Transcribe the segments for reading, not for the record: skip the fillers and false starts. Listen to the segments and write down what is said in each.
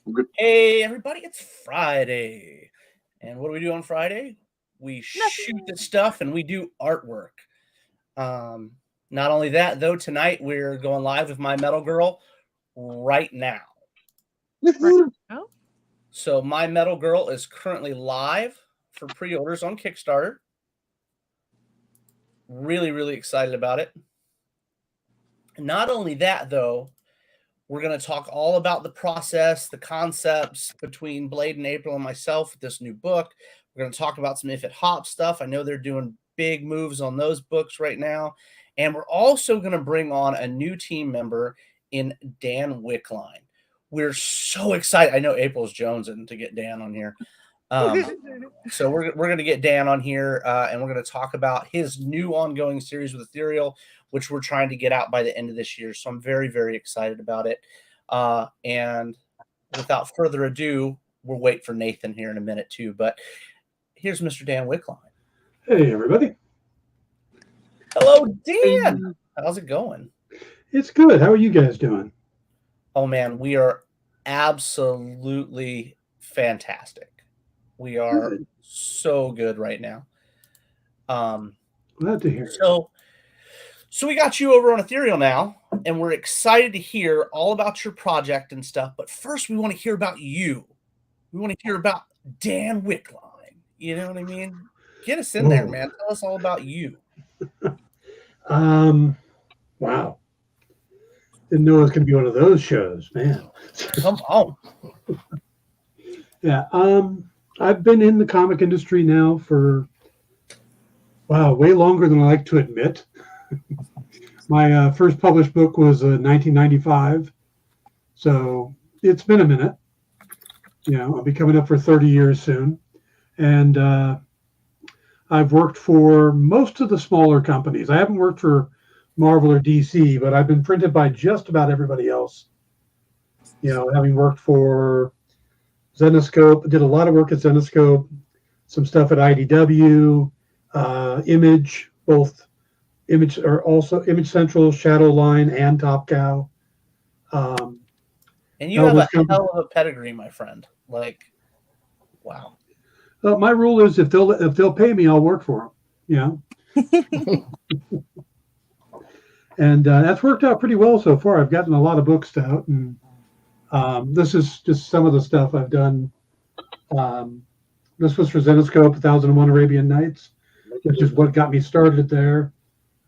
Good. Hey, everybody, it's Friday. And what do we do on Friday? We shoot the stuff and we do artwork. Um, Not only that, though, tonight we're going live with My Metal Girl right now. Oh, So, My Metal Girl is currently live for pre orders on Kickstarter. Really, really excited about it. Not only that, though, we're going to talk all about the process, the concepts between Blade and April and myself with this new book. We're going to talk about some If It Hops stuff. I know they're doing big moves on those books right now. And we're also going to bring on a new team member in Dan Wickline. We're so excited. I know April's jonesing to get Dan on here. So we're going to get Dan on here, and we're going to talk about his new ongoing series with Ethereal, which we're trying to get out by the end of this year. So I'm very, very excited about it. And without further ado, we'll wait for Nathan here in a minute too. But here's Mr. Dan Wickline. Hey, everybody. Hello, Dan. How's it going? It's good. How are you guys doing? Oh, man, we are absolutely fantastic. We are so good right now. Glad to hear it. So we got you over on Ethereal now, and we're excited to hear all about your project and stuff. But first, we want to hear about you. We want to hear about Dan Wickline. You know what I mean? Get us in there, man. Tell us all about you. Wow. Didn't know it was going to be one of those shows, man. Come on. Yeah. I've been in the comic industry now for, way longer than I like to admit. My first published book was 1995. So it's been a minute. I'll be coming up for 30 years soon. And I've worked for most of the smaller companies. I haven't worked for Marvel or DC, but I've been printed by just about everybody else. Having worked for Zenoscope, did a lot of work at Zenoscope, some stuff at IDW, Image, both Image or also Image Central, Shadowline, and Top Cow. And you have a hell of a pedigree, my friend. Like, wow. My rule is if they'll pay me, I'll work for them. And that's worked out pretty well so far. I've gotten a lot of books out, and this is just some of the stuff I've done. This was for Zenoscope, 1001 Arabian Nights, which is what got me started there.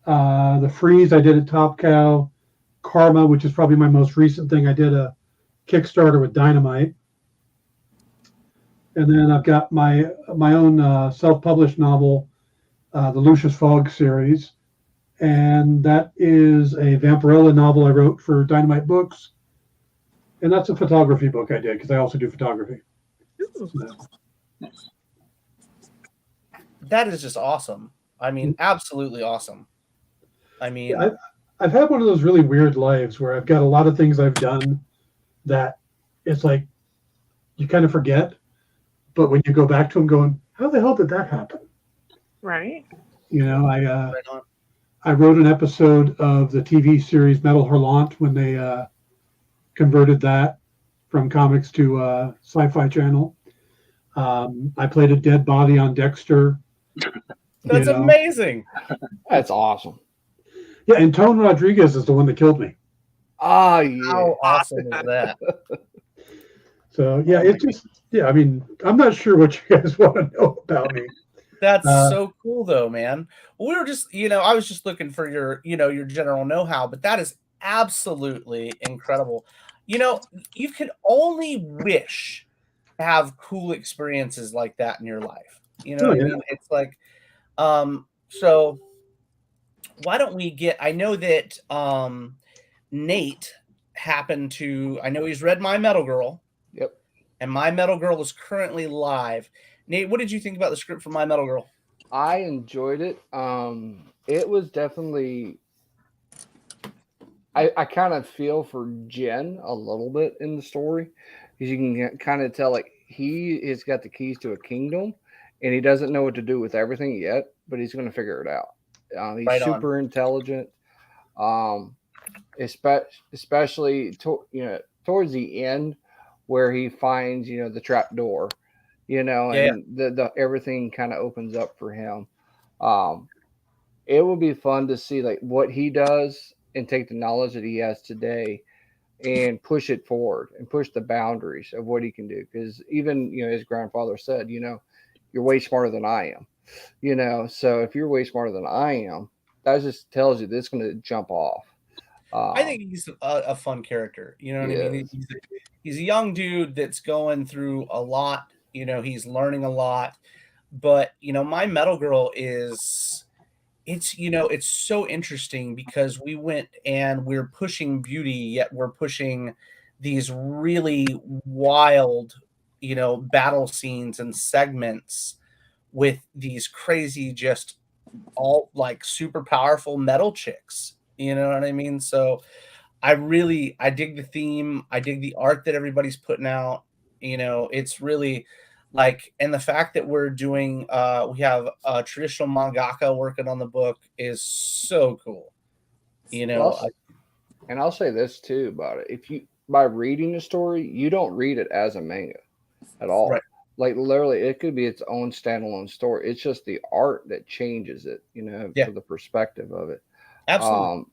The Freeze I did at Top Cow. Karma, which is probably my most recent thing. I did a Kickstarter with Dynamite. And then I've got my own self-published novel, the Lucius Fogg series. And that is a Vampirella novel I wrote for Dynamite Books. And that's a photography book I did because I also do photography. So. That is just awesome. I mean, absolutely awesome. I mean, yeah, I've had one of those really weird lives where I've got a lot of things I've done that it's like you kind of forget. But when you go back to them going, how the hell did that happen? right. I wrote an episode of the TV series Metal Hurlant when they converted that from comics to Sci-Fi Channel. I played a dead body on Dexter. That's amazing. That's awesome. Yeah, and Tone Rodriguez is the one that killed me. Ah, yeah. How awesome is that? So, yeah, it's just, I mean, I'm not sure what you guys want to know about me. That's so cool, though, man. We were just, I was just looking for your general know-how, but that is absolutely incredible. You can only wish to have cool experiences like that in your life. You know what I mean? It's like, so why don't we I know that Nate I know he's read My Metal Girl. Yep. And My Metal Girl is currently live. Nate, what did you think about the script for My Metal Girl? I enjoyed it. It was definitely. I kind of feel for Jen a little bit in the story because you can kind of tell like he has got the keys to a kingdom and he doesn't know what to do with everything yet, but he's going to figure it out. He's super intelligent, especially towards the end where he finds, the trap door, and the everything kind of opens up for him. It would be fun to see like what he does and take the knowledge that he has today and push it forward and push the boundaries of what he can do. Because even, his grandfather said, you're way smarter than I am, so if you're way smarter than I am, that just tells you that it's going to jump off. I think he's a fun character. You know what I mean? Yes. He's a young dude that's going through a lot. He's learning a lot. But, my Metal Girl it's so interesting because we went and we're pushing beauty, yet we're pushing these really wild, battle scenes and segments with these crazy, just all like super powerful metal chicks. You know what I mean? So I dig the theme. I dig the art that everybody's putting out. It's really like, and the fact that we're doing, we have a traditional mangaka working on the book is so cool. And I'll say this too about it. If you, by reading the story, you don't read it as a manga at all. Right. Like literally it could be its own standalone story. It's just the art that changes it, for the perspective of it. Absolutely.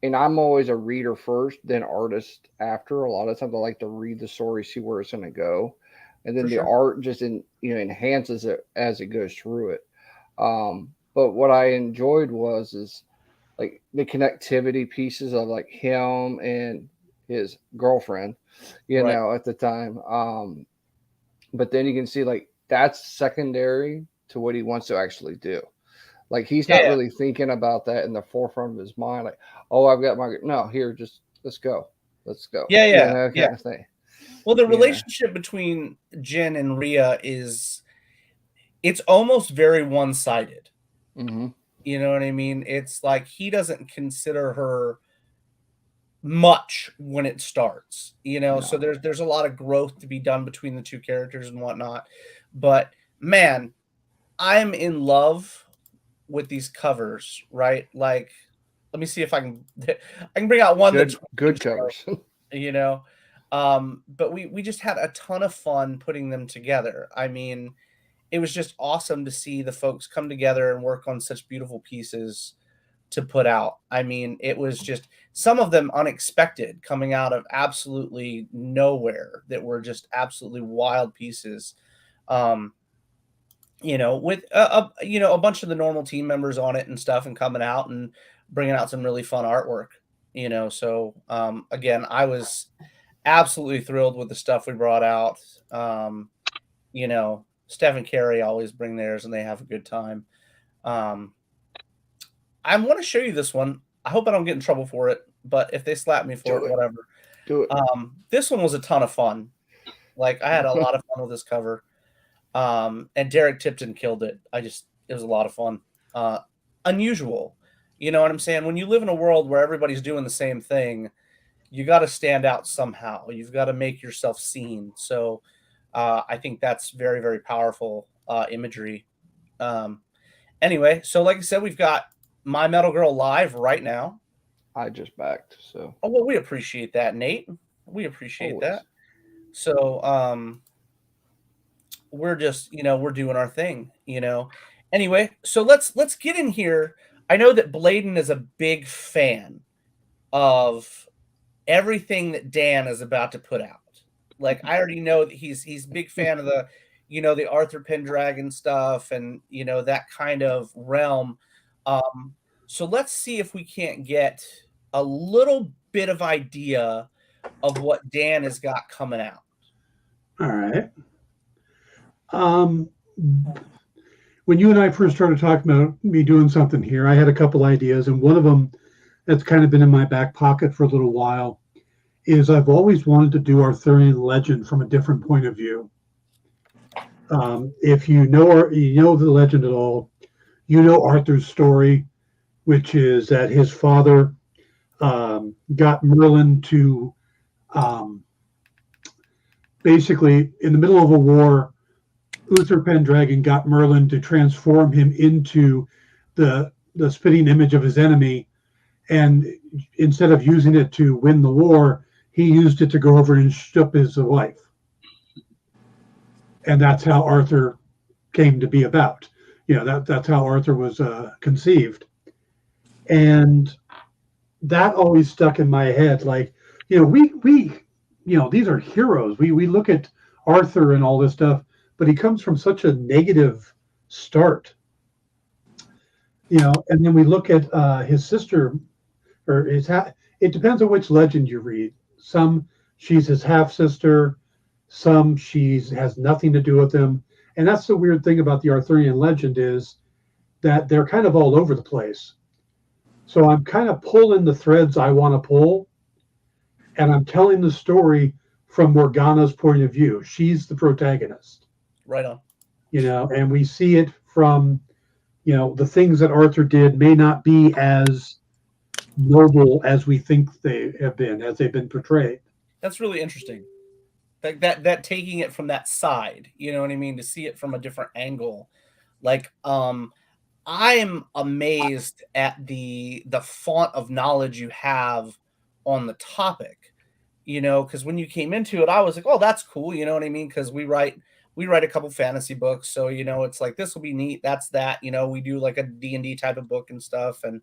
And I'm always a reader first, then artist after. A lot of times I like to read the story, see where it's going to go. And then art just enhances it as it goes through it. But what I enjoyed is like the connectivity pieces of like him and his girlfriend, at the time. But then you can see like that's secondary to what he wants to actually do. Like he's not really thinking about that in the forefront of his mind. Like, oh, I've got here, just let's go. Yeah. Kind of thing. Well, the relationship between Jin and Rhea it's almost very one-sided. Mm-hmm. You know what I mean? It's like he doesn't consider her much when it starts, No. so there's a lot of growth to be done between the two characters and whatnot. But man, I'm in love with these covers, right? Like, let me see if I can bring out one that's good covers. But we just had a ton of fun putting them together. I mean, it was just awesome to see the folks come together and work on such beautiful pieces to put out. I mean, it was just some of them unexpected, coming out of absolutely nowhere, that were just absolutely wild pieces. With a bunch of the normal team members on it and stuff, and coming out and bringing out some really fun artwork. So again, I was absolutely thrilled with the stuff we brought out. Steph and Carrie always bring theirs and they have a good time. I want to show you this one. I hope I don't get in trouble for it, but if they slap me for it, whatever. Do it. This one was a ton of fun. Like, I had a lot of fun with this cover. And Derek Tipton killed it. It was a lot of fun. Unusual. You know what I'm saying? When you live in a world where everybody's doing the same thing, you got to stand out somehow. You've got to make yourself seen. So I think that's very, very powerful imagery. Anyway, so like I said, we've got My Metal Girl live right now. I just backed, so. Oh, well, we appreciate that, Nate. We appreciate that. So we're just, we're doing our thing, Anyway, so let's get in here. I know that Bladen is a big fan of everything that Dan is about to put out. Like, I already know that he's a big fan of the, the Arthur Pendragon stuff and, that kind of realm. So let's see if we can't get a little bit of idea of what Dan has got coming out. All right. When you and I first started talking about me doing something here, I had a couple ideas, and one of them that's kind of been in my back pocket for a little while is I've always wanted to do Arthurian legend from a different point of view. If you know the legend at all, Arthur's story, which is that his father got Merlin to basically, in the middle of a war, Uther Pendragon got Merlin to transform him into the spitting image of his enemy, and instead of using it to win the war, he he used it to go over and ship his wife. And that's how Arthur came to be about. That's how Arthur was conceived. And that always stuck in my head. Like, we these are heroes. We look at Arthur and all this stuff, but he comes from such a negative start. And then we look at his sister, or it depends on which legend you read. Some, she's his half sister. Some, has nothing to do with him. And that's the weird thing about the Arthurian legend, is that they're kind of all over the place. So I'm kind of pulling the threads I want to pull, and I'm telling the story from Morgana's point of view. She's the protagonist. Right on. And we see it from, the things that Arthur did may not be as noble as we think they have been, as they've been portrayed. That's really interesting. Like that taking it from that side, you know what I mean? To see it from a different angle. Like, I am amazed at the font of knowledge you have on the topic, because when you came into it, I was like, oh, that's cool. You know what I mean? Because we write a couple fantasy books. So, it's like, this will be neat. That's that, we do like a D&D type of book and stuff. And,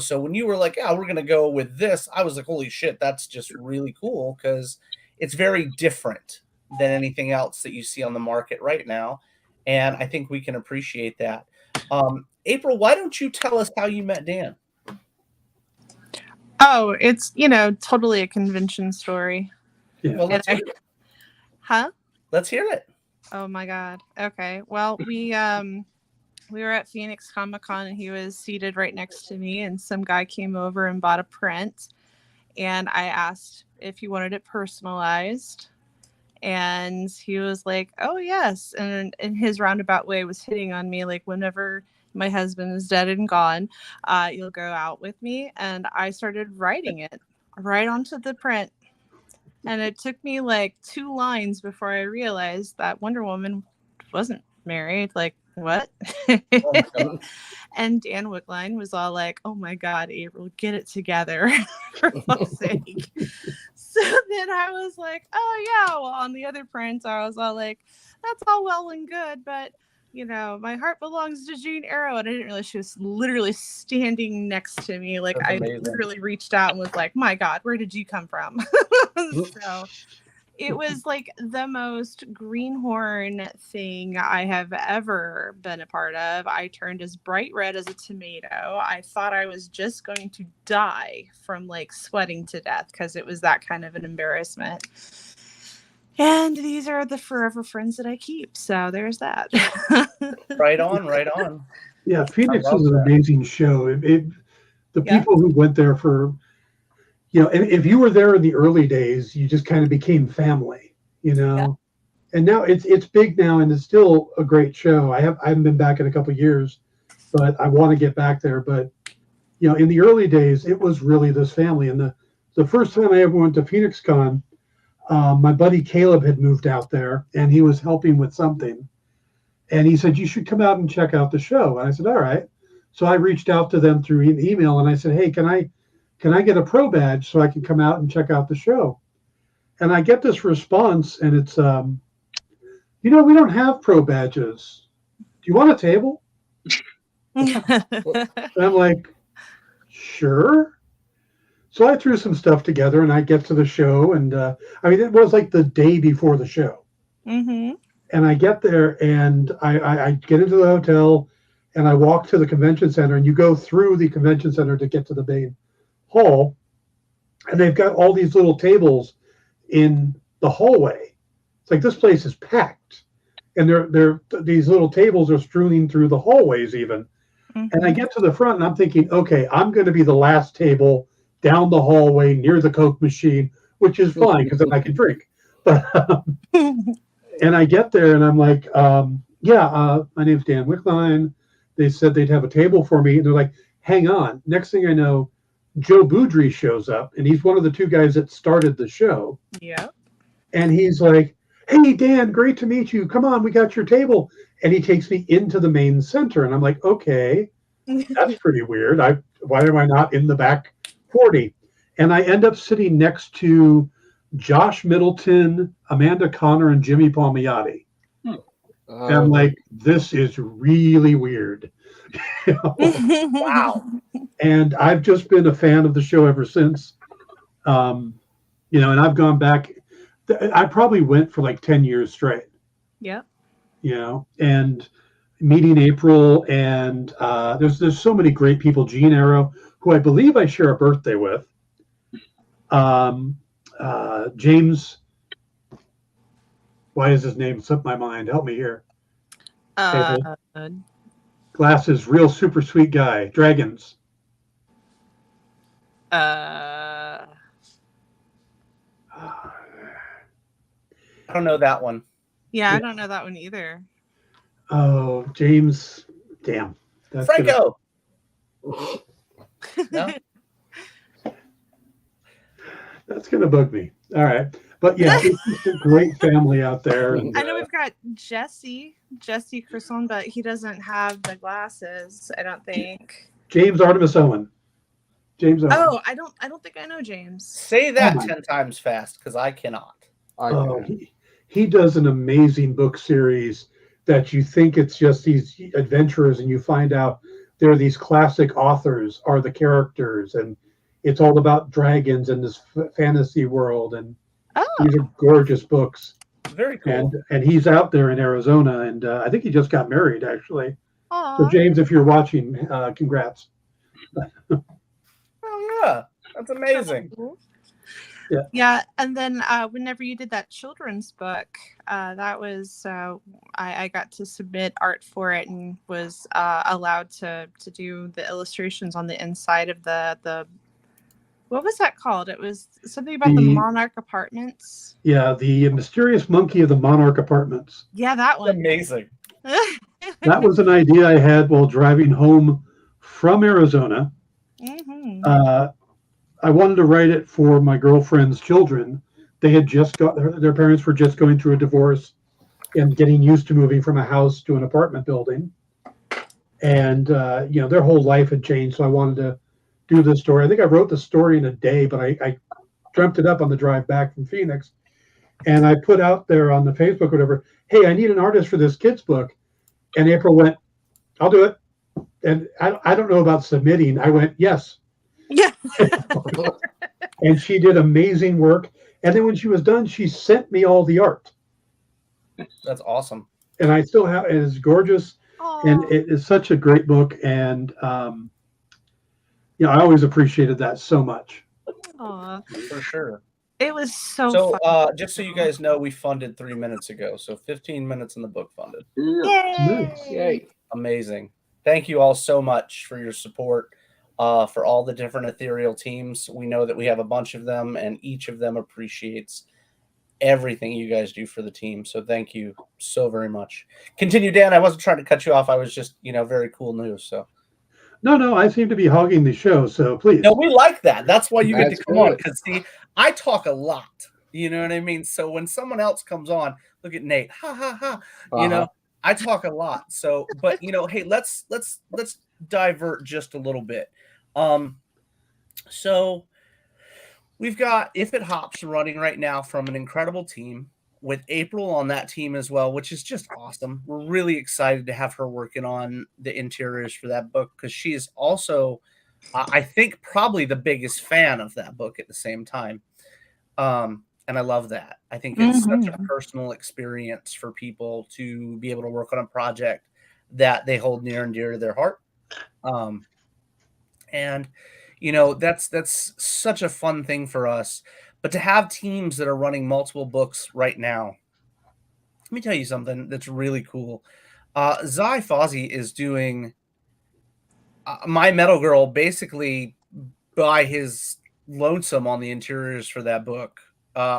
so when you were like, yeah, we're going to go with this, I was like, holy shit, that's just really cool. Because it's very different than anything else that you see on the market right now. And I think we can appreciate that. April, why don't you tell us how you met Dan? Oh, it's, totally a convention story. Yeah. Well, let's hear it. Huh? Let's hear it. Oh my God. Okay. Well, we were at Phoenix Comic-Con, and he was seated right next to me, and some guy came over and bought a print, and I asked if he wanted it personalized, and he was like, oh yes. And in his roundabout way was hitting on me, like, whenever my husband is dead and gone, you'll go out with me. And I started writing it right onto the print, and it took me like 2 lines before I realized that Wonder Woman wasn't married. Like, what? And Dan Wickline was all like, oh my God, April, get it together, for fuck's sake. So then I was like, oh yeah, well, on the other print, I was all like, that's all well and good, but my heart belongs to Jean Arrow. And I didn't realize she was literally standing next to me. Like, I literally reached out and was like, my God, where did you come from? So it was like the most greenhorn thing I have ever been a part of. I turned as bright red as a tomato. I thought I was just going to die from like sweating to death, because it was that kind of an embarrassment. And these are the forever friends that I keep. So there's that. Right on, right on. Yeah, Phoenix is an amazing show. The people who went there for, if you were there in the early days, you just kind of became family, Yeah. And now it's big now, and it's still a great show. I haven't been back in a couple of years, but I want to get back there. But in the early days, it was really this family. And the first time I ever went to Phoenix Con, my buddy Caleb had moved out there, and he was helping with something. And he said, you should come out and check out the show. And I said, all right. So I reached out to them through an email, and I said, hey, can I get a pro badge so I can come out and check out the show? And I get this response, and it's, we don't have pro badges. Do you want a table? And I'm like, sure. So I threw some stuff together, and I get to the show, and it was like the day before the show. Mm-hmm. And I get there, and I get into the hotel, and I walk to the convention center, and you go through the convention center to get to the main hall, and they've got all these little tables in the hallway. It's like, this place is packed, and these little tables are strewn through the hallways even. Mm-hmm. And I get to the front, and I'm thinking, okay, I'm going to be the last table down the hallway near the Coke machine, which is fine because then I can drink. But and I get there, and I'm like, my name's Dan Wickline. They said they'd have a table for me, and they're like, hang on. Next thing I know, Joe Boudry shows up, and he's one of the 2 guys that started the show. Yeah. And he's like, hey, Dan, great to meet you. Come on, we got your table. And he takes me into the main center, and I'm like, okay, that's pretty weird. Why am I not in the back 40? and I end up sitting next to Josh Middleton, Amanda Connor, and Jimmy Palmiotti. And I'm like, this is really weird. Wow. And I've just been a fan of the show ever since. You know, and I've gone back. I probably went for like 10 years straight. Yeah. You know, and meeting April, and there's so many great people. Gene Arrow, who I believe I share a birthday with. James, why is his name slipped my mind? Help me here. Glasses, real super sweet guy. Dragons. I don't know that one. Yeah, I don't know that one either. Oh, James. Damn. Franco. No? That's going to bug me. All right. But yeah, it's just a great family out there. And, I know we've got Jesse Crisson, but he doesn't have the glasses, I don't think. James Artemis Owen. James Owen. Oh, I don't think I know James. Say that 10 times fast, because I cannot. He does an amazing book series that you think it's just these adventurers, and you find out they're these classic authors are the characters, and it's all about dragons and this fantasy world, and these are gorgeous books. Very cool. And he's out there in Arizona, and I think he just got married, actually. Aww. So James, if you're watching, congrats. Oh yeah, that's amazing. Yeah, and then whenever you did that children's book, that was I got to submit art for it and was allowed to do the illustrations on the inside of the what was that called? It was something about the Monarch Apartments. Yeah, the Mysterious Monkey of the Monarch Apartments. Yeah, that one. Amazing. That was an idea I had while driving home from Arizona. Mm-hmm. I wanted to write it for my girlfriend's children. They had just got their parents were just going through a divorce and getting used to moving from a house to an apartment building, and you know, their whole life had changed. So I wanted to do this story. I think I wrote the story in a day, but I dreamt it up on the drive back from Phoenix, and I put out there on the Facebook, whatever, hey, I need an artist for this kid's book, and April went, I'll do it. And I don't know about submitting. I went, yes. Yeah. And she did amazing work. And then when she was done, she sent me all the art. That's awesome. And I still have it. Is gorgeous. Aww. And it is such a great book. And you know, I always appreciated that so much. Aww. For sure. It was so fun. Just so you guys know, we funded 3 minutes ago. So 15 minutes in the book funded. Yay. Yay. Amazing. Thank you all so much for your support. For all the different ethereal teams. We know that we have a bunch of them, and each of them appreciates everything you guys do for the team. So thank you so very much. Continue, Dan. I wasn't trying to cut you off. I was just, very cool news. So No, I seem to be hogging the show, so please. no, we like that. That's why you get to come on, good. because see, I talk a lot. You know what I mean? So when someone else comes on, look at Nate. Ha ha ha. I talk a lot. So, but hey, let's divert just a little bit. So we've got If It Hops running right now from an incredible team with April on that team as well, which is just awesome. We're really excited to have her working on the interiors for that book, because she is also, I think, probably the biggest fan of that book at the same time. And I love that. I think it's such a personal experience for people to be able to work on a project that they hold near and dear to their heart. And that's such a fun thing for us. But to have teams that are running multiple books right now, let me tell you something that's really cool. Zai Fozzie is doing My Metal Girl basically by his lonesome on the interiors for that book,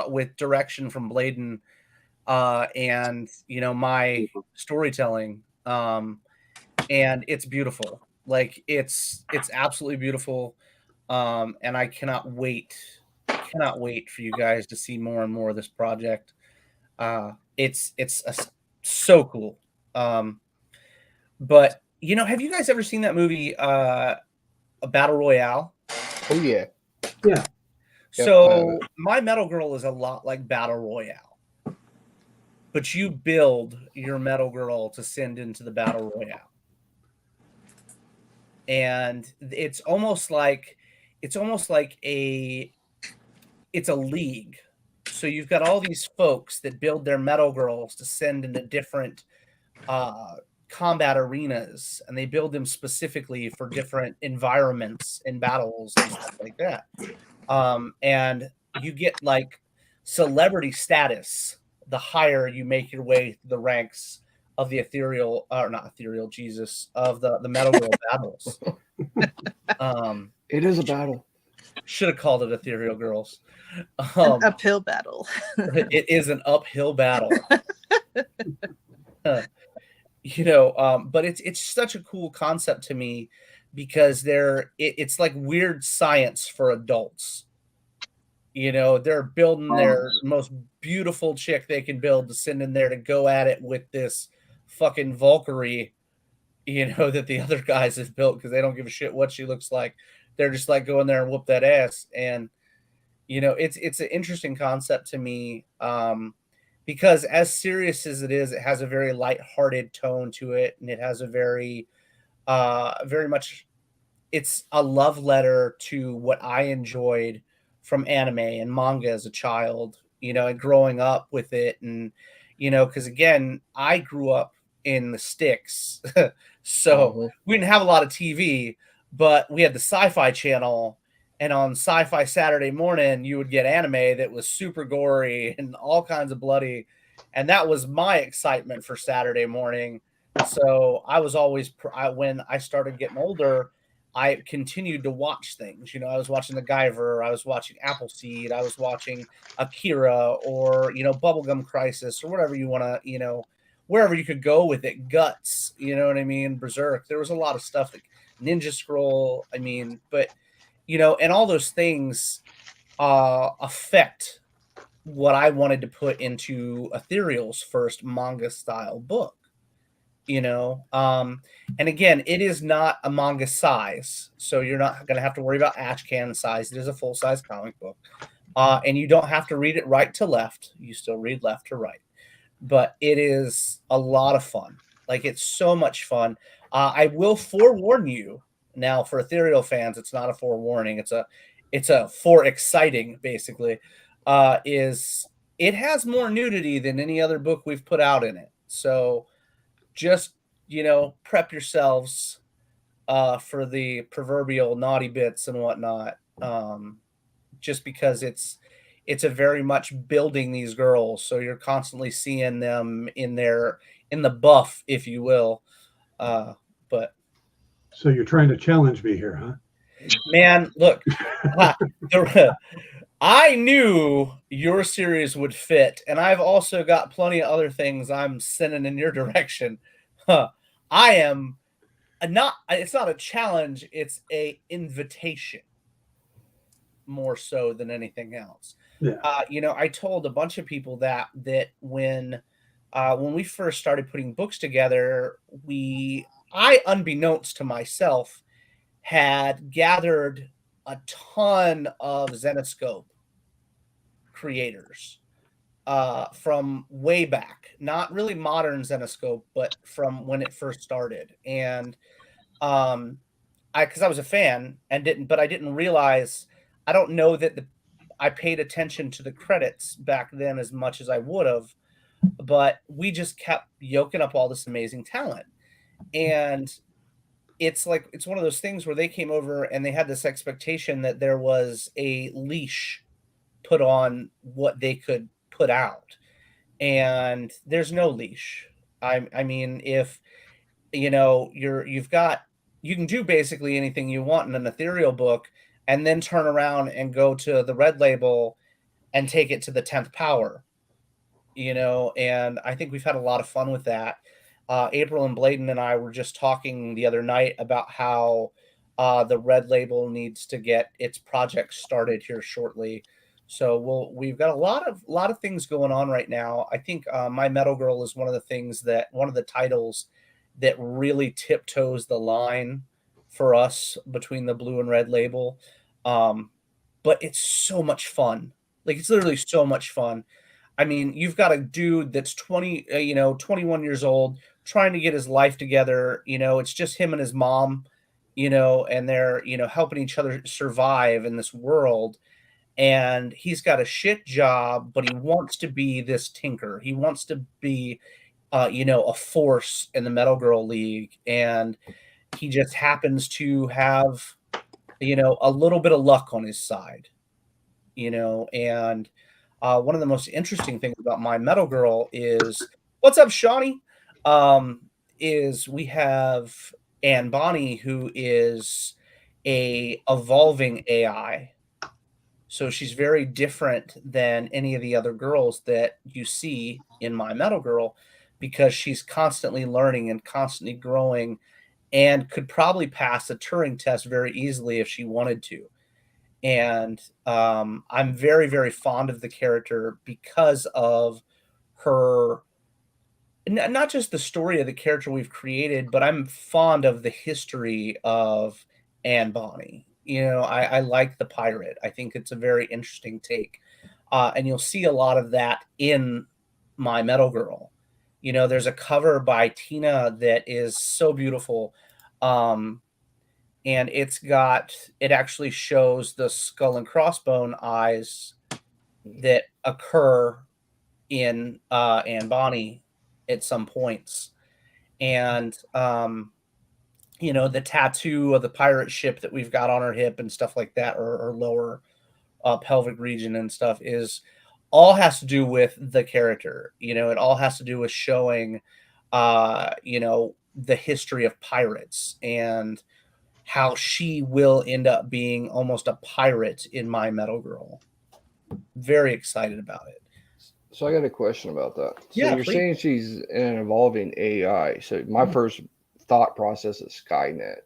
with direction from Bladen and my storytelling, and it's beautiful. Like it's absolutely beautiful, and I cannot wait for you guys to see more and more of this project. It's so cool. But have you guys ever seen that movie, A Battle Royale? Oh yeah. Yeah. Yep, I have So it. My Metal Girl is a lot like Battle Royale, but you build your Metal Girl to send into the Battle Royale. And it's almost like it's a league. So you've got all these folks that build their Metal Girls to send into different combat arenas, and they build them specifically for different environments and battles and stuff like that. And you get like celebrity status the higher you make your way through the ranks of the ethereal, or not ethereal, Jesus, of the Metal Girl battles. It is a battle. Should have called it Ethereal Girls. An uphill battle. It is an uphill battle. But it's such a cool concept to me because it's like weird science for adults. They're building their most beautiful chick they can build to send in there to go at it with this fucking Valkyrie, that the other guys have built because they don't give a shit what she looks like. They're just like go in there and whoop that ass. And it's an interesting concept to me, because as serious as it is, it has a very lighthearted tone to it, and it has a very much, it's a love letter to what I enjoyed from anime and manga as a child, and growing up with it. And, because again, I grew up in the sticks. So we didn't have a lot of TV, but we had the Sci-Fi Channel. And on Sci-Fi Saturday morning, you would get anime that was super gory and all kinds of bloody. And that was my excitement for Saturday morning. So I was always, when I started getting older, I continued to watch things. I was watching The Guyver, I was watching Appleseed, I was watching Akira, or, Bubblegum Crisis, or whatever you want to, wherever you could go with it. Guts, you know what I mean? Berserk. There was a lot of stuff, like Ninja Scroll. But, and all those things affect what I wanted to put into Ethereal's first manga style book. And again, it is not a manga size, so you're not going to have to worry about Ashcan size. It is a full-size comic book, and you don't have to read it right to left. You still read left to right, but it is a lot of fun. Like, it's so much fun. I will forewarn you now, for Ethereal fans, it's not a forewarning. It's a for exciting, basically. It has more nudity than any other book we've put out in it. So just, prep yourselves for the proverbial naughty bits and whatnot, just because it's a very much building these girls. So you're constantly seeing them in the buff, if you will. But So you're trying to challenge me here, huh? man, look, I knew your series would fit, and I've also got plenty of other things I'm sending in your direction. I am not, it's not a challenge, it's a invitation more so than anything else. Yeah. I told a bunch of people that when we first started putting books together, I, unbeknownst to myself, had gathered a ton of Zenoscope creators from way back, not really modern Zenoscope, but from when it first started. And because I was a fan but I didn't realize, I don't know that I paid attention to the credits back then as much as I would have, but we just kept yoking up all this amazing talent. And it's one of those things where they came over and they had this expectation that there was a leash put on what they could put out, and there's no leash. I mean, if you can do basically anything you want in an Ethereal book, and then turn around and go to the Red Label and take it to the 10th power, and I think we've had a lot of fun with that. April and Bladen and I were just talking the other night about how the Red Label needs to get its project started here shortly. So we've got a lot of things going on right now. I think My Metal Girl is one of the titles that really tiptoes the line for us between the Blue and Red Label. but it's so much fun. Like, it's literally so much fun. I mean, you've got a dude that's 21 years old, trying to get his life together. It's just him and his mom, and they're, helping each other survive in this world. And he's got a shit job, but he wants to be this tinker. He wants to be, a force in the Metal Girl League. And he just happens to have, a little bit of luck on his side, and one of the most interesting things about My Metal Girl is, what's up, Shawnee? Is we have Anne Bonny, who is a evolving AI. So she's very different than any of the other girls that you see in My Metal Girl, because she's constantly learning and constantly growing, and could probably pass a Turing test very easily if she wanted to. And I'm very, very fond of the character because of her, not just the story of the character we've created, but I'm fond of the history of Anne Bonny. I like the pirate. I think it's a very interesting take. And you'll see a lot of that in My Metal Girl. There's a cover by Tina that is so beautiful. And it actually shows the skull and crossbone eyes that occur in Anne Bonny at some points. And the tattoo of the pirate ship that we've got on her hip and stuff like that, or lower pelvic region and stuff, all has to do with the character. It all has to do with showing the history of pirates and how she will end up being almost a pirate in My Metal Girl. Very excited about it. So I got a question about that. So Yeah, you're please. saying she's an evolving AI. So my first thought process is Skynet,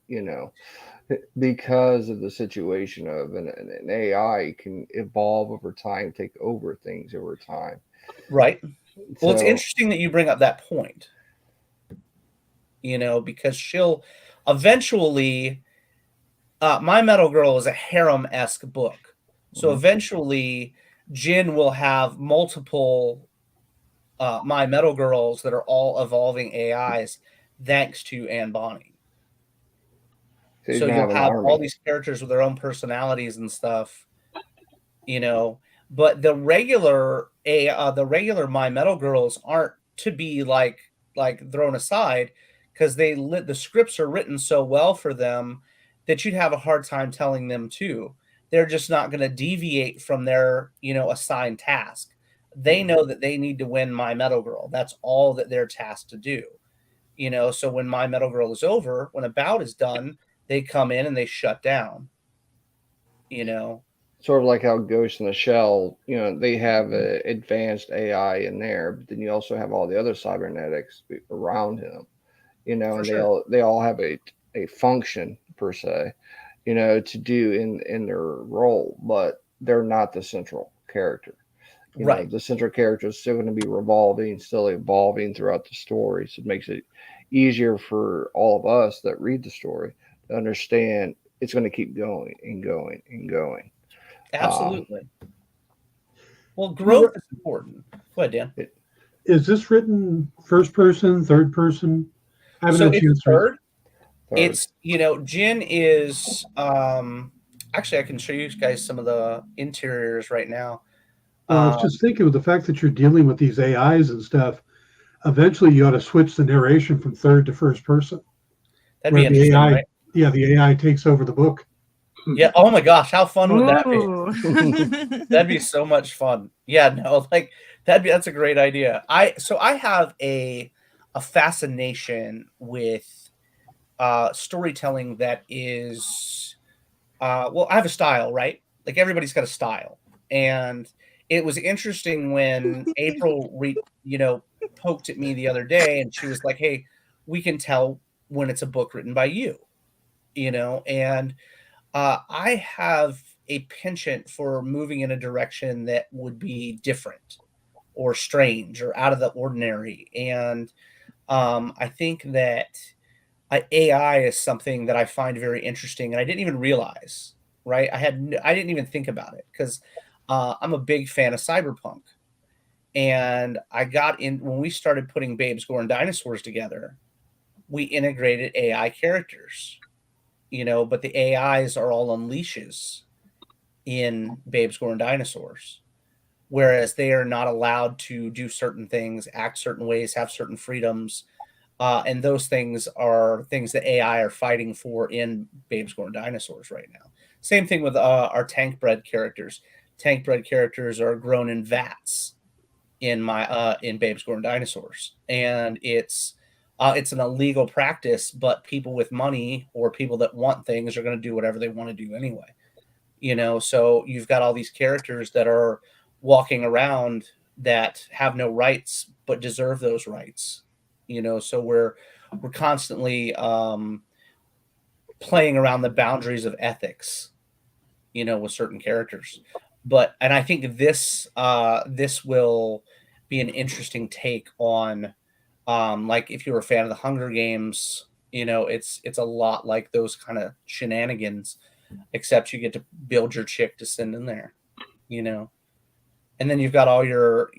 because of the situation of an AI can evolve over time, take over things over time. Right. Well, it's So- interesting that you bring up that point, because she'll eventually, My Metal Girl is a harem-esque book. So eventually Jin will have multiple My Metal Girls that are all evolving AIs, thanks to Anne Bonny. he's So gonna you'll an have army. all these characters with their own personalities and stuff, but the regular My Metal Girls aren't to be like thrown aside, because the scripts are written so well for them that you'd have a hard time telling them to. They're just not going to deviate from their assigned task. They know that they need to win My Metal Girl. That's all that they're tasked to do. So when My Metal Girl is over, when a bout is done, they come in and they shut down. Sort of like how Ghost in the Shell, they have an advanced AI in there, but then you also have all the other cybernetics around him, and sure. they all have a function per se, to do in their role, but they're not the central character. Right. The central character is still going to be revolving, still evolving throughout the story. So it makes it easier for all of us that read the story to understand it's going to keep going and going and going. Absolutely. Well, growth is important. Go ahead, Dan. Is this written first person, third person? I haven't So had a it's chance to third. Third. It's Jin is actually, I can show you guys some of the interiors right now. I was just thinking, with the fact that you're dealing with these AIs and stuff, eventually you ought to switch the narration from third to first person. That'd be interesting, right? Yeah, the AI takes over the book. Yeah. Oh my gosh, how fun would that be? Ooh. That'd be so much fun. Yeah, no, that's a great idea. I have a fascination with storytelling that is well, I have a style, right? Like, everybody's got a style. And it was interesting when April poked at me the other day, and she was like, "Hey, we can tell when it's a book written by you." And I have a penchant for moving in a direction that would be different or strange or out of the ordinary. And I think that AI is something that I find very interesting, and I didn't even realize right? I didn't even think about it because I'm a big fan of cyberpunk. And I got in when we started putting Babes, Gore, and Dinosaurs together, we integrated AI characters, but the AIs are all on leashes in Babes, Gore, and Dinosaurs, whereas they are not allowed to do certain things, act certain ways, have certain freedoms. And those things are things that AI are fighting for in Babes, Gore, and Dinosaurs right now. Same thing with our tank bred characters. Tank bred characters are grown in vats in Babes, Gore, and Dinosaurs, and it's an illegal practice, but people with money or people that want things are going to do whatever they want to do anyway. So you've got all these characters that are walking around that have no rights but deserve those rights. So we're constantly playing around the boundaries of ethics, with certain characters. And I think this will be an interesting take on, like if you're a fan of the Hunger Games, it's a lot like those kind of shenanigans, except you get to build your chick to send in there, and then you've got all your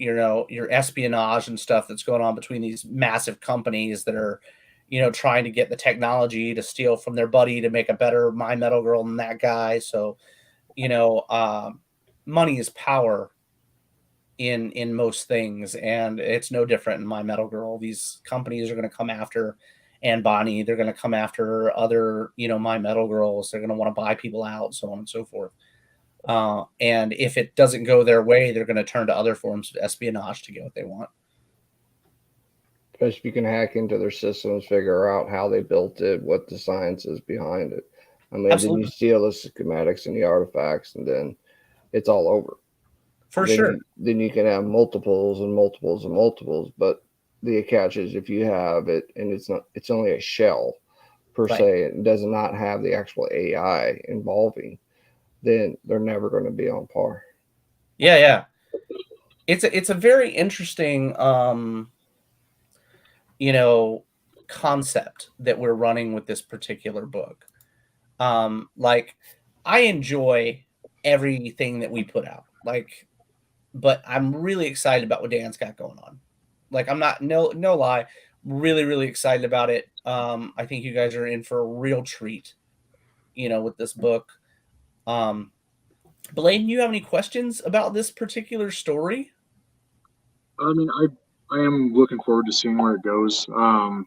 espionage and stuff that's going on between these massive companies that are, trying to get the technology to steal from their buddy to make a better My Metal Girl than that guy. So, money is power in most things, and it's no different in My Metal Girl. These companies are going to come after Anne Bonny. They're going to come after other, My Metal Girls. They're going to want to buy people out, so on and so forth. And if it doesn't go their way, they're going to turn to other forms of espionage to get what they want. Especially if you can hack into their systems, figure out how they built it, what the science is behind it. I mean, Absolutely. then you steal the schematics and the artifacts, and then it's all over. For sure. Then you can have multiples and multiples and multiples, but the catch is if you have it and it's only a shell per se, and does not have the actual AI involving, then they're never going to be on par. Yeah. It's a very interesting concept that we're running with this particular book. Like I enjoy everything that we put out, but I'm really excited about what Dan's got going on. Like I'm not, no lie, really, really excited about it. I think you guys are in for a real treat, with this book. Blaine, you have any questions about this particular story? I mean, I am looking forward to seeing where it goes. When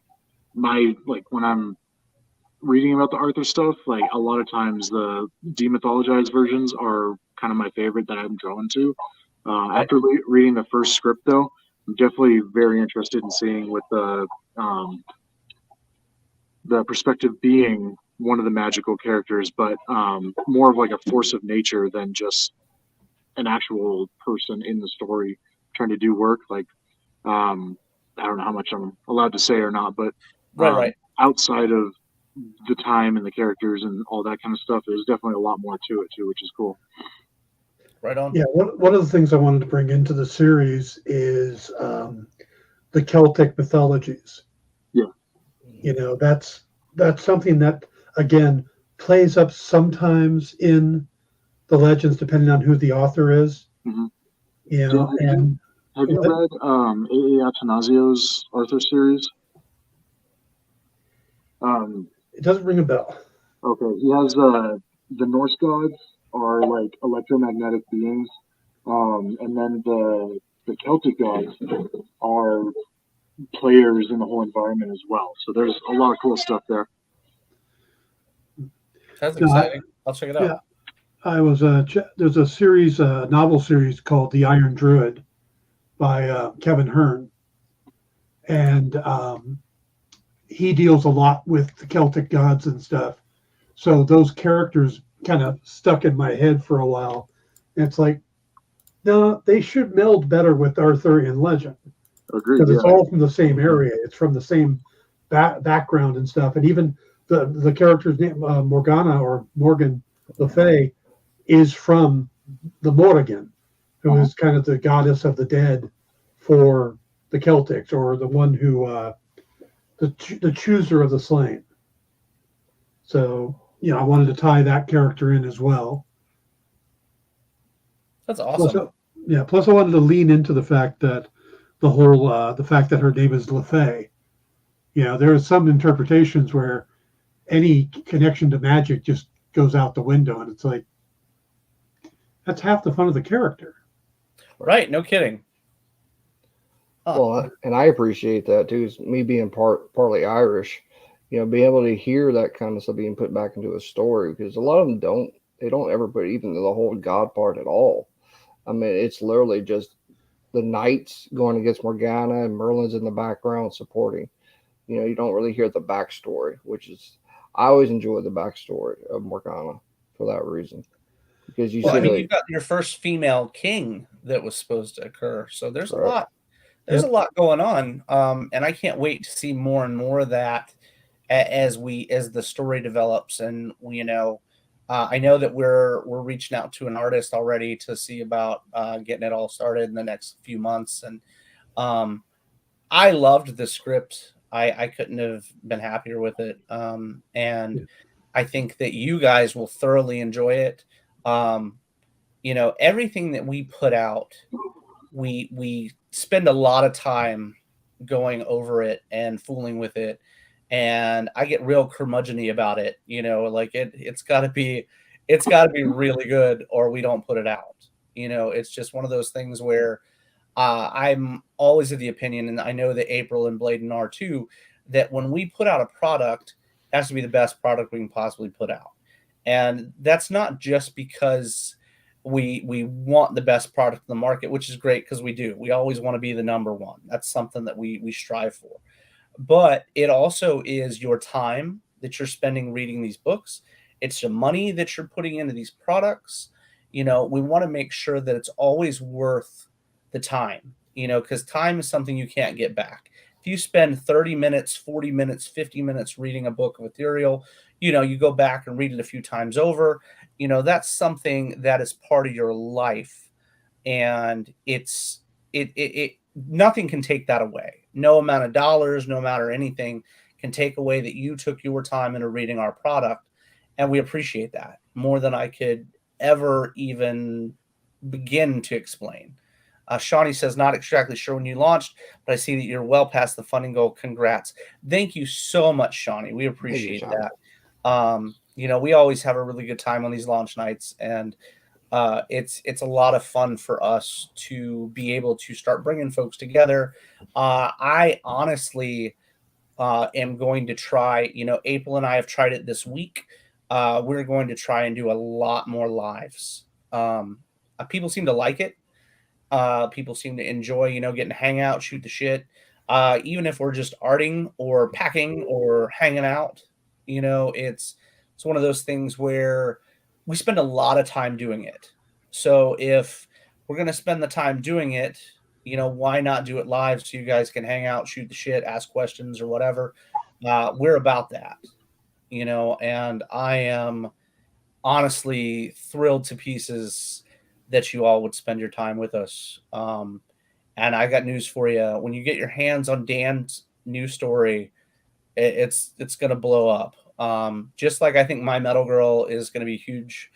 I'm reading about the Arthur stuff, like a lot of times the demythologized versions are kind of my favorite that I'm drawn to. After reading the first script, though, I'm definitely very interested in seeing what the perspective being one of the magical characters, but more of like a force of nature than just an actual person in the story trying to do work. Like, I don't know how much I'm allowed to say or not, but Right. Outside of the time and the characters and all that kind of stuff, there's definitely a lot more to it too, which is cool. Right on. Yeah, one of the things I wanted to bring into the series is the Celtic mythologies. Yeah. That's something that, again, plays up sometimes in the legends, depending on who the author is. Mm-hmm. Have you read A.A. Atanasios' Arthur series? It doesn't ring a bell. Okay, he has the Norse gods are like electromagnetic beings, and then the Celtic gods are players in the whole environment as well. So there's a lot of cool stuff there. That's exciting. I'll check it out. Yeah, there's a series, a novel series called The Iron Druid by Kevin Hearn, and he deals a lot with the Celtic gods and stuff. So those characters kind of stuck in my head for a while. And it's like, no, they should meld better with Arthurian legend. Agreed. Because it's all from the same area. It's from the same background and stuff. And even the character's name, Morgana or Morgan Le Fay, is from the Morrigan, who is kind of the goddess of the dead for the Celtics, or the one who the chooser of the slain. So I wanted to tie that character in as well. That's awesome. Plus I wanted to lean into the fact that the fact that her name is LaFay. There are some interpretations where any connection to magic just goes out the window, and it's like, that's half the fun of the character. Right, no kidding. Well, and I appreciate that too. Is me being partly Irish, being able to hear that kind of stuff being put back into a story, because a lot of them don't ever put even the whole God part at all. I mean, it's literally just the knights going against Morgana and Merlin's in the background supporting. You don't really hear the backstory, which is, I always enjoy the backstory of Morgana for that reason. Because you see, you've got your first female king that was supposed to occur. So there's a lot. There's a lot going on. And I can't wait to see more and more of that as the story develops. And I know that we're reaching out to an artist already to see about getting it all started in the next few months. And I loved the script. I couldn't have been happier with it. And I think that you guys will thoroughly enjoy it. Everything that we put out, we spend a lot of time going over it and fooling with it. And I get real curmudgeon-y about it. It's gotta be really good, or we don't put it out. It's just one of those things where I'm always of the opinion, and I know that April and Bladen are too, that when we put out a product, it has to be the best product we can possibly put out. And that's not just because we want the best product in the market, which is great, because we do. We always want to be the number one. That's something that we strive for. But it also is your time that you're spending reading these books. It's the money that you're putting into these products. We want to make sure that it's always worth the time, because time is something you can't get back. If you spend 30 minutes, 40 minutes, 50 minutes reading a book of Ethereal, you go back and read it a few times over, that's something that is part of your life. And it nothing can take that away. No amount of dollars, no matter anything can take away that you took your time into reading our product. And we appreciate that more than I could ever even begin to explain. Shawnee says, not exactly sure when you launched, but I see that you're well past the funding goal. Congrats. Thank you so much, Shawnee. We appreciate that. We always have a really good time on these launch nights, and it's a lot of fun for us to be able to start bringing folks together. I honestly am going to try, April and I have tried it this week. We're going to try and do a lot more lives. People seem to like it. People seem to enjoy, getting to hang out, shoot the shit. Even if we're just arting or packing or hanging out, it's one of those things where we spend a lot of time doing it. So if we're going to spend the time doing it, why not do it live so you guys can hang out, shoot the shit, ask questions or whatever. We're about that, and I am honestly thrilled to pieces that you all would spend your time with us. And I got news for you. When you get your hands on Dan's new story, it's going to blow up. Just like I think My Metal Girl is going to be huge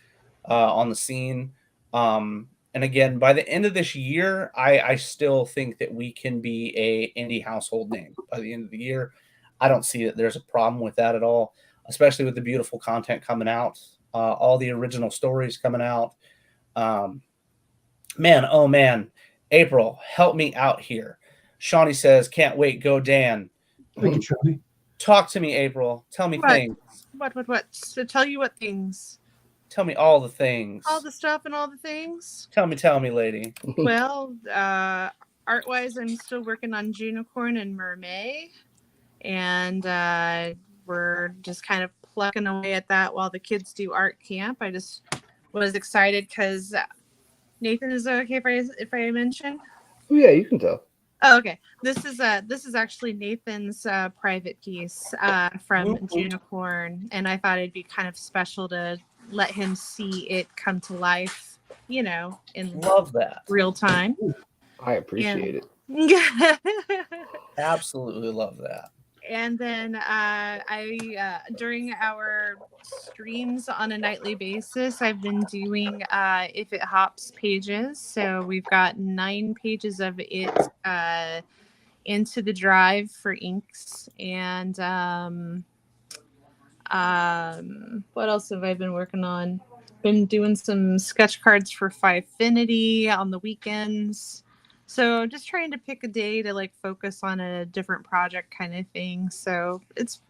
on the scene. And again, by the end of this year, I still think that we can be a indie household name by the end of the year. I don't see that there's a problem with that at all, especially with the beautiful content coming out, all the original stories coming out. Man, April, help me out here. Shawnee says, can't wait, go Dan. Thank you, Shawnee. Talk to me, April. Tell me things. What? So tell you what things? Tell me all the things. All the stuff and all the things? Tell me, lady. Well, art-wise, I'm still working on Unicorn and Mermaid. And we're just kind of plucking away at that while the kids do art camp. I just was excited because Nathan, is it okay if I mention? Oh, yeah, you can tell. Oh, okay. This is actually Nathan's private piece from Unicorn, and I thought it'd be kind of special to let him see it come to life, in love that real time. I appreciate it. it. Absolutely love that. And then I during our streams on a nightly basis, I've been doing If It Hops pages. So we've got 9 pages of it into the drive for inks. And what else have I been working on? Been doing some sketch cards for Fivefinity on the weekends. So just trying to pick a day to like focus on a different project kind of thing. So it's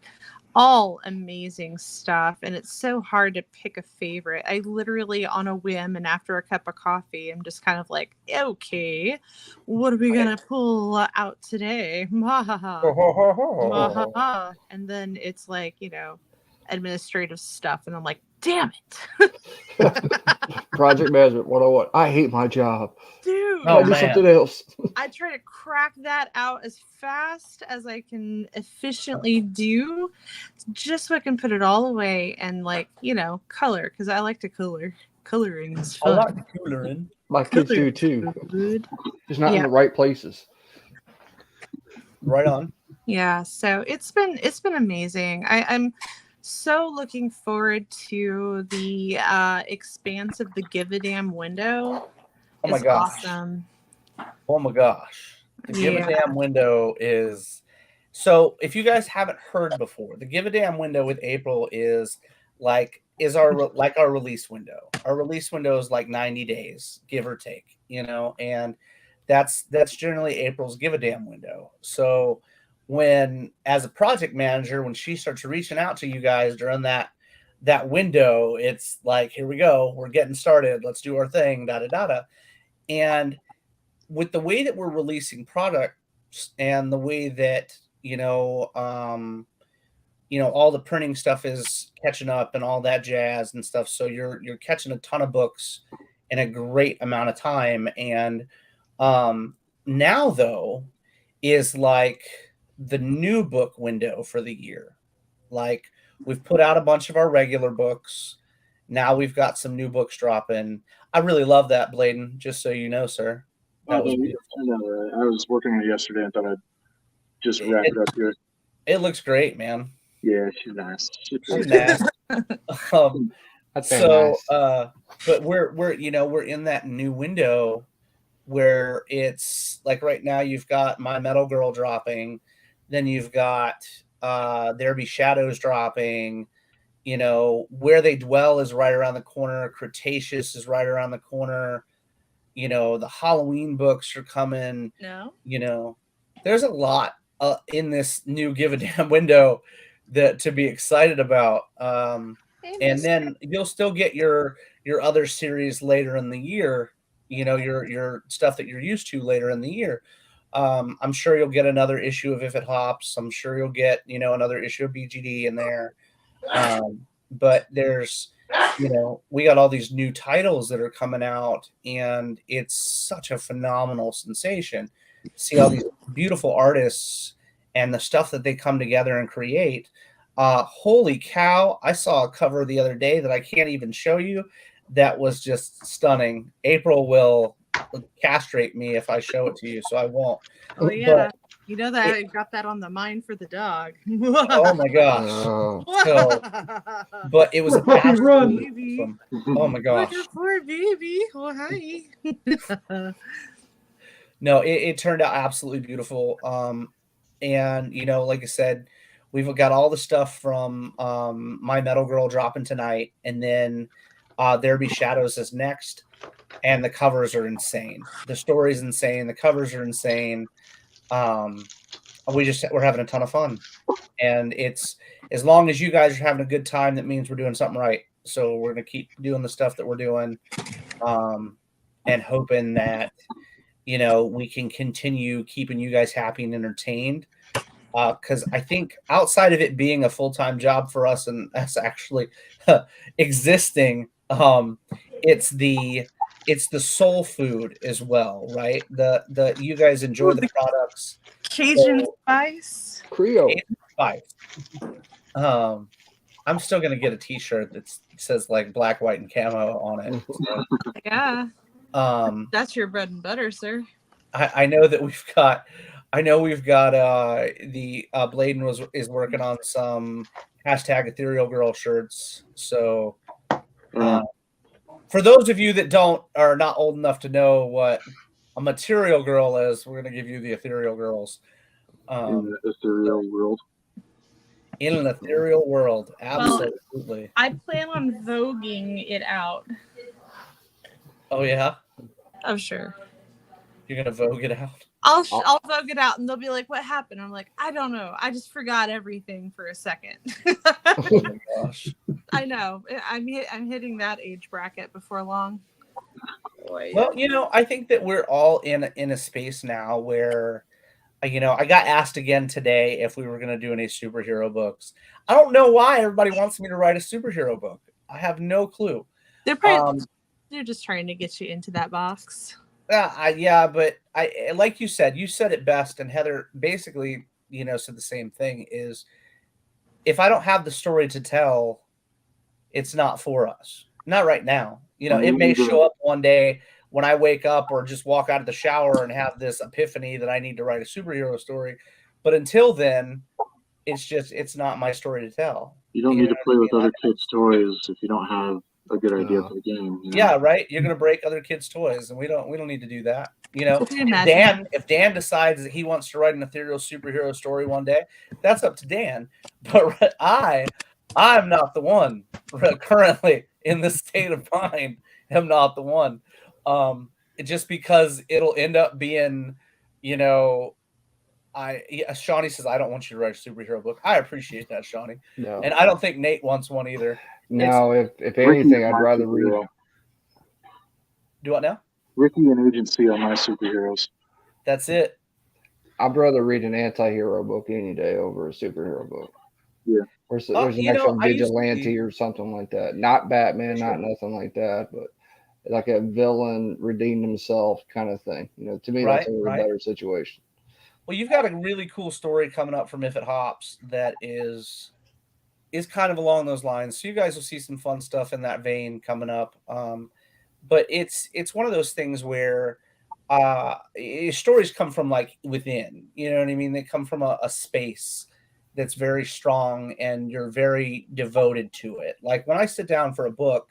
all amazing stuff. And it's so hard to pick a favorite. I literally on a whim and after a cup of coffee, I'm just kind of like, okay, what are we going to pull out today? Mahaha. And then it's like, you know, administrative stuff. And I'm like, damn it. Project management 101. I hate my job. Dude, Oh, Do man. something else. I try to crack that out as fast as I can efficiently do, just so I can put it all away and, like, you know, color, because I like to color. Coloring is I fun. like the coloring. My kids do too. Good. Just not Yeah. in the right places. Right on. Yeah, so it's been amazing. I'm so looking forward to the expanse of the Give a Damn window. Oh my It's gosh. awesome. Oh my gosh. The Give a Yeah. Damn window is so if you guys haven't heard before, the Give a Damn window with April is our release window. Our release window is like 90 days, give or take, you know, and that's generally April's Give a Damn window. So when as a project manager, when she starts reaching out to you guys during that window, it's like, here we go, we're getting started, let's do our thing, da da da da. And with the way that we're releasing products and the way that all the printing stuff is catching up and all that jazz and stuff, so you're catching a ton of books in a great amount of time. And now though is like the new book window for the year. Like we've put out a bunch of our regular books. Now we've got some new books dropping. I really love that, Bladen, just so you know, sir. That was beautiful. I was working on it yesterday and thought I'd just wrap it up here. It looks great, man. Yeah, she's nice. She's nice. That's very nice. But we're in that new window where it's like right now you've got My Metal Girl dropping, then you've got There Be Shadows dropping, Where They Dwell is right around the corner, Cretaceous is right around the corner, the Halloween books are coming. No. There's a lot in this new Give a Damn window that to be excited about. And then you'll still get your other series later in the year, your stuff that you're used to later in the year. I'm sure you'll get another issue of If It Hops. I'm sure you'll get, another issue of BGD in there. But there's, we got all these new titles that are coming out, and it's such a phenomenal sensation. See all these beautiful artists and the stuff that they come together and create. Holy cow. I saw a cover the other day that I can't even show you. That was just stunning. April will castrate me if I show it to you, so I won't. Oh yeah. But You know that I got that on the mind for the dog. oh my gosh. So, but it was Poor puppy, run. absolutely awesome. Oh my gosh. Your poor baby. Oh hi. No, it turned out absolutely beautiful. And like I said, we've got all the stuff from My Metal Girl dropping tonight, and then There Be Shadows is next, and the covers are insane. The story's insane. The covers are insane. We're having a ton of fun, and it's as long as you guys are having a good time, that means we're doing something right. So we're gonna keep doing the stuff that we're doing, and hoping that we can continue keeping you guys happy and entertained. Because I think outside of it being a full-time job for us and us actually existing, it's the soul food as well, right? The you guys enjoy the products. Cajun spice. Creole. Spice. I'm still gonna get a T-shirt that says like black, white, and camo on it. So, Yeah. That's your bread and butter, sir. I know that we've got I know we've got the Bladen is working on some hashtag Ethereal Girl shirts. So for those of you that are not old enough to know what a material girl is, we're going to give you the Ethereal Girls. In the ethereal world. In an ethereal world, absolutely. Well, I plan on voguing it out. Oh yeah, Oh sure. you're gonna vogue it out. I'll vogue it out, and they'll be like, "What happened?" I'm like, "I don't know. I just forgot everything for a second." Oh my gosh. I know. I'm hitting that age bracket before long. Boy. Well, I think that we're all in a space now where, I got asked again today if we were going to do any superhero books. I don't know why everybody wants me to write a superhero book. I have no clue. They're just trying to get you into that box. But like you said it best, and Heather basically, said the same thing, is if I don't have the story to tell, it's not for us. Not right now. It may show up one day when I wake up or just walk out of the shower and have this epiphany that I need to write a superhero story. But until then, it's not my story to tell. You don't need to play with other kids' toys if you don't have a good idea for the game. Yeah, right. You're gonna break other kids' toys, and we don't need to do that. If Dan decides that he wants to write an ethereal superhero story one day, that's up to Dan. But I'm not the one currently in this state of mind. I'm not the one. Just because it'll end up being, Shawnee says, I don't want you to write a superhero book. I appreciate that, Shawnee. No. And I don't think Nate wants one either. No, if anything, I'd rather read. Do what now? Ricky and Agency are my superheroes. That's it. I'd rather read an anti-hero book any day over a superhero book. Yeah. There's an actual vigilante or something like that. Not Batman, not nothing like that, but like a villain redeemed himself kind of thing. To me, that's a better situation. Well, you've got a really cool story coming up from If It Hops that is kind of along those lines. So you guys will see some fun stuff in that vein coming up. But it's one of those things where stories come from like within, you know what I mean? They come from a space that's very strong and you're very devoted to it. Like when I sit down for a book,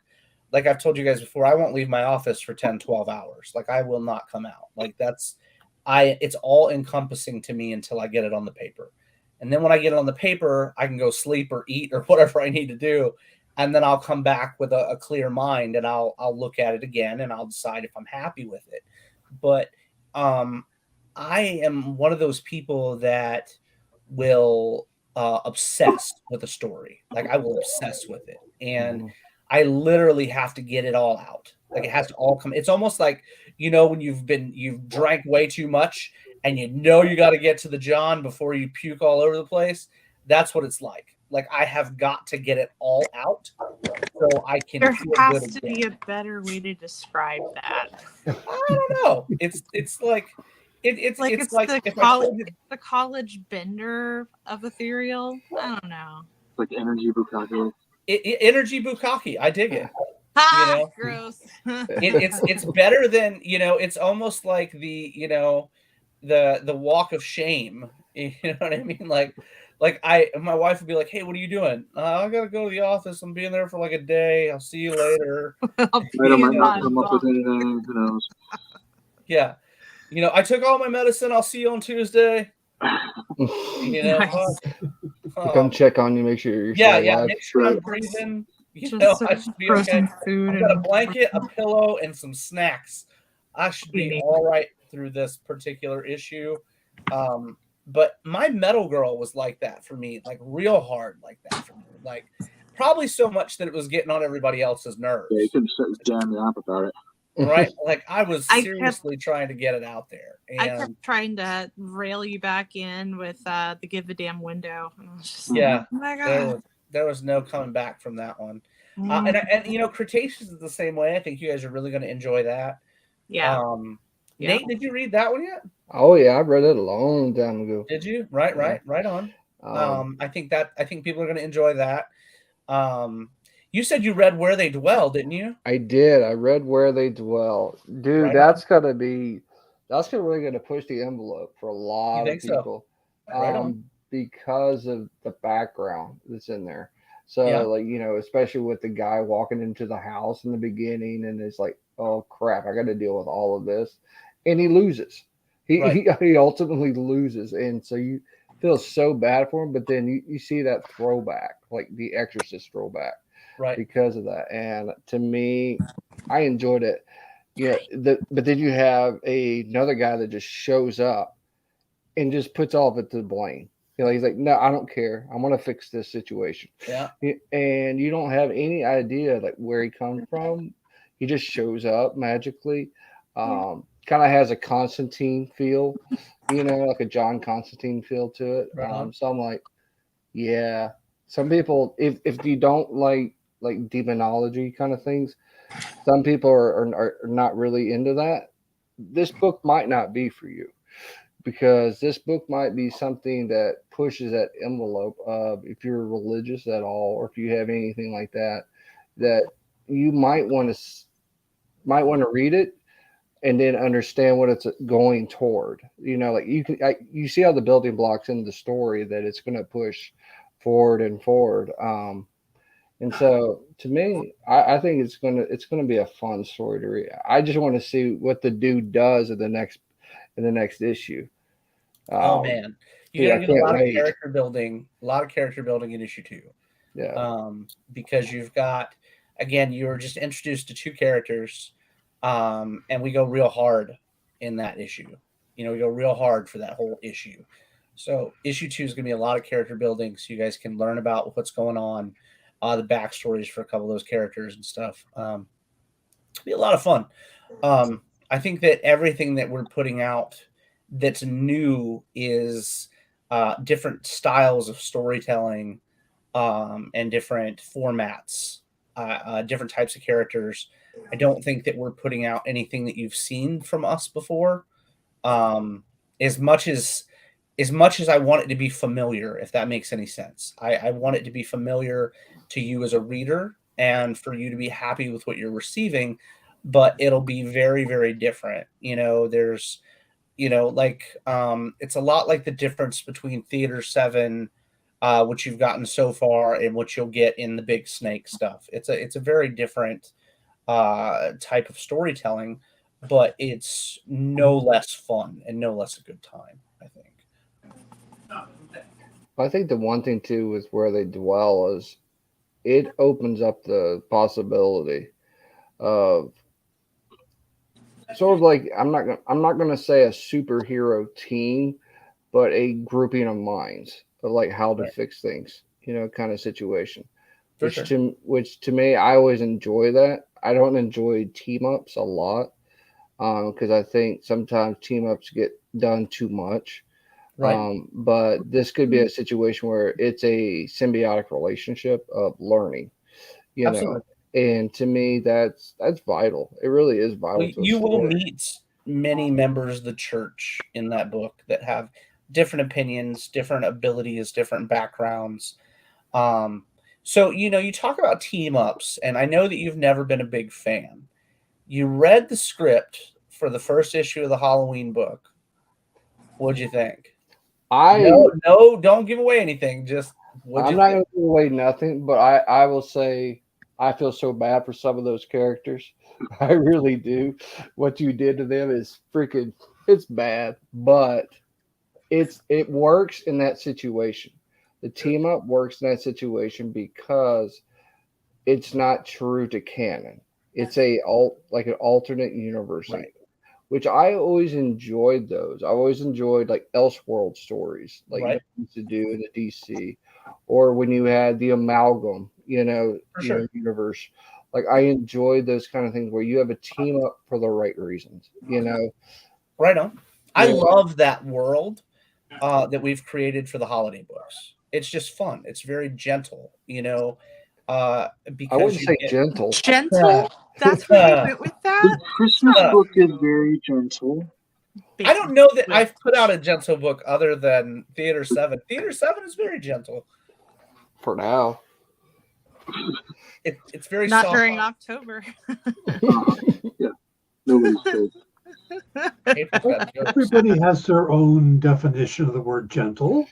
like I've told you guys before, I won't leave my office for 10, 12 hours. Like I will not come out. Like it's all encompassing to me until I get it on the paper. And then when I get it on the paper, I can go sleep or eat or whatever I need to do. And then I'll come back with a clear mind and I'll look at it again and I'll decide if I'm happy with it. But I am one of those people that will obsess with a story. Like I will obsess with it. And I literally have to get it all out. Like it has to all come. It's almost like, when you've drank way too much and you got to get to the John before you puke all over the place. That's what it's like. Like I have got to get it all out so I can. There has to be a better way to describe that. I don't know. It's like it's like the college bender of ethereal. I don't know. Like energy bukkake. Energy bukkake. I dig it. Gross. It's better than It's almost like the walk of shame. You know what I mean? Like my wife would be like, "Hey, what are you doing?" I gotta go to the office. I'm being there for like a day. I'll see you later. I might not come up with anything. Who knows? Yeah, I took all my medicine. I'll see you on Tuesday. Nice. Come check on you, make sure you're make sure I'm breathing. I should be okay. I've got a blanket, a pillow, and some snacks. I should be all right through this particular issue. But my metal girl was like that for me, like real hard like that for me. Like probably so much that it was getting on everybody else's nerves. Yeah, you couldn't sit damn me up about it. Right? Like I was seriously trying to get it out there. And I kept trying to rail you back in with the give a damn window. Just, oh my God. There was no coming back from that one. And Cretaceous is the same way. I think you guys are really going to enjoy that. Yeah. Nate, did you read that one yet? Oh yeah, I read it a long time ago. Did you? Right on. I think people are going to enjoy that. You said you read Where They Dwell, didn't you? I did. I read Where They Dwell. Dude, that's got to be that's really going to push the envelope for a lot of think so? people, Right on. because of the background that's in there. So, Yeah. like, especially with the guy walking into the house in the beginning, and it's like, oh crap, I got to deal with all of this, and he loses. Right. He ultimately loses, and so you feel so bad for him. But then you see that throwback, like the Exorcist throwback, Right. because of that. And to me, I enjoyed it. But then you have another guy that just shows up and just puts all of it to blame. He's like, no, I don't care. I'm gonna fix this situation. Yeah. And you don't have any idea like where he comes from. He just shows up magically. Kind of has a Constantine feel, like a John Constantine feel to it. Right on. So I'm like, yeah. Some people, if you don't like demonology kind of things, some people are not really into that. This book might not be for you, because this book might be something that pushes that envelope of, if you're religious at all, or if you have anything like that, that you might want to read it and then understand what it's going toward. Like you see all the building blocks in the story that it's going to push forward and forward. And so, to me, I think it's gonna be a fun story to read. I just want to see what the dude does in the next issue. Oh man, you're gonna get a lot of character building, in issue 2. Yeah. Because you've got, again, you were just introduced to 2 characters, and we go real hard in that issue. We go real hard for that whole issue. So issue 2 is gonna be a lot of character building, so you guys can learn about what's going on. The backstories for a couple of those characters and stuff. It'll be a lot of fun. I think that everything that we're putting out that's new is different styles of storytelling, and different formats, different types of characters. I don't think that we're putting out anything that you've seen from us before. As much as I want it to be familiar, if that makes any sense. I want it to be familiar to you as a reader, and for you to be happy with what you're receiving, but it'll be very, very different. There's, it's a lot like the difference between Theater 7, which you've gotten so far, and what you'll get in the Big Snake stuff. It's a very different type of storytelling, but it's no less fun and no less a good time, I think. I think the one thing too with where they dwell is it opens up the possibility of sort of like, I'm not gonna say a superhero team, but a grouping of minds of like how to fix things, kind of situation. Which to me, I always enjoy that. I don't enjoy team ups a lot, because I think sometimes team ups get done too much. Right. But this could be a situation where it's a symbiotic relationship of learning, Absolutely. and to me, that's vital. It really is vital. Well, you will meet many members of the church in that book that have different opinions, different abilities, different backgrounds. So, you talk about team ups, and I know that you've never been a big fan. You read the script for the first issue of the Halloween book. What'd you think? No, don't give away anything. Just I'm not going to give away nothing, but I will say I feel so bad for some of those characters. I really do. What you did to them is freaking, it's bad, but it works in that situation. The team up works in that situation because it's not true to canon. It's like an alternate universe thing, which I always enjoyed those. I always enjoyed like Elseworld stories, like they used to do in the DC, or when you had the amalgam, universe. Like I enjoyed those kind of things where you have a team up for the right reasons, Right on. I love that world that we've created for the holiday books. It's just fun. It's very gentle, because I wouldn't say gentle. Gentle? That's where you went with that? The Christmas book is very gentle. I don't know that I've put out a gentle book other than Theater 7. Theater 7 is very gentle. For now. It's very not soft. During October. Yeah, nobody's good. April's got jokes. Everybody has their own definition of the word gentle.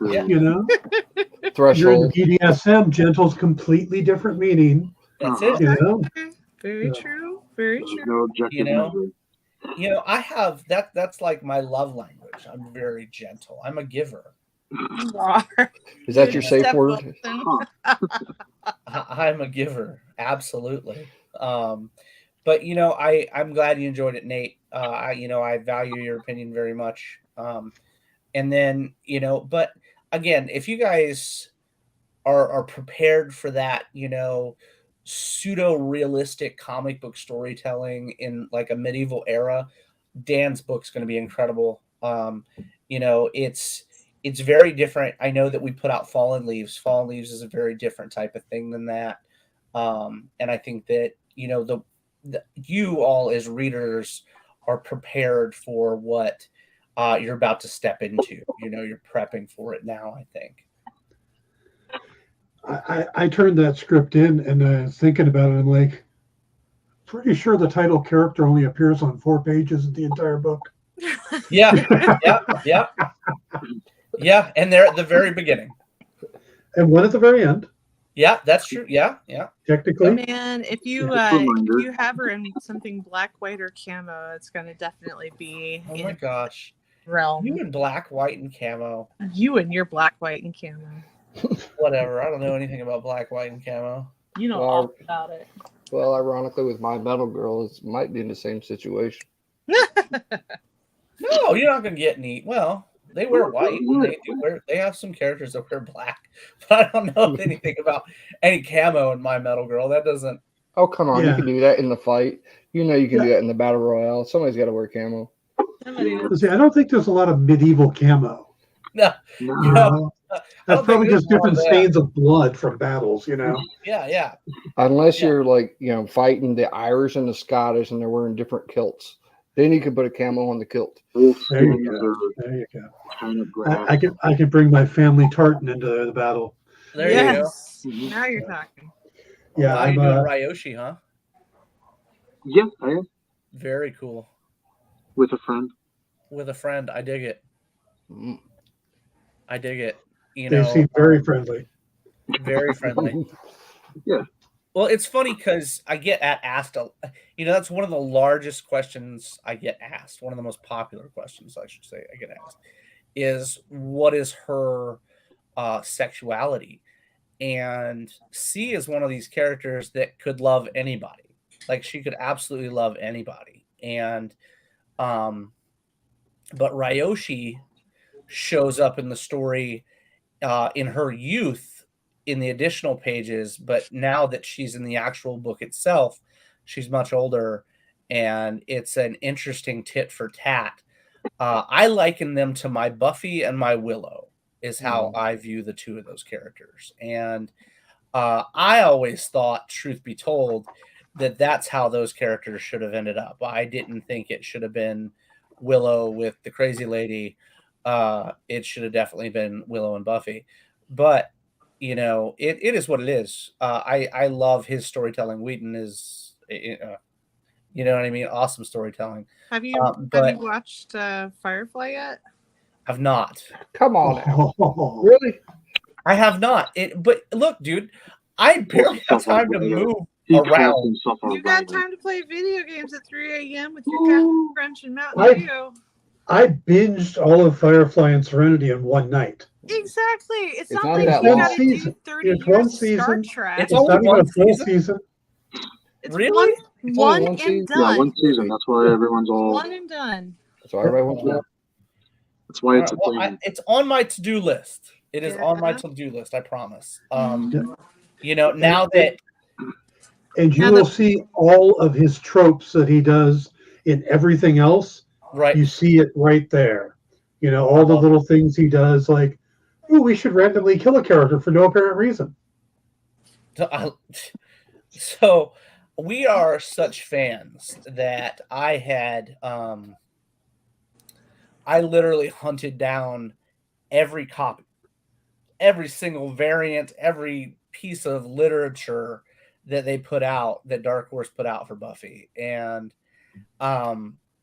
Yeah. You know, you're in Threshold. BDSM, gentle's completely different meaning. That's Uh-huh. it. You know, Very Yeah. true. Very There's true. no objective You know? measure. I have that's like my love language. I'm very gentle. I'm a giver. You are. Is that your Good safe step, word? Wilson. I'm a giver, absolutely. But I'm glad you enjoyed it, Nate. I value your opinion very much. And then but again, if you guys are prepared for that, pseudo realistic comic book storytelling in like a medieval era, Dan's book's going to be incredible. It's very different. I know that we put out Fallen Leaves. Fallen Leaves is a very different type of thing than that. And I think that you all as readers are prepared for what you're about to step into. You're prepping for it now, I think. I turned that script in and I was thinking about it. I'm like, pretty sure the title character only appears on 4 pages of the entire book. Yeah, yeah, and they're at the very beginning. And one at the very end, Yeah, that's true. Yeah. technically. Man, if you have her in something black, white, or camo, it's gonna definitely be Oh my gosh, realm. you in black, white, and camo. You and your black, white, and camo. Whatever. I don't know anything about black, white, and camo. You know Well, all about it. Well, ironically, with my metal girl, it might be in the same situation. No, you're not gonna get any. Well, they wear white. And they have some characters that wear black, but I don't know anything about any camo in My Metal Girl. That doesn't. Oh, come on. Yeah. You can do that in the fight. You know you can do that in the battle royale. Somebody's got to wear camo. See, I don't think there's a lot of medieval camo. No. No. That's probably just different stains of blood from battles, Yeah. Unless you're fighting the Irish and the Scottish and they're wearing different kilts. Then you can put a camo on the kilt. There you go. I can bring my family tartan into the battle. There you go. Mm-hmm. Now you're talking. Yeah, Wow, you're doing Ryoshi, huh? Yeah, I am. Very cool. With a friend. With a friend, I dig it. Mm. I dig it. They seem very friendly. Very friendly. Yeah. Well, it's funny because I get asked, that's one of the largest questions I get asked. One of the most popular questions, I should say, I get asked is, what is her sexuality? And C is one of these characters that could love anybody. Like, she could absolutely love anybody. And, but Ryoshi shows up in the story in her youth in the additional pages, but now that she's in the actual book itself, she's much older, and it's an interesting tit for tat. I liken them to my Buffy and my Willow, is how I view the two of those characters. And I always thought, truth be told, that that's how those characters should have ended up. I didn't think it should have been Willow with the crazy lady. It should have definitely been Willow and Buffy. But it is what it is. I love his storytelling. Wheaton is, you know what I mean? Awesome storytelling. Have you watched Firefly yet? I've not. Come on now. Really? I have not. But look, dude, I barely have time to move around. You got time to play video games at 3 a.m. with your Captain Crunch and Mountain Dew. I binged all of Firefly and Serenity in one night. Exactly. It's not not like that you long. gotta do 30 It's years one of Star season. Trek. It's It's only not even one a full season? season. It's Really? one one and season? done. Yeah, one season. That's why everyone's all. One and done. That's why everybody wants to know. That's why it's a Well, thing. it's on my to-do list. It is on my to-do list, I promise. Now that And you will see all of his tropes that he does in everything else. right. You see it right there. All the little things he does, like, ooh, we should randomly kill a character for no apparent reason. So we are such fans that I had I literally hunted down every copy, every single variant, every piece of literature that they put out, that Dark Horse put out for Buffy. And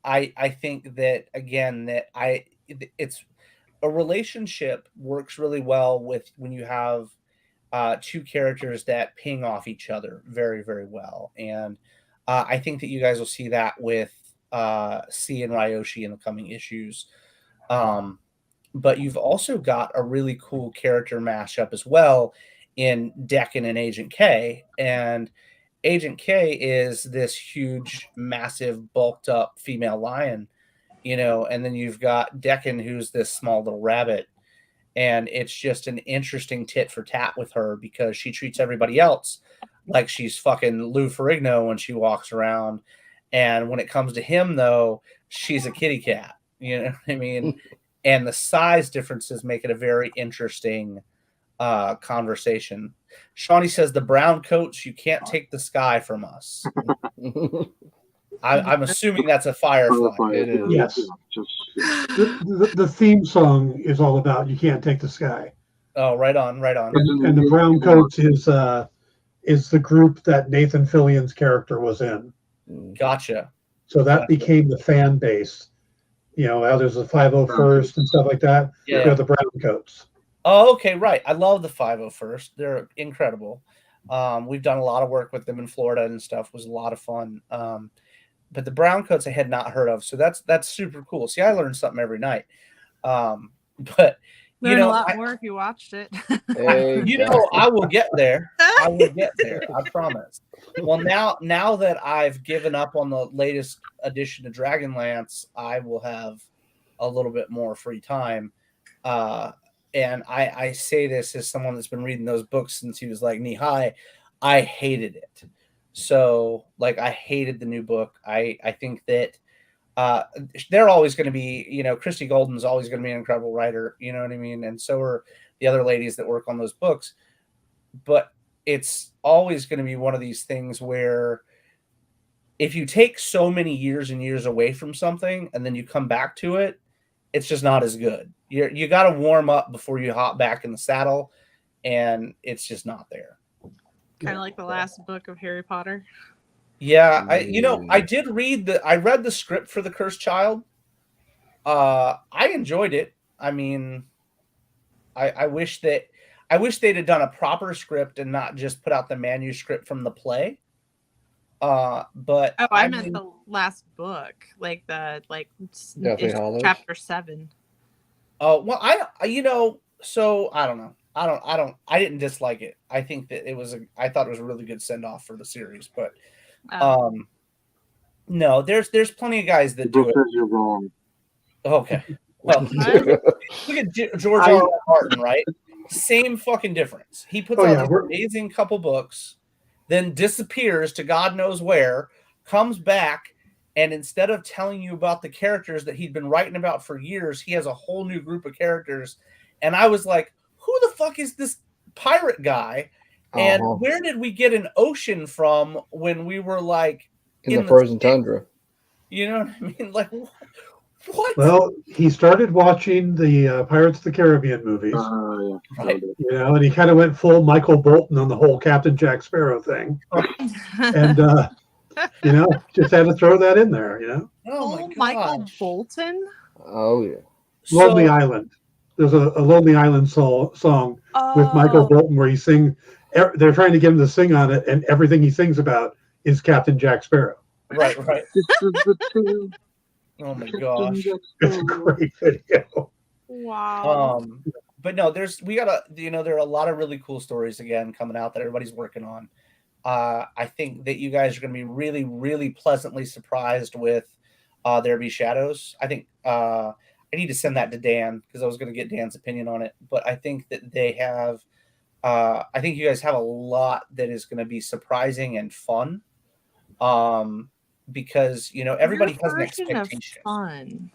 I think that again that it's a relationship works really well with when you have two characters that ping off each other very, very well. And I think that you guys will see that with C and Ryoshi in the coming issues. But you've also got a really cool character mashup as well in Decken and Agent K. And Agent K is this huge, massive, bulked up female lion, and then you've got Decken, who's this small little rabbit. And it's just an interesting tit for tat with her because she treats everybody else like she's fucking Lou Ferrigno when she walks around. And when it comes to him, though, she's a kitty cat. You know what I mean? And the size differences make it a very interesting conversation. Shawnee says, the brown coats, you can't take the sky from us. I'm assuming that's a Firefly. It is. Yes. The theme song is all about "You Can't Take the Sky." Oh, right on, right on. And the brown coats is the group that Nathan Fillion's character was in. Gotcha. So that became the fan base. How there's the 501st and stuff like that. Yeah. You have the brown coats. Oh, okay, right. I love the 501st. They're incredible. We've done a lot of work with them in Florida and stuff. It was a lot of fun. But the brown coats I had not heard of, so that's super cool. See, I learned something every night. But Learn a lot more if you watched it. I will get there. I will get there. I promise. Well, now that I've given up on the latest edition of Dragonlance, I will have a little bit more free time. And I say this as someone that's been reading those books since he was like knee high. I hated it. So, I hated the new book. I think that they're always going to be, Christy Golden's always going to be an incredible writer, you know what I mean? And so are the other ladies that work on those books. But it's always going to be one of these things where if you take so many years and years away from something and then you come back to it, it's just not as good. You got to warm up before you hop back in the saddle, and it's just not there. Kind of like the last book of Harry Potter. Yeah, I read the script for The Cursed Child. I enjoyed it. I mean, I wish they'd have done a proper script and not just put out the manuscript from the play. But I meant the last book, chapter 7. Oh, well, so I don't know. I didn't dislike it. I think that I thought it was a really good send off for the series, but no, there's plenty of guys that do it. You're wrong. Okay. Well, look at George R. R. Martin, right? Same fucking difference. He puts out these amazing couple books, then disappears to God knows where, comes back, and instead of telling you about the characters that he'd been writing about for years, he has a whole new group of characters. And I was like, who the fuck is this pirate guy? And where did we get an ocean from when we were in the frozen tundra? You know what I mean? What? Well, he started watching the Pirates of the Caribbean movies. Right. And he kind of went full Michael Bolton on the whole Captain Jack Sparrow thing. And, just had to throw that in there, Oh, my God. Michael Bolton? Oh, yeah. Lonely Island. There's a Lonely Island song with Michael Bolton where he sing. They're trying to get him to sing on it, and everything he sings about is Captain Jack Sparrow. Right. Oh my gosh, it's a great video. Wow. But no, there are a lot of really cool stories again coming out that everybody's working on. I think that you guys are going to be really, really pleasantly surprised with There Be Shadows. I think I need to send that to Dan because I was going to get Dan's opinion on it. But I think that they have, I think you guys have a lot that is going to be surprising and fun. Because everybody has an expectation. Fun.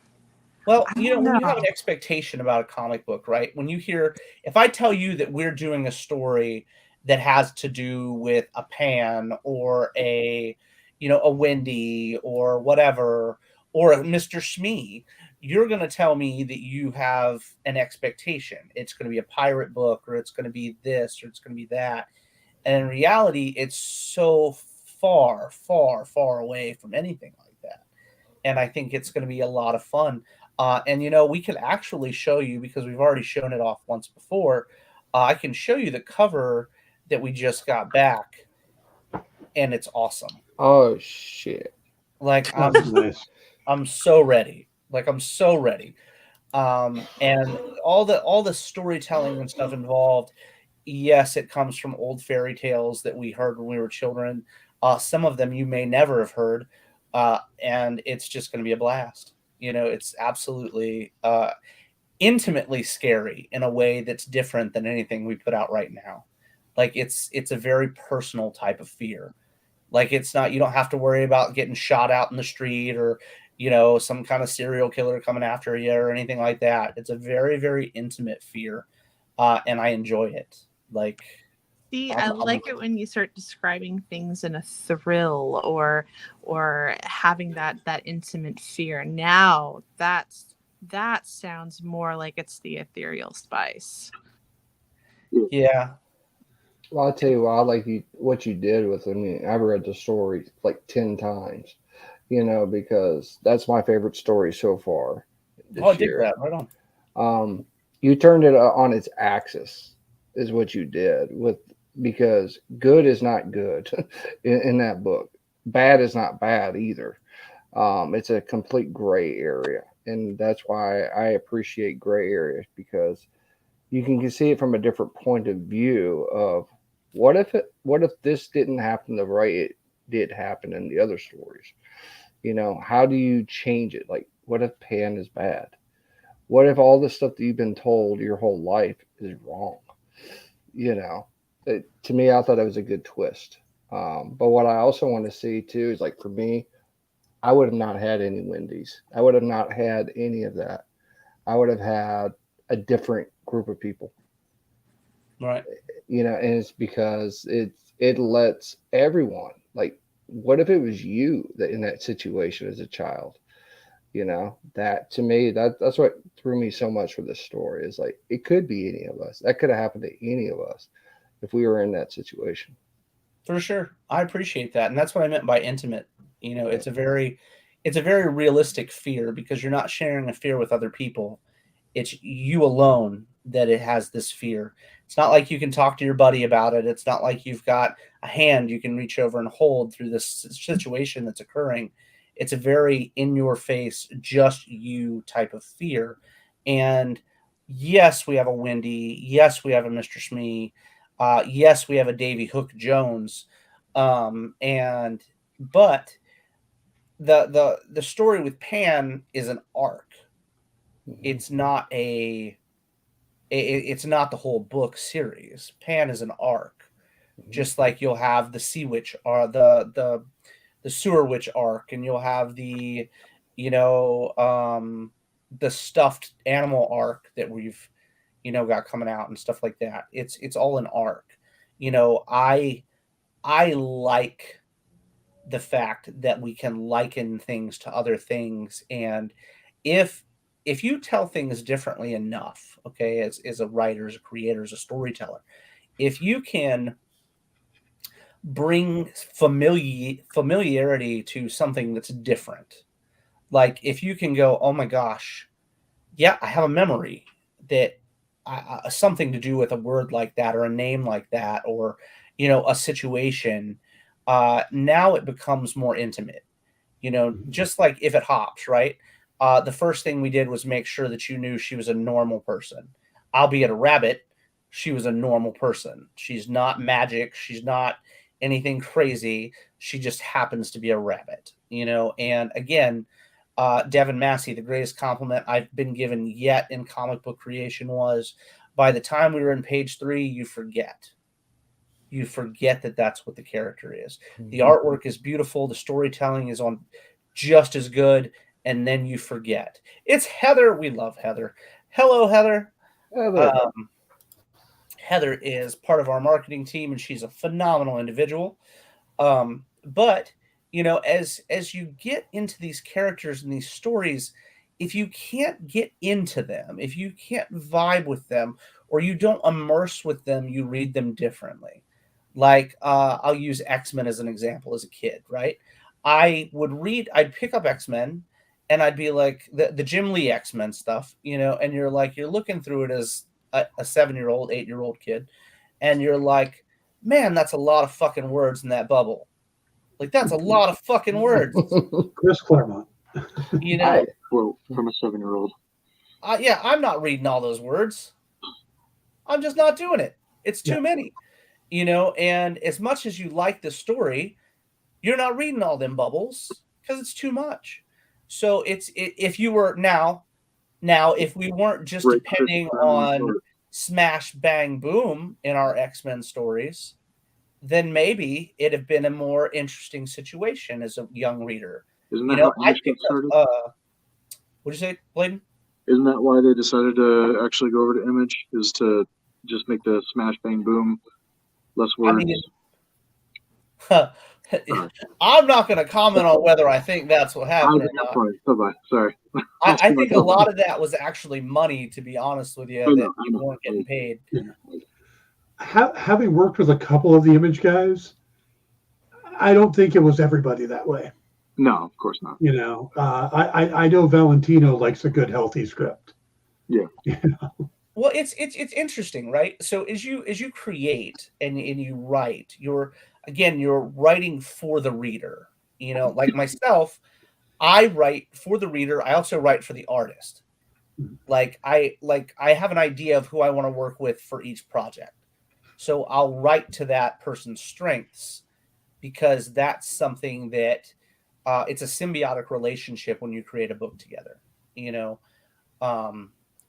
Well, when you have an expectation about a comic book, right? When you hear, if I tell you that we're doing a story that has to do with a Pan or a Wendy or whatever, or a Mr. Shmee, you're going to tell me that you have an expectation. It's going to be a pirate book, or it's going to be this, or it's going to be that. And in reality, it's so far, far, far away from anything like that. and I think it's going to be a lot of fun. And we can actually show you, because we've already shown it off once before. I can show you the cover that we just got back, and it's awesome. Oh shit! Like That's nice. I'm so ready. Like I'm so ready. And all the storytelling and stuff involved. Yes, it comes from old fairy tales that we heard when we were children. Some of them you may never have heard, and it's just going to be a blast. It's absolutely intimately scary in a way that's different than anything we put out right now. Like it's a very personal type of fear. Like it's not, you don't have to worry about getting shot out in the street or, some kind of serial killer coming after you or anything like that. It's a very, very intimate fear. And I enjoy it. Like, See, I like it when you start describing things in a thrill or having that intimate fear. Now that sounds more like it's the ethereal spice. yeah. Well, I'll tell you what, I like what you did with it. I mean, I've read the story like 10 times, because that's my favorite story so far this I dig year. that. Right on. You turned it on its axis, is what you did because good is not good in that book. Bad is not bad either. It's a complete gray area, and that's why I appreciate gray areas, because you can see it from a different point of view of what if this didn't happen the way it did happen in the other stories. How do you change it? Like, what if Pan is bad? What if all the stuff that you've been told your whole life is wrong? To me, I thought it was a good twist. But what I also want to see too is, like, for me, I would have not had any Wendy's. I would have not had any of that. I would have had a different group of people. Right. And it's because it lets everyone, like, what if it was you that in that situation as a child? That to me, that's what threw me so much for this story, is like, it could be any of us. That could have happened to any of us if we were in that situation. For sure. I appreciate that. And that's what I meant by intimate. It's a very realistic fear, because you're not sharing a fear with other people. It's you alone that it has this fear. It's not like you can talk to your buddy about it. It's not like you've got a hand you can reach over and hold through this situation that's occurring. It's a very in your face, just you type of fear. And yes, we have a Wendy. Yes, we have a Mr. Smee. Yes, we have a Davy Hook Jones. But the story with Pan is an arc. It's not it's not the whole book series. Pan is an arc, just like you'll have the Sea Witch or the Sewer Witch arc, and you'll have the stuffed animal arc that we've got coming out and stuff like that. It's all an arc. I like the fact that we can liken things to other things, and if you tell things differently enough, okay, as a writer, as a creator, as a storyteller, if you can bring familiarity to something that's different, like if you can go, oh my gosh, yeah, I have a memory that something to do with a word like that, or a name like that, or a situation, now it becomes more intimate. Just like if it hops, right? The first thing we did was make sure that you knew she was a normal person. Albeit a rabbit, she was a normal person. She's not magic. She's not anything crazy. She just happens to be a rabbit, And again, Devin Massey, the greatest compliment I've been given yet in comic book creation was, by the time we were in page 3, you forget that that's what the character is. The artwork is beautiful. The storytelling is on just as good. And then you forget. It's Heather. We love Heather. Hello, Heather. Heather is part of our marketing team, and she's a phenomenal individual. But as you get into these characters and these stories, if you can't get into them, if you can't vibe with them, or you don't immerse with them, you read them differently. Like I'll use X-Men as an example. As a kid, right? I'd pick up X-Men, and I'd be like the Jim Lee X-Men stuff, and you're looking through it as a 7-year-old, 8-year-old kid, and you're like, man, that's a lot of fucking words in that bubble. Like, that's a lot of fucking words. Chris Claremont. Quote from a 7-year-old. Yeah, I'm not reading all those words. I'm just not doing it. It's too many, and as much as you like the story, you're not reading all them bubbles because it's too much. So if you were now if we weren't just depending on smash bang boom in our X-Men stories, then maybe it'd have been a more interesting situation as a young reader. Isn't that how Image got started? What'd you say, Bladen? Isn't that why they decided to actually go over to Image, is to just make the smash bang boom less words? I'm not going to comment on whether I think that's what happened or not. Bye-bye. Sorry. I think a lot of that was actually money, to be honest with you, that people weren't getting paid. Yeah. Having worked with a couple of the Image guys, I don't think it was everybody that way. No, of course not. I know Valentino likes a good, healthy script. Yeah. Well, it's interesting, right? So as you create and you write, you're writing for the reader. Like myself, I write for the reader. I also write for the artist. Like I have an idea of who I want to work with for each project. So I'll write to that person's strengths, because that's something that it's a symbiotic relationship when you create a book together,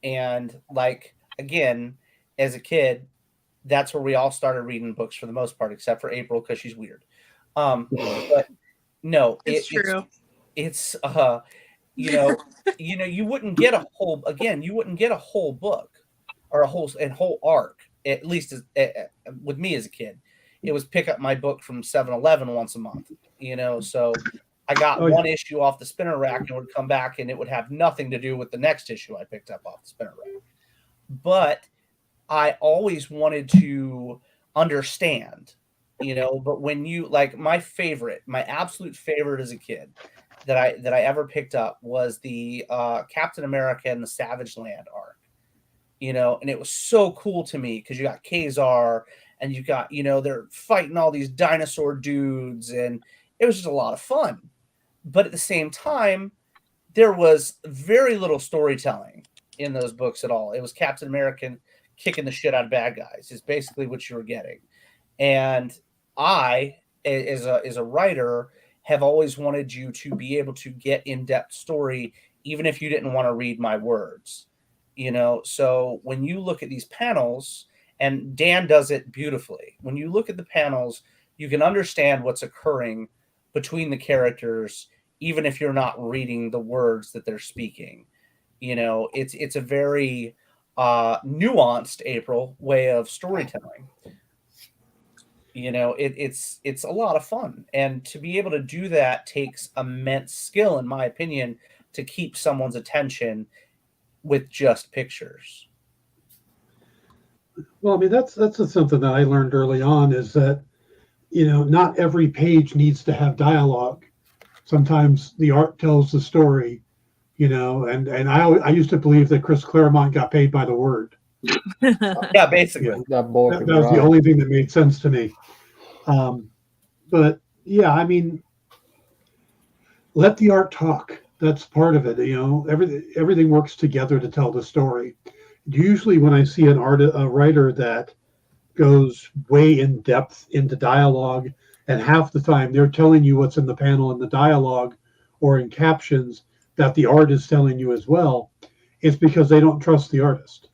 and like, again, as a kid, that's where we all started reading books for the most part, except for April, because she's weird. But no, it's true. It's you wouldn't get a whole book or a whole arc, at least with me as a kid. It was pick up my book from 7-Eleven once a month, so I got one issue off the spinner rack and would come back and it would have nothing to do with the next issue I picked up off the spinner rack. But I always wanted to understand, but when you, like, my absolute favorite as a kid that I ever picked up was the Captain America and the Savage Land arc, and it was so cool to me because you got Kazar and you got, they're fighting all these dinosaur dudes, and it was just a lot of fun. But at the same time, there was very little storytelling in those books at all. It was Captain America kicking the shit out of bad guys is basically what you were getting. And I, as a writer, have always wanted you to be able to get in-depth story, even if you didn't want to read my words. So when you look at these panels, and Dan does it beautifully, when you look at the panels, you can understand what's occurring between the characters, even if you're not reading the words that they're speaking. It's a very nuanced, April, way of storytelling. It's a lot of fun, and to be able to do that takes immense skill, in my opinion, to keep someone's attention with just pictures. Well, I mean, that's something that I learned early on, is that, not every page needs to have dialogue. Sometimes the art tells the story, and I used to believe that Chris Claremont got paid by the word. Yeah, basically. That was the only thing that made sense to me. But yeah, I mean, let the art talk. That's part of it. Everything works together to tell the story. Usually when I see a writer that goes way in depth into dialogue, and half the time they're telling you what's in the panel in the dialogue or in captions that the art is telling you as well, it's because they don't trust the artist.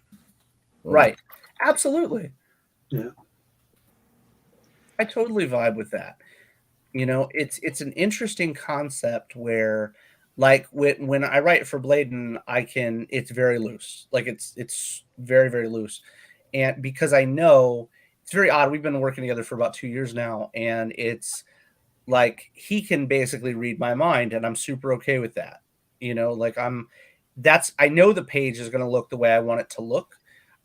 Right. Absolutely. Yeah. I totally vibe with that. It's an interesting concept where, like, when I write for Bladen, it's very loose. Like, it's very, very loose. And because I know it's very odd. We've been working together for about 2 years now, and it's like he can basically read my mind, and I'm super okay with that. I know the page is going to look the way I want it to look.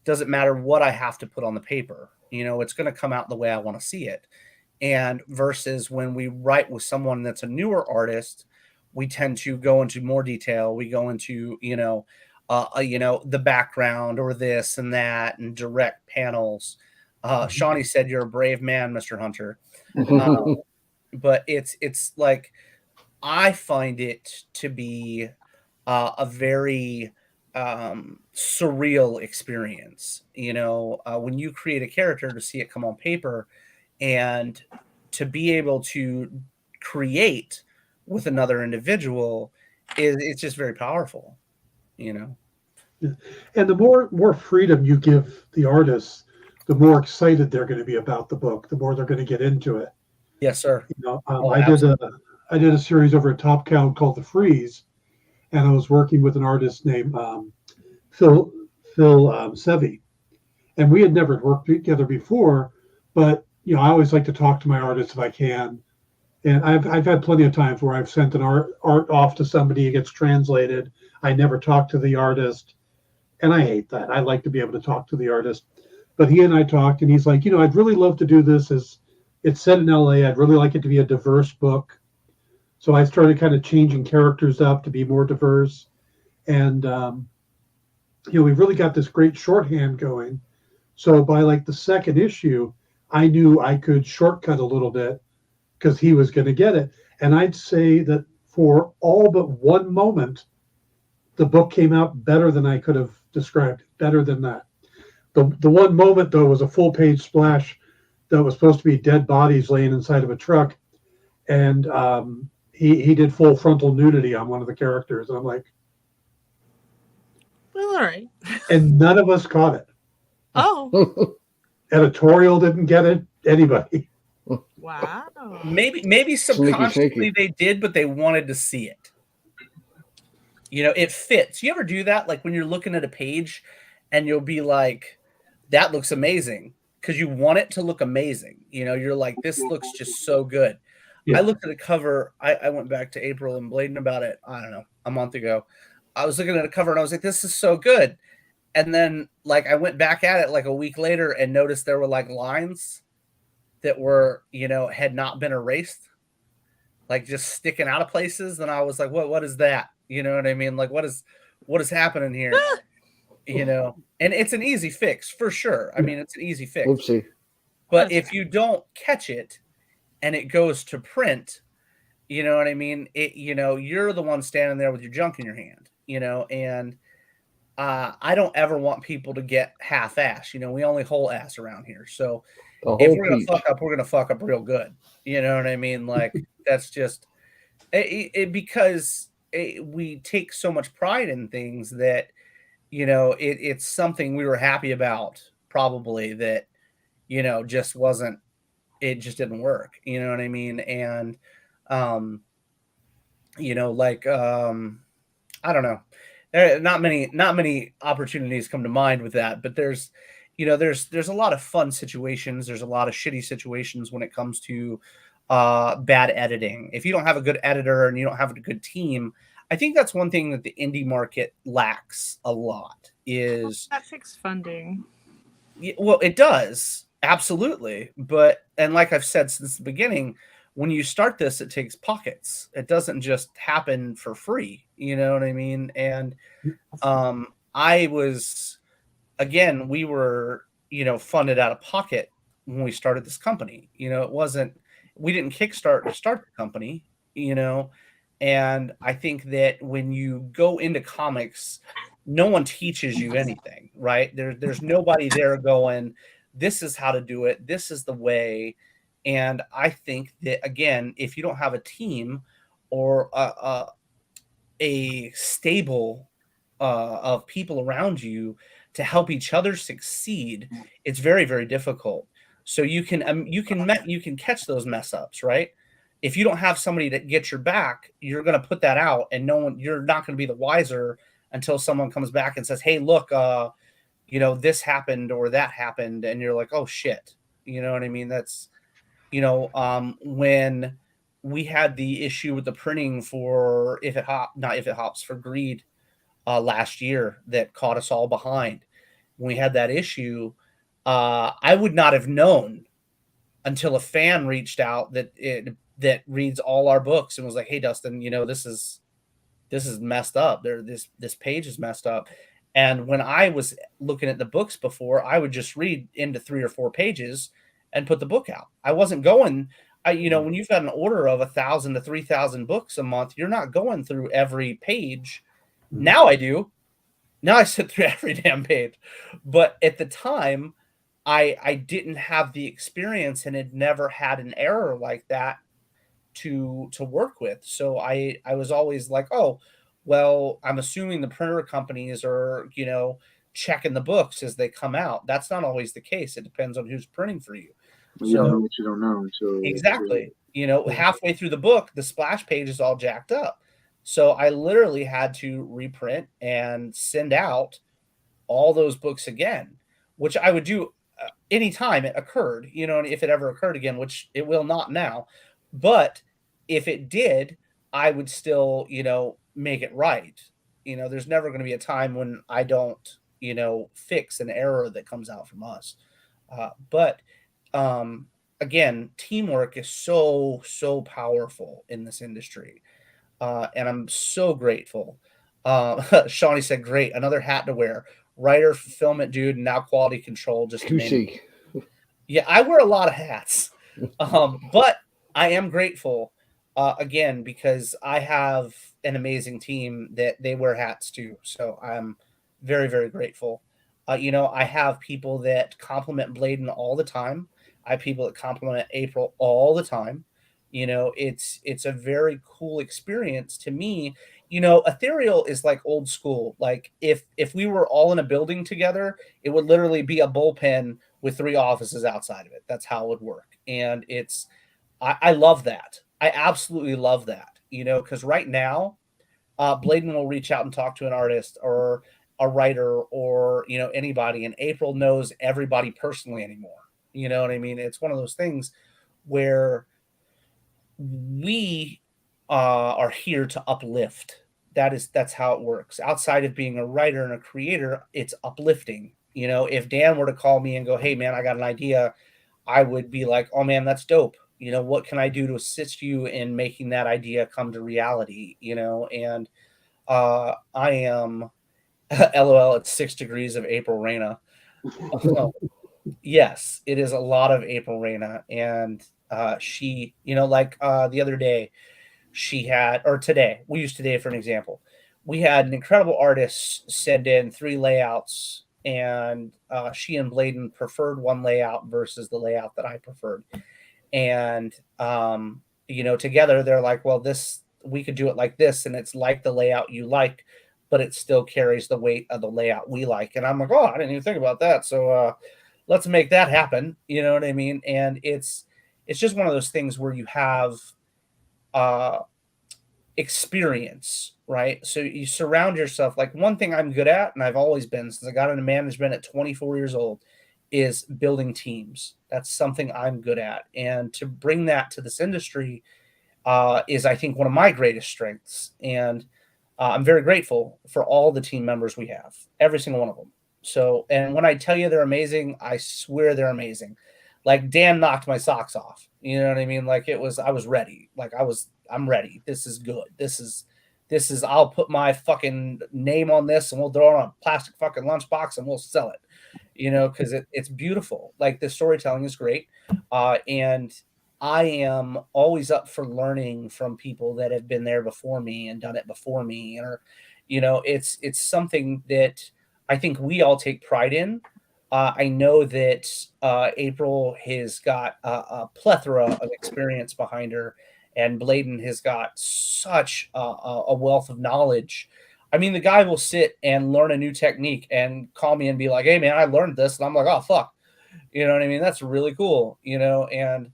Doesn't matter what I have to put on the paper. It's going to come out the way I want to see it. And versus when we write with someone that's a newer artist, we tend to go into more detail. We go into, the background or this and that and direct panels. Shawnee said, "You're a brave man, Mr. Hunter." But it's like, I find it to be a very surreal experience. When you create a character, to see it come on paper and to be able to create with another individual it's just very powerful. And the more freedom you give the artists, the more excited they're going to be about the book, the more they're going to get into it. Yes, sir. I did a series over at Top Cow called The Freeze, and I was working with an artist named Phil Sevi, and we had never worked together before. But I always like to talk to my artists if I can, and I've had plenty of times where I've sent an art off to somebody, it gets translated. I never talk to the artist, and I hate that. I like to be able to talk to the artist. But he and I talked, and he's like, I'd really love to do this. As it's set in LA, I'd really like it to be a diverse book. So I started kind of changing characters up to be more diverse. And, we've really got this great shorthand going. So by like the second issue, I knew I could shortcut a little bit because he was going to get it. And I'd say that for all but one moment, the book came out better than I could have described, better than that. The one moment, though, was a full-page splash that was supposed to be dead bodies laying inside of a truck. And he did full frontal nudity on one of the characters. And I'm like, well, all right. And none of us caught it. Oh. Editorial didn't get it. Anybody. Wow. Maybe subconsciously they did, but they wanted to see it. It fits. You ever do that? Like when you're looking at a page and you'll be like, that looks amazing, because you want it to look amazing. You're like, this looks just so good. Yeah. I looked at a cover. I went back to April and blading about it, I don't know, a month ago. I was looking at a cover and I was like, this is so good. And then like I went back at it like a week later and noticed there were like lines that were, had not been erased, like just sticking out of places. And I was like, what is that? You know what I mean? Like, what is happening here? And it's an easy fix for sure. I mean, it's an easy fix. Oopsie. But if you don't catch it and it goes to print, you know what I mean? You're the one standing there with your junk in your hand, and I don't ever want people to get half ass. We only whole ass around here. So if we're going to fuck up, we're going to fuck up real good. You know what I mean? Like that's just because we take so much pride in things that, it's something we were happy about probably that, just wasn't, it just didn't work. You know what I mean? And, I don't know. Not many opportunities come to mind with that, but there's a lot of fun situations. There's a lot of shitty situations when it comes to bad editing. If you don't have a good editor and you don't have a good team, I think that's one thing that the indie market lacks a lot is that takes funding. Well, it does. Absolutely. And like I've said since the beginning, when you start this, it takes pockets. It doesn't just happen for free. You know what I mean? And we were, funded out of pocket when we started this company. We didn't kickstart to start the company, and I think that when you go into comics, no one teaches you anything, right? There's nobody there going, this is how to do it. This is the way. And I think that, again, if you don't have a team or a stable of people around you to help each other succeed, it's very, very difficult. So you can catch those mess ups, right? If you don't have somebody that gets your back, you're going to put that out, and you're not going to be the wiser until someone comes back and says, "Hey, look, this happened or that happened," and you're like, "Oh shit," you know what I mean? That's, when we had the issue with the printing for for Greed last year that caught us all behind. When we had that issue, I would not have known until a fan reached out that that reads all our books and was like, "Hey, Dustin, this is messed up. This page is messed up." And when I was looking at the books before, I would just read into 3 or 4 pages and put the book out. I wasn't going. When you've got an order of 1,000 to 3,000 books a month, you're not going through every page. Now I do. Now I sit through every damn page. But at the time, I didn't have the experience and had never had an error like that to work with. So I was always like, oh, well, I'm assuming the printer companies are, checking the books as they come out. That's not always the case. It depends on who's printing for you. You don't know what you don't know. So Exactly. Halfway through the book, the splash page is all jacked up. So I literally had to reprint and send out all those books again, which I would do anytime it occurred, if it ever occurred again, which it will not now. But if it did, I would still, make it right. There's never going to be a time when I don't, fix an error that comes out from us. But again, teamwork is so powerful in this industry. And I'm so grateful. Shawnee said, great, another hat to wear. Writer, fulfillment dude, now quality control. Just to name it. Yeah, I wear a lot of hats. But I am grateful, again, because I have an amazing team that they wear hats too. So I'm very, very grateful. I have people that compliment Bladen all the time. I have people that compliment April all the time. It's a very cool experience to me. Ethereal is like old school. Like if we were all in a building together, it would literally be a bullpen with 3 offices outside of it. That's how it would work. And I love that. I absolutely love that, because right now, Bladen will reach out and talk to an artist or a writer or, anybody. And April knows everybody personally anymore. You know what I mean? It's one of those things where we are here to uplift. That's how it works. Outside of being a writer and a creator, it's uplifting. If Dan were to call me and go, "Hey man, I got an idea," I would be like, "Oh man, that's dope. What can I do to assist you in making that idea come to reality?" And I am LOL, it's 6 degrees of April Raina. Yes, it is a lot of April Raina. And she, the other day, she had, or today, we use today for an example. We had an incredible artist send in 3 layouts, and she and Bladen preferred one layout versus the layout that I preferred. And, together they're like, well, we could do it like this, and it's like the layout you like, but it still carries the weight of the layout we like. And I'm like, oh, I didn't even think about that. So let's make that happen. You know what I mean? And it's just one of those things where you have experience, right? So you surround yourself. Like one thing I'm good at, and I've always been since I got into management at 24 years old, is building teams. That's something I'm good at. And to bring that to this industry is, I think, one of my greatest strengths. And I'm very grateful for all the team members we have, every single one of them. So, and when I tell you they're amazing, I swear they're amazing. Like Dan knocked my socks off. You know what I mean? Like I was ready. I'm ready. This is good. This is, I'll put my fucking name on this and we'll throw it on a plastic fucking lunchbox and we'll sell it, because it's beautiful. Like the storytelling is great. And I am always up for learning from people that have been there before me and done it before me. Or, it's something that I think we all take pride in. I know that April has got a plethora of experience behind her, and Bladen has got such a wealth of knowledge. I mean, the guy will sit and learn a new technique and call me and be like, "Hey, man, I learned this." And I'm like, "Oh, fuck." You know what I mean? That's really cool, and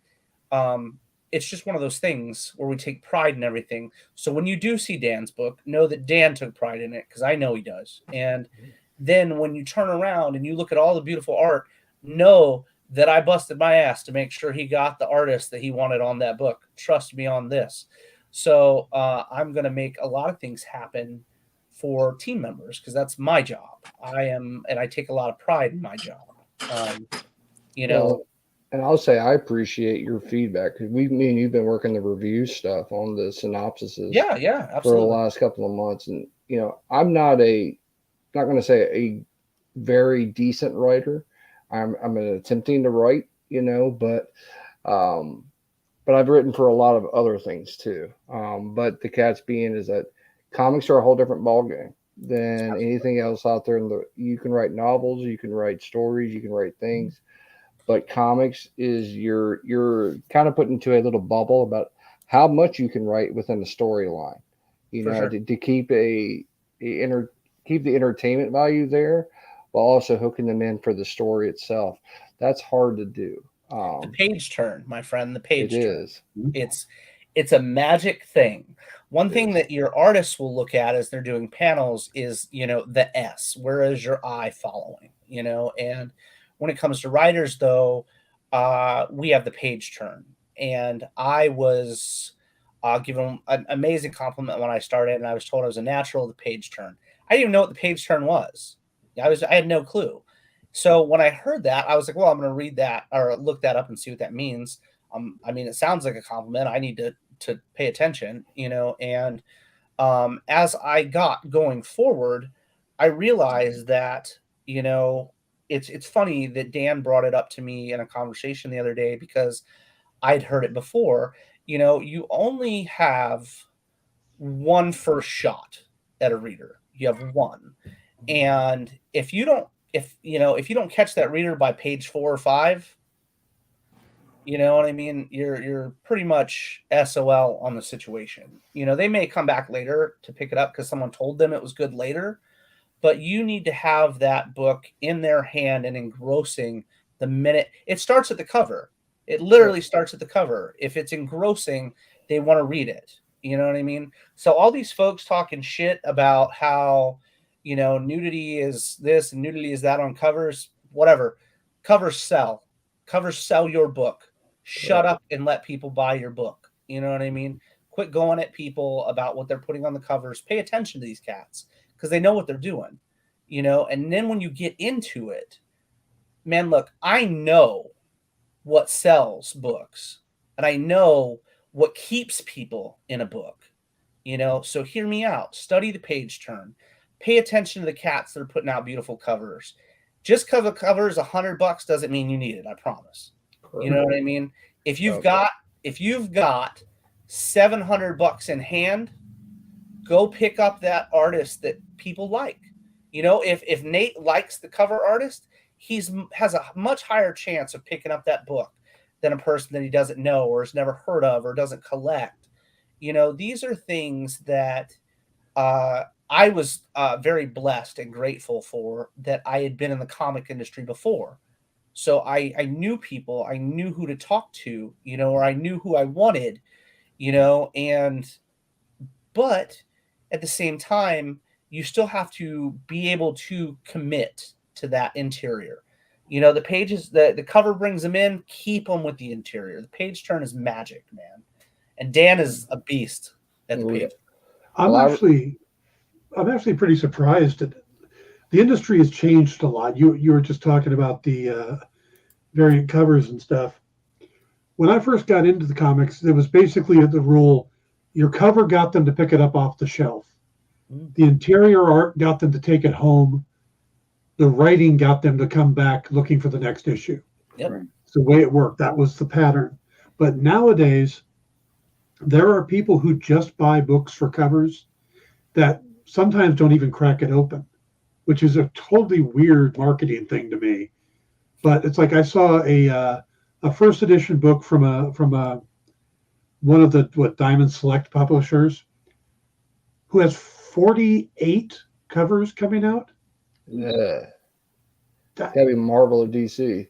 it's just one of those things where we take pride in everything. So when you do see Dan's book, know that Dan took pride in it, because I know he does. And then when you turn around and you look at all the beautiful art, know that I busted my ass to make sure he got the artist that he wanted on that book. Trust me on this. So I'm going to make a lot of things happen for team members, because that's my job. And I take a lot of pride in my job. And I'll say I appreciate your feedback because me and you've been working the review stuff on the synopsises Yeah, for the absolutely. last couple of months, and I'm not going to say a very decent writer. I'm attempting to write, um, but I've written for a lot of other things too. But the catch being is that comics are a whole different ballgame than anything else out there. You can write novels, you can write stories, you can write things, but comics is you're kind of put into a little bubble about how much you can write within the storyline. For sure. To keep keep the entertainment value there while also hooking them in for the story itself. That's hard to do. The page turn, my friend, the page It turn. is. It's a magic thing. One It thing is. that your artists will look at as they're doing panels is, the S. Where is your eye following? And when it comes to writers, though, we have the page turn. And I was given an amazing compliment when I started, and I was told I was a natural of the page turn. I didn't even know what the page turn was. I had no clue. So when I heard that, I was like, well, I'm going to read that or look that up and see what that means. I mean, it sounds like a compliment. I need to pay attention, and as I got going forward, I realized that, it's funny that Dan brought it up to me in a conversation the other day because I'd heard it before. You only have one first shot at a reader. You have one. And if you don't catch that reader by page 4 or 5, you know what I mean? You're pretty much SOL on the situation. They may come back later to pick it up because someone told them it was good later, but you need to have that book in their hand and engrossing the minute it starts at the cover. It literally starts at the cover. If it's engrossing, they want to read it. You know what I mean? So all these folks talking shit about how, nudity is this and nudity is that on covers, whatever. Covers sell. Covers sell your book. Shut up and let people buy your book. You know what I mean? Quit going at people about what they're putting on the covers. Pay attention to these cats because they know what they're doing, and then when you get into it, man, look, I know what sells books and I know what keeps people in a book, so hear me out. Study the page turn. Pay attention to the cats that are putting out beautiful covers. Just because a cover is $100 doesn't mean you need it. I promise. You know what I mean? If you've got $700 in hand, go pick up that artist that people like. If Nate likes the cover artist, has a much higher chance of picking up that book than a person that he doesn't know or has never heard of or doesn't collect. These are things that I was very blessed and grateful for, that I had been in the comic industry before. So I knew people, I knew who to talk to, or I knew who I wanted, but at the same time, you still have to be able to commit to that interior. The pages, the cover brings them in, keep them with the interior. The page turn is magic, man. And Dan is a beast at the page. I'm actually pretty surprised at the industry has changed a lot. You were just talking about the variant covers and stuff. When I first got into the comics, there was basically the rule: your cover got them to pick it up off the shelf. The interior art got them to take it home. The writing got them to come back looking for the next issue. Yep. It's the way it worked. That was the pattern. But nowadays, there are people who just buy books for covers that sometimes don't even crack it open, which is a totally weird marketing thing to me. But it's like I saw a first edition book from one of the Diamond Select publishers who has 48 covers coming out. Yeah. Gotta be Marvel or DC.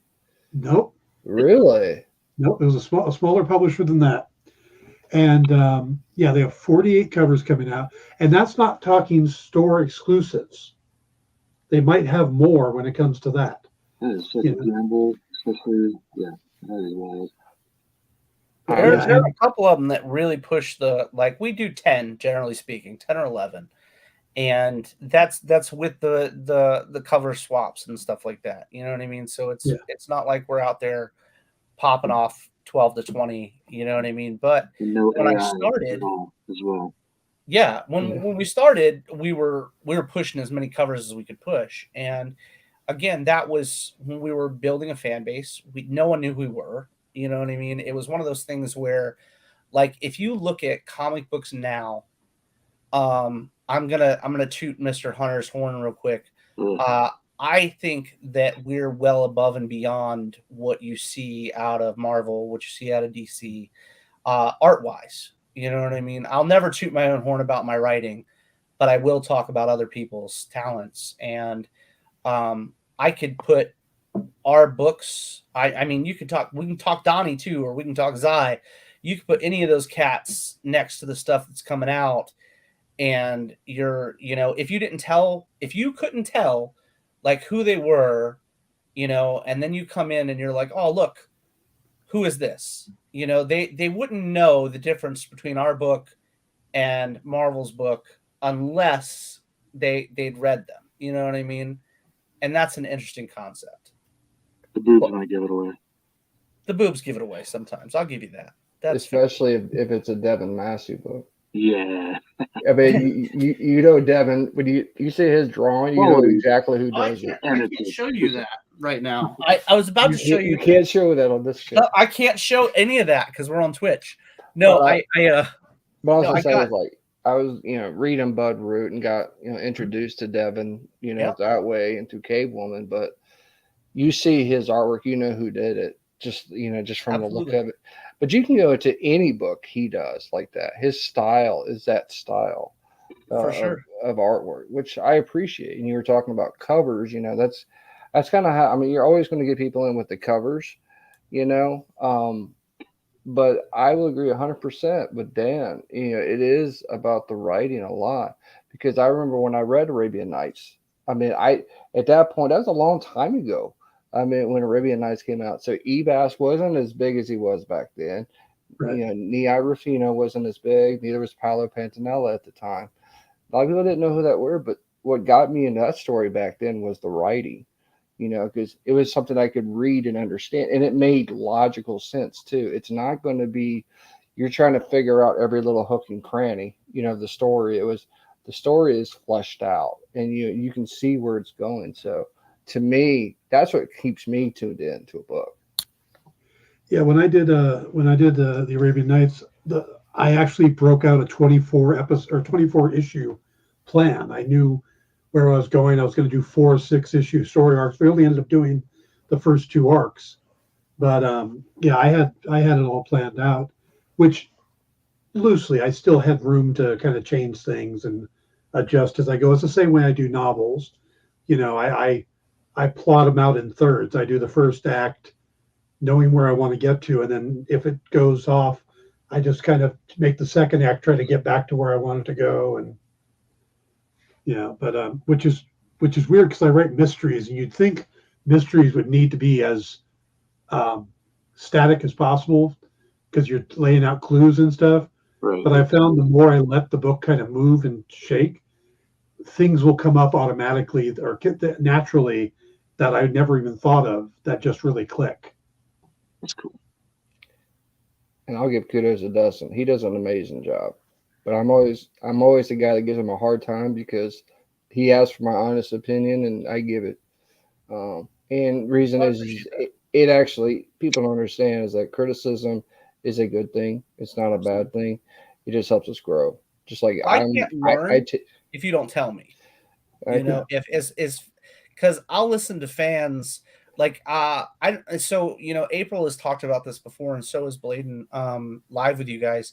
Nope. Really? Nope. It was a smaller publisher than that. And they have 48 covers coming out. And that's not talking store exclusives. They might have more when it comes to that. That is such a gamble, especially, that is wild. There are a couple of them that really push we do 10, generally speaking, 10 or 11. And that's with the cover swaps and stuff like that. You know what I mean? So it's not like we're out there popping off 12 to 20, you know what I mean? But And no when I AI started, at all as well. yeah, when we started, we were pushing as many covers as we could push. And again, that was when we were building a fan base. No one knew who we were, you know what I mean? It was one of those things where, like, if you look at comic books now, I'm gonna toot Mr. Hunter's horn real quick. I think that we're well above and beyond what you see out of Marvel, what you see out of DC, art wise. You know what I mean? I'll never toot my own horn about my writing, but I will talk about other people's talents. And I could put our books. I mean, we can talk Donnie too, or we can talk Zai. You could put any of those cats next to the stuff that's coming out, and if you couldn't tell like who they were, and then you come in and you're like, oh, look, who is this? They wouldn't know the difference between our book and Marvel's book unless they'd read them. You know what I mean? And that's an interesting concept. The boobs might give it away. The boobs give it away sometimes. I'll give you that. That's especially if it's a Devin Massey book. Yeah. I mean, you know Devin, when you see his drawing, you know exactly who does it. I can't show you that right now. I was about to show you. You can't show that on this show. No, I can't show any of that because we're on Twitch. No, But I was no, gonna say was like I was reading Bud Root and got introduced to Devin that way and through Cave Woman, but you see his artwork, you know who did it, just from Absolutely. the look of it. But you can go to any book he does like that. His style is that style for sure of artwork, which I appreciate. And you were talking about covers, that's kind of how, I mean, you're always going to get people in with the covers, but I will agree 100% with Dan. It is about the writing a lot, because I remember when I read Arabian Nights, I mean, at that point, that was a long time ago. I mean, when Arabian Nights came out, so Ebas wasn't as big as he was back then. Right. Nei Rufino wasn't as big. Neither was Paolo Pantanella at the time. A lot of people didn't know who that were, but what got me into that story back then was the writing, because it was something I could read and understand, and it made logical sense too. It's not going to be you're trying to figure out every little hook and cranny, the story. The story is fleshed out, and you can see where it's going. So to me, that's what keeps me tuned in to a book. Yeah, when I did the Arabian Nights, I actually broke out a 24 issue plan. I knew where I was going. I was going to do 4 or 6 issue story arcs. We only ended up doing the first 2 arcs, but I had it all planned out, which loosely I still had room to kind of change things and adjust as I go. It's the same way I do novels. I plot them out in thirds. I do the first act, knowing where I want to get to, and then if it goes off, I just kind of make the second act try to get back to where I wanted to go. And but which is weird, because I write mysteries, and you'd think mysteries would need to be as static as possible because you're laying out clues and stuff. Right. But I found the more I let the book kind of move and shake, things will come up automatically or naturally that I never even thought of, that just really click. That's cool. And I'll give kudos to Dustin. He does an amazing job. But I'm always the guy that gives him a hard time, because he asks for my honest opinion and I give it. And reason is it actually, people don't understand, is that criticism is a good thing. It's not a bad thing. It just helps us grow. Just like I can't learn if you don't tell me. If it's because I'll listen to fans like April has talked about this before, and so is Bladen live with you guys.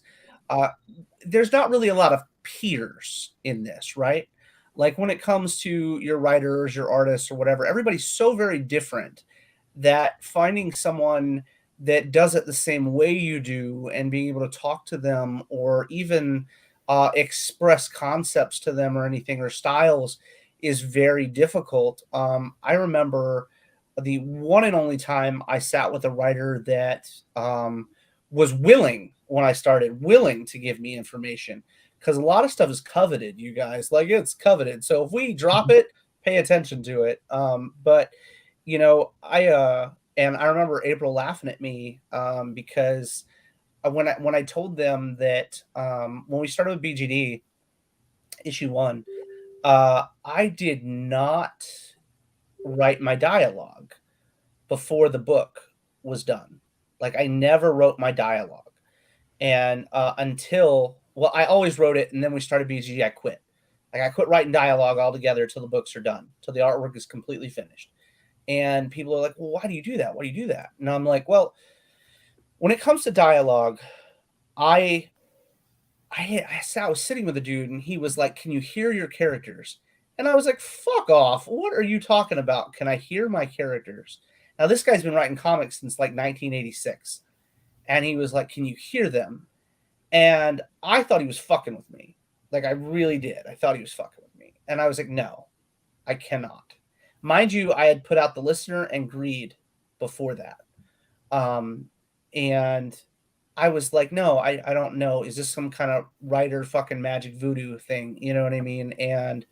There's not really a lot of peers in this, right? Like when it comes to your writers, your artists, or whatever, everybody's so very different that finding someone that does it the same way you do and being able to talk to them, or even express concepts to them or anything, or styles, is very difficult. I remember the one and only time I sat with a writer that was willing, when I started, willing to give me information, because a lot of stuff is coveted, you guys. Like, it's coveted. So if we drop it, pay attention to it. But And I remember April laughing at me because when I told them that when we started with BGD issue 1, I did not write my dialogue before the book was done. Like I never wrote my dialogue, and until I always wrote it, and then we started BGD. I quit. Like I quit writing dialogue altogether till the books are done, till the artwork is completely finished. And people are like, well, why do you do that? Why do you do that? And I'm like, well, when it comes to dialogue, I was sitting with a dude and he was like, can you hear your characters? And I was like, fuck off. What are you talking about? Can I hear my characters? Now, this guy's been writing comics since like 1986. And he was like, can you hear them? And I thought he was fucking with me. Like, I really did. I thought he was fucking with me. And I was like, no, I cannot. Mind you, I had put out The Listener and Greed before that. And I was like, no, I don't know. Is this some kind of writer fucking magic voodoo thing? You know what I mean? And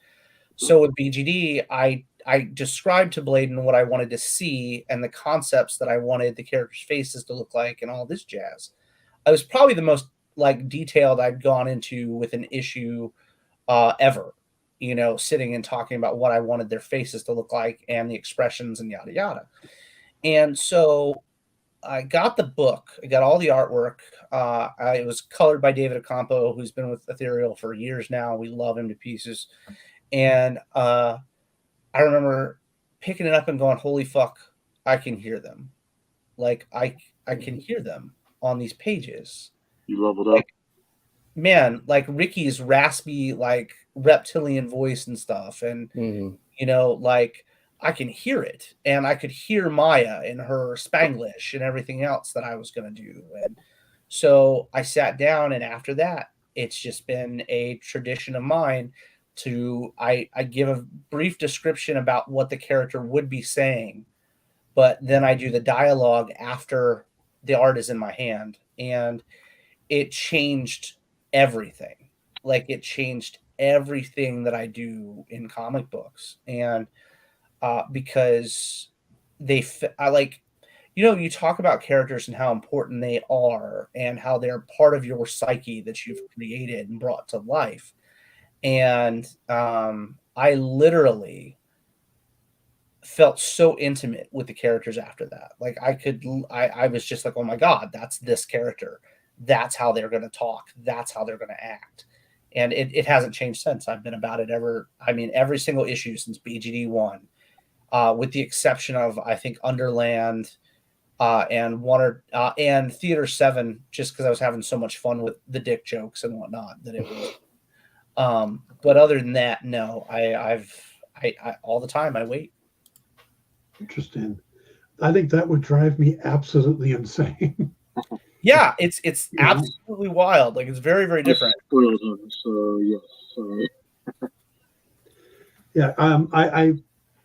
so with BGD, I described to Bladen what I wanted to see and the concepts that I wanted the characters' faces to look like and all this jazz. I was probably the most like detailed I'd gone into with an issue ever, you know, sitting and talking about what I wanted their faces to look like and the expressions and yada yada. And so I got the book. I got all the artwork. It was colored by David Ocampo, who's been with Ethereal for years now. We love him to pieces. And I remember picking it up and going, holy fuck, I can hear them. Like, I can hear them on these pages. You leveled up. Man, like Ricky's raspy, like reptilian voice and stuff. And, you know, like I can hear it. And I could hear Maya in her Spanglish and everything else that I was going to do. And so I sat down, and after that, it's just been a tradition of mine to, I give a brief description about what the character would be saying, but then I do the dialogue after the art is in my hand. And it changed everything. Like it changed everything that I do in comic books. And because I like, you know, you talk about characters and how important they are and how they're part of your psyche that you've created and brought to life. And I literally felt so intimate with the characters after that. Like I was just like, oh my God, that's this character. That's how they're going to talk. That's how they're going to act. And it hasn't changed since. I've been about it every single issue since BGD 1, with the exception of, I think, Underland and Theater 7, just because I was having so much fun with the dick jokes and whatnot that it was. But other than that, no, I all the time I wait. Interesting. I think that would drive me absolutely insane. Yeah, it's absolutely wild. Like it's very, very different. So yes. Sorry.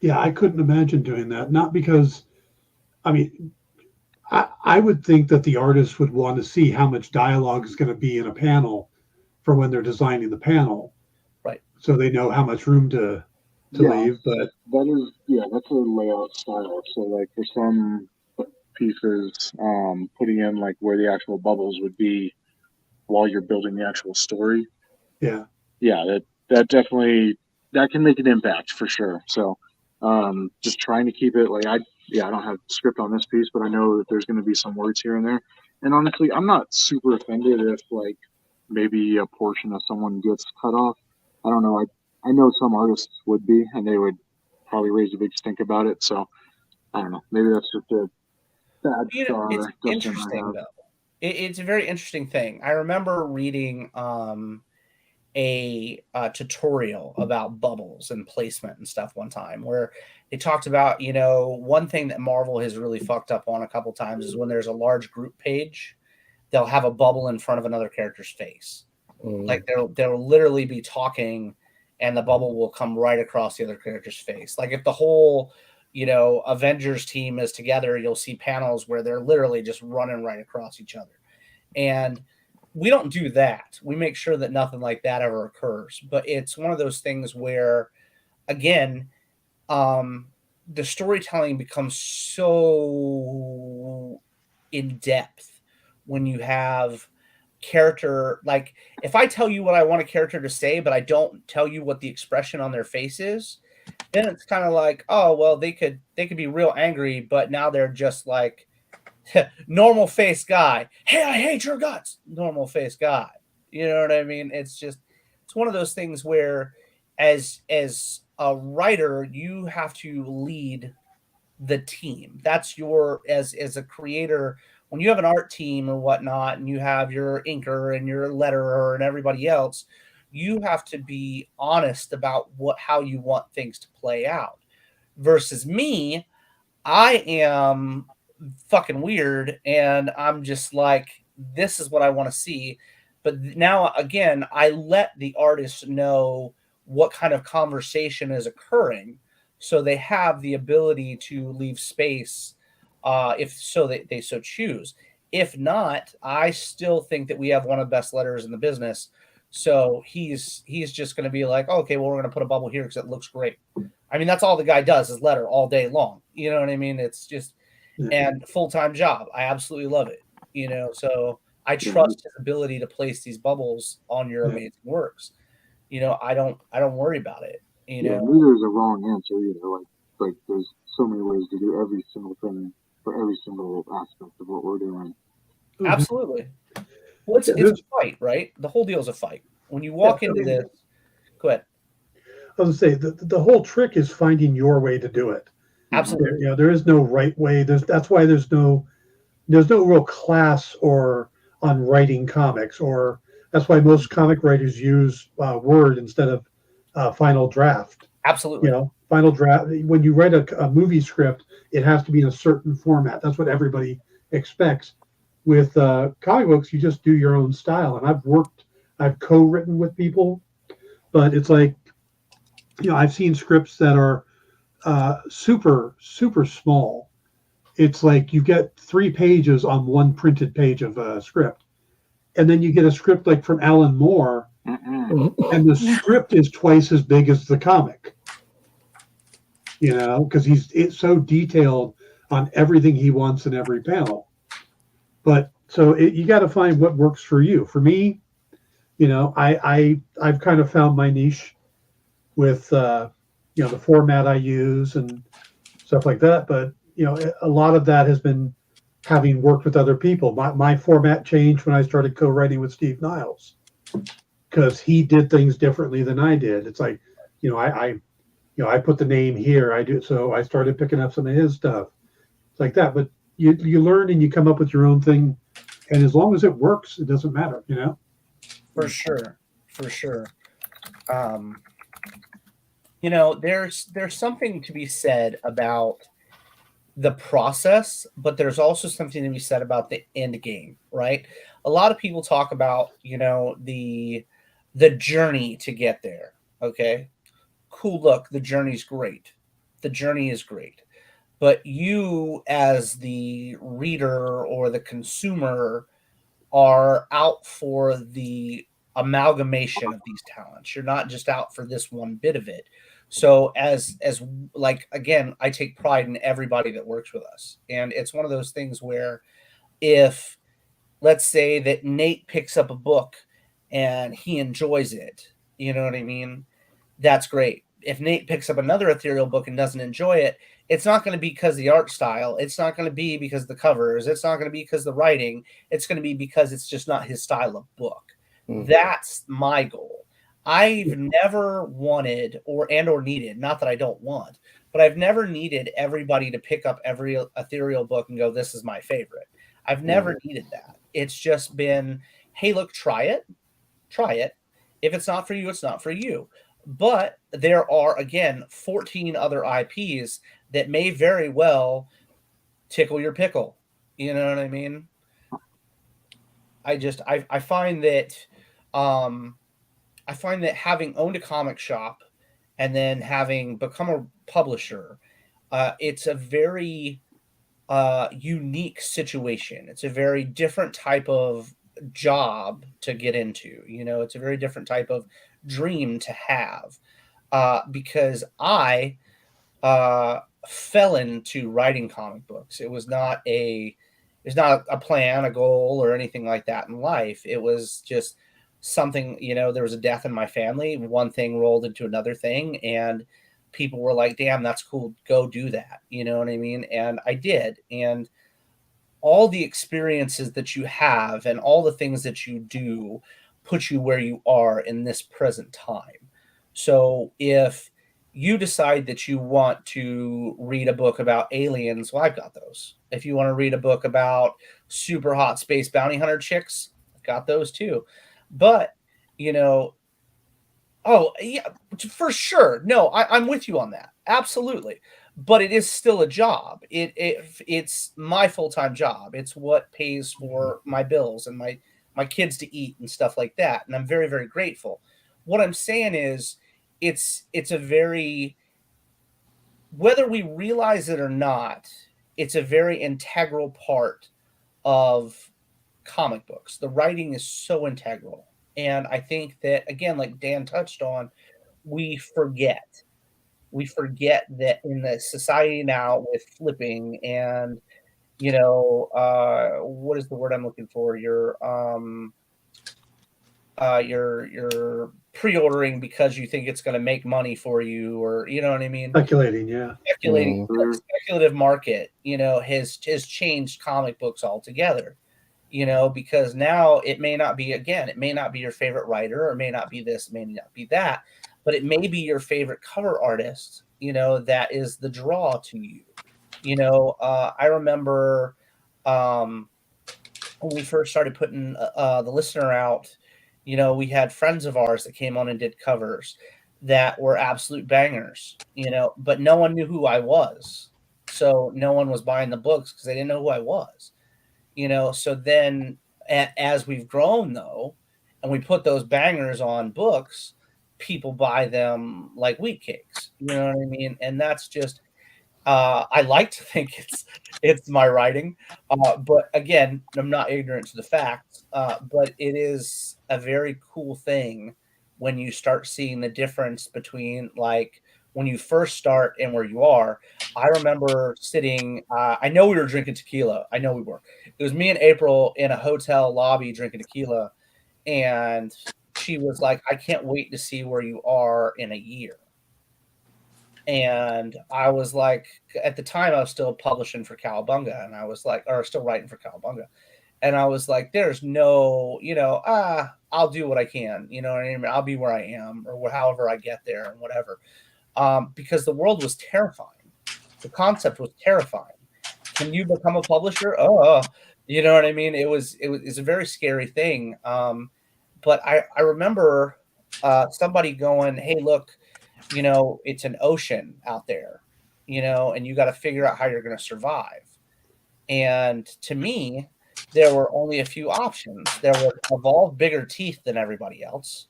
Yeah, I couldn't imagine doing that. Not because, I mean, I would think that the artist would want to see how much dialogue is going to be in a panel for when they're designing the panel, right? So they know how much room to leave. But that's a layout style. So like for some pieces, putting in like where the actual bubbles would be while you're building the actual story. Yeah, that definitely that can make an impact for sure. So just trying to keep it like I don't have script on this piece, but I know that there's going to be some words here and there. And honestly, I'm not super offended if like maybe a portion of someone gets cut off. I don't know. I know some artists would be, and they would probably raise a big stink about it. So I don't know. Maybe that's just a bad star. It's interesting though. It's a very interesting thing. I remember reading a tutorial about bubbles and placement and stuff one time where they talked about, you know, one thing that Marvel has really fucked up on a couple times is when there's a large group page, they'll have a bubble in front of another character's face. Like they'll literally be talking and the bubble will come right across the other character's face. Like if the whole, you know, Avengers team is together, you'll see panels where they're literally just running right across each other. And we don't do that. We make sure that nothing like that ever occurs. But it's one of those things where, again, the storytelling becomes so in depth when you have character. Like, if I tell you what I want a character to say, but I don't tell you what the expression on their face is, then it's kind of like, oh, well, they could be real angry, but now they're just like normal face guy. Hey, I hate your guts. Normal face guy. You know what I mean? It's one of those things where as a writer, you have to lead the team. That's your, as a creator, when you have an art team or whatnot, and you have your inker and your letterer and everybody else, you have to be honest about how you want things to play out. Versus me, I am fucking weird, and I'm just like, this is what I want to see. But now again, I let the artist know what kind of conversation is occurring, so they have the ability to leave space, if so they so choose. If not, I still think that we have one of the best letters in the business. So he's just going to be like, oh, okay, well, we're going to put a bubble here because it looks great. I mean, that's all the guy does is letter all day long. You know what I mean? It's just, and full-time job. I absolutely love it. You know, so I trust his ability to place these bubbles on your amazing works. You know, I don't worry about it. You know, neither is a wrong answer either. Like there's so many ways to do every single thing for every single aspect of what we're doing. Absolutely. Well, it's a fight, right? The whole deal is a fight. When you walk into this, go ahead. I was going to say the whole trick is finding your way to do it. Absolutely. You know, there is no right way. That's why there's no real class or on writing comics, or that's why most comic writers use Word instead of Final Draft. Absolutely. You know, Final Draft. When you write a movie script, it has to be in a certain format. That's what everybody expects. With comic books, you just do your own style. And I've co-written with people, but it's like, you know, I've seen scripts that are super, super small. It's like you get 3 pages on one printed page of a script. And then you get a script like from Alan Moore, and the script is twice as big as the comic. You know, because it's so detailed on everything he wants in every panel. But so you got to find what works for you. For me, you know, I've kind of found my niche with you know, the format I use and stuff like that. But you know, a lot of that has been having worked with other people. My format changed when I started co-writing with Steve Niles, because he did things differently than I did. It's like, you know, I put the name here. I do, so I started picking up some of his stuff. It's like that. But you learn and you come up with your own thing, and as long as it works, it doesn't matter, you know. For sure. You know, there's something to be said about the process, but there's also something to be said about the end game, right? A lot of people talk about, you know, the journey to get there. Okay, cool. Look, the journey's great. The journey is great. But you, as the reader or the consumer, are out for the amalgamation of these talents. You're not just out for this one bit of it. So as like, again, I take pride in everybody that works with us. And it's one of those things where if, let's say that Nate picks up a book and he enjoys it, you know what I mean? That's great. If Nate picks up another Ethereal book and doesn't enjoy it, it's not going to be because of the art style. It's not going to be because of the covers. It's not going to be because of the writing. It's going to be because it's just not his style of book. That's my goal. I've never wanted or needed, not that I don't want, but I've never needed everybody to pick up every Ethereal book and go, this is my favorite. I've never needed that. It's just been, hey, look, try it. If it's not for you, it's not for you. But there are, again, 14 other IPs that may very well tickle your pickle. You know what I mean? I find that having owned a comic shop and then having become a publisher, it's a very unique situation. It's a very different type of job to get into. You know, it's a very different type of dream to have, because I fell into writing comic books. It was not a plan, a goal, or anything like that in life. It was just something, there was a death in my family. One thing rolled into another thing, and people were like, damn, that's cool. Go do that. You know what I mean? And I did. And all the experiences that you have and all the things that you do put you where you are in this present time. So if you decide that you want to read a book about aliens, well, I've got those. If you want to read a book about super hot space bounty hunter chicks, I've got those too. But, oh, yeah, for sure. No, I'm with you on that. Absolutely. But it is still a job. It's my full-time job. It's what pays for my bills and my kids to eat and stuff like that. And I'm very, very grateful. What I'm saying is it's a very, whether we realize it or not, it's a very integral part of comic books. The writing is so integral. And I think that, again, like Dan touched on, we forget that in the society now with flipping and, what is the word I'm looking for? You're pre-ordering because you think it's going to make money for you, or you know what I mean? Speculating, yeah. Speculative market, has changed comic books altogether. Because now it may not be your favorite writer, or it may not be this, it may not be that, but it may be your favorite cover artist, that is the draw to you. I remember when we first started putting the listener out, we had friends of ours that came on and did covers that were absolute bangers, but no one knew who I was. So no one was buying the books because they didn't know who I was. So then as we've grown though, and we put those bangers on books, people buy them like wheat cakes. You know what I mean? And that's just, I like to think it's my writing, but again, I'm not ignorant to the facts. But it is a very cool thing when you start seeing the difference between like when you first start and where you are. I remember sitting, I know we were drinking tequila. I know we were. It was me and April in a hotel lobby drinking tequila. And she was like, I can't wait to see where you are in a year. And I was like, at the time I was still publishing for Cowabunga, and I was like, or still writing for Cowabunga. And I was like, there's no, I'll do what I can, you know what I mean? I'll be where I am, or however I get there and whatever. Because the world was terrifying. The concept was terrifying. Can you become a publisher? Oh, you know what I mean? It's a very scary thing. But I remember somebody going, hey, look, it's an ocean out there, and you got to figure out how you're going to survive. And to me, there were only a few options. There were evolve bigger teeth than everybody else,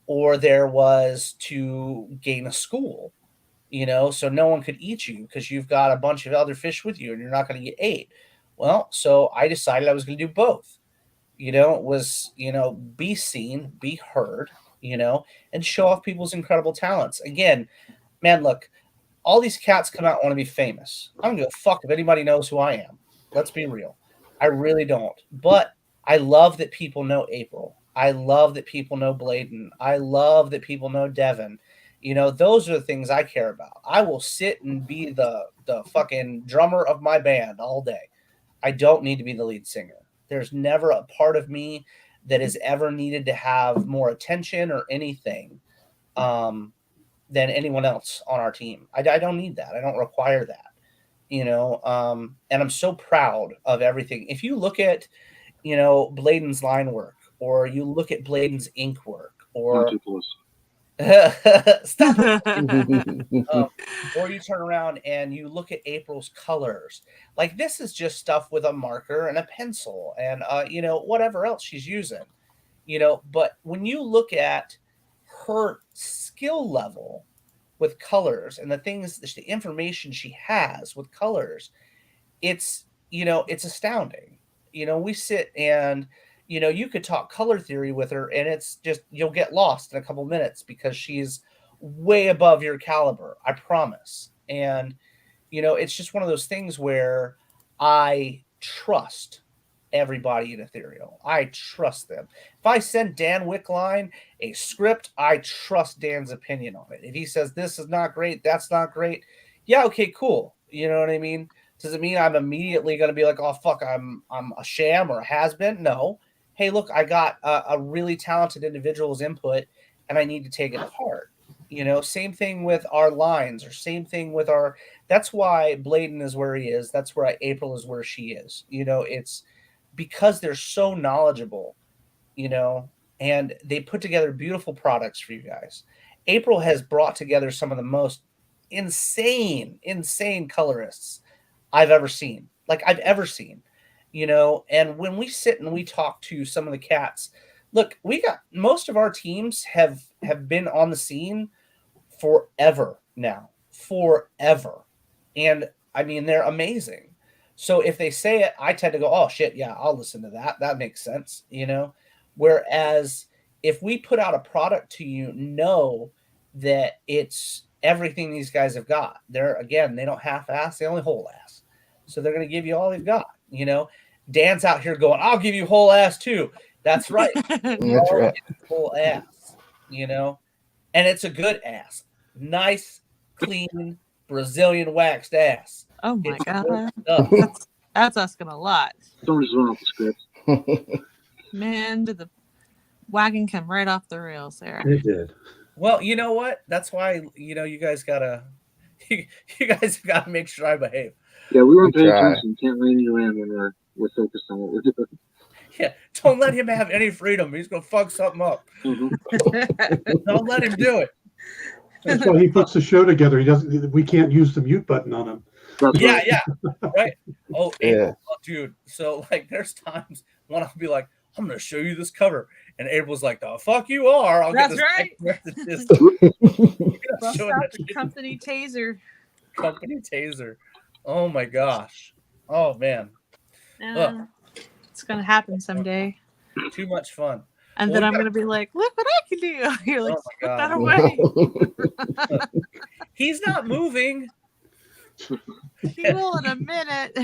or there was to gain a school, so no one could eat you because you've got a bunch of other fish with you and you're not going to get ate. Well, so I decided I was going to do both. Be seen, be heard, and show off people's incredible talents. Again, man, look, all these cats come out and want to be famous. I don't give a fuck if anybody knows who I am. Let's be real. I really don't. But I love that people know April. I love that people know Bladen. I love that people know Devin. Those are the things I care about. I will sit and be the fucking drummer of my band all day. I don't need to be the lead singer. There's never a part of me that has ever needed to have more attention or anything than anyone else on our team. I don't need that. I don't require that, and I'm so proud of everything. If you look at, Bladen's line work, or you look at Bladen's ink work, or stop or you turn around and you look at April's colors, like this is just stuff with a marker and a pencil and whatever else she's using, but when you look at her skill level with colors and the information she has with colors, it's astounding. We sit and you could talk color theory with her and it's just, you'll get lost in a couple minutes because she's way above your caliber, I promise. And, it's just one of those things where I trust everybody in Ethereal. I trust them. If I send Dan Wickline a script, I trust Dan's opinion on it. If he says this is not great, that's not great, yeah, okay, cool. You know what I mean? Does it mean I'm immediately going to be like, oh fuck, I'm a sham or a has-been? No. Hey, look, I got a really talented individual's input, and I need to take it apart. Same thing with our lines, or same thing with our. That's why Bladen is where he is. That's why April is where she is. It's because they're so knowledgeable, and they put together beautiful products for you guys. April has brought together some of the most insane colorists I've ever seen. And when we sit and we talk to some of the cats, look, we got most of our teams have been on the scene forever now. Forever. And I mean, they're amazing. So if they say it, I tend to go, oh shit, yeah, I'll listen to that. That makes sense, Whereas if we put out a product to you, know that it's everything these guys have got. They don't half-ass, they only whole ass. So they're going to give you all they've got, Dan's out here going, I'll give you whole ass too. That's right. That's right. Whole ass, and it's a good ass. Nice, clean, Brazilian waxed ass. Oh my It's god. good stuff. That's asking a lot. Someone just went off the script. Man, did the wagon come right off the rails there. It did. Well, you know what? That's why, you guys gotta make sure I behave. Yeah, we weren't paying Try. attention. Can't rein you in when we're focused on what we're doing. Yeah, don't let him have any freedom. He's gonna fuck something up. Don't let him do it. That's why he puts the show together. He doesn't. We can't use the mute button on him. That's Yeah, right. yeah, right. Oh, Yeah. April, oh, dude. So there's times when I'll be like, I'm gonna show you this cover, and April's like, the fuck you are. I'll That's get this right. messages. Bust Showing out that the shit. company taser. Company taser. Oh my gosh. Oh man. It's gonna happen someday. Too much fun. And Well, then we I'm got- gonna be like, look what I can do. You're like, Oh my put that God. away. He's not moving. He will in a minute.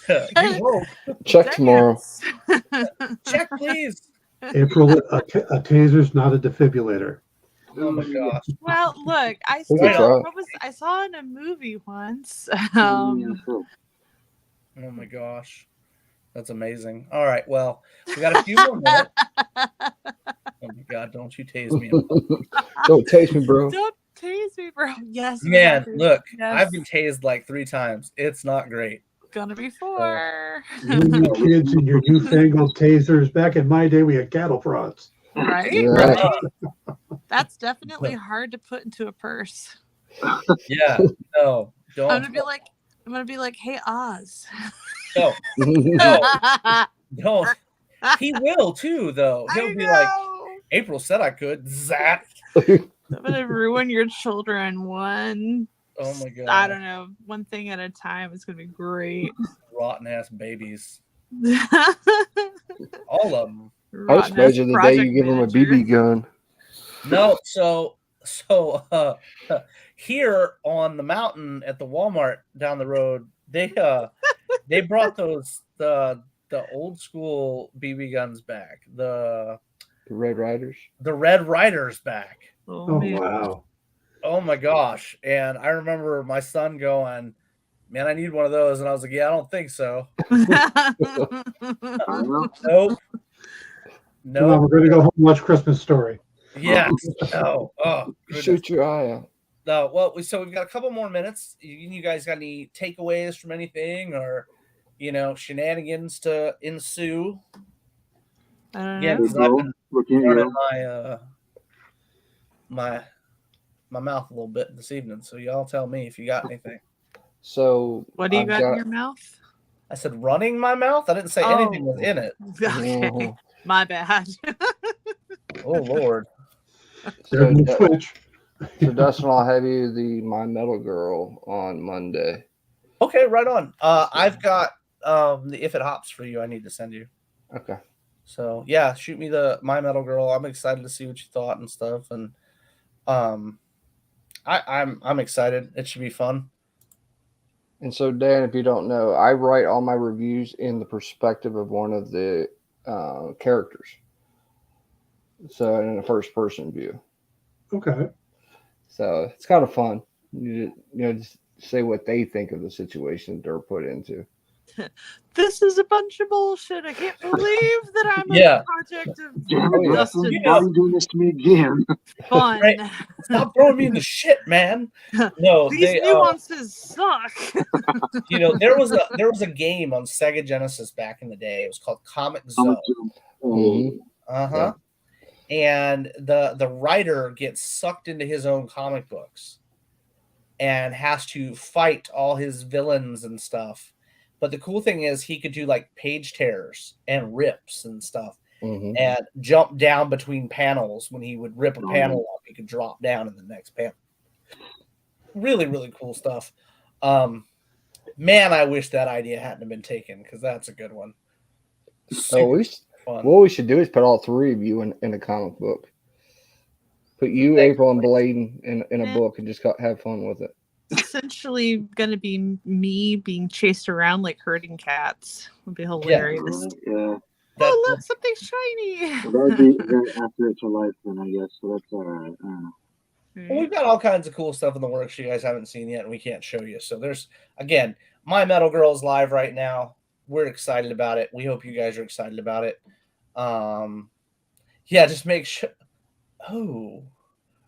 He won't. Check tomorrow. Check, please. April, a taser's not a defibrillator. Oh my gosh. Well, look, I We could saw try. I saw in a movie once. Oh, Oh my gosh. That's amazing. All right. Well, we got a few more minutes. Oh my God. Don't you tase me. Don't taste me, bro. Don't tase me, bro. Yes, we Man, have to. look, Yes. I've been tased like 3 times. It's not great. Gonna be 4. You and your kids and your newfangled tasers. Back in my day, we had cattle prods. Right? Yeah. Right? That's definitely hard to put into a purse. Yeah. No. Don't. I'm gonna be like, hey Oz. No. No. Don't. He will too, though. He'll I be like, know. April said I could. Zap. I'm gonna ruin your children one. Oh my God. I don't know, one thing at a time. It's gonna be great. Rotten ass babies. All of them. I just imagine the day you give him a BB gun. No, so here on the mountain at the Walmart down the road, they brought the old school BB guns back. The The Red Riders back. Oh, man. wow. Oh my gosh. And I remember my son going, man, I need one of those. And I was like, yeah, I don't think so. Nope. Come on, we're going to go home and watch Christmas Story. Yeah. No. Oh, goodness. Shoot your eye out. No. Well, so we've got a couple more minutes. You guys got any takeaways from anything, or shenanigans to ensue? I don't Yeah, know. because I've been Looking at running you. my mouth a little bit this evening. So y'all tell me if you got anything. So What do you I've got in your mouth? I said running my mouth. I didn't say anything was in it. Okay. My bad. Oh Lord. There's no So, Twitch. so Dustin, I'll have you the My Metal Girl on Monday. Okay, right on. I've got the If It Hops for you. I need to send you. Okay. So yeah, shoot me the My Metal Girl. I'm excited to see what you thought and stuff, and I'm excited. It should be fun. And so, Dan, if you don't know, I write all my reviews in the perspective of one of the characters. So, in a first person view. Okay. So, it's kind of fun. Just say what they think of the situation they're put into. This is a bunch of bullshit. I can't believe that I'm Yeah. a project of Damn it, Dustin. Dustin, why are you doing this to me again? Fun. Right. Stop throwing me in the shit, man. No, These nuances suck. there was a game on Sega Genesis back in the day. It was called Comic Zone. Mhm. Uh-huh. And the writer gets sucked into his own comic books and has to fight all his villains and stuff. But the cool thing is he could do like page tears and rips and stuff and jump down between panels. When he would rip a panel off, he could drop down in the next panel. Really, really cool stuff. Man, I wish that idea hadn't been taken because that's a good one. Super fun. What we should do is put all three of you in a comic book. Put you, April, and Bladen in a book and just have fun with it. Essentially going to be me being chased around like herding cats. Would be hilarious. Yeah. Oh, look, something shiny. That would be very accurate to life then, I guess. So that's all right. Well, we've got all kinds of cool stuff in the works you guys haven't seen yet, and we can't show you. So there's, again, My Metal Girl is live right now. We're excited about it. We hope you guys are excited about it. Yeah, just make sure. Oh.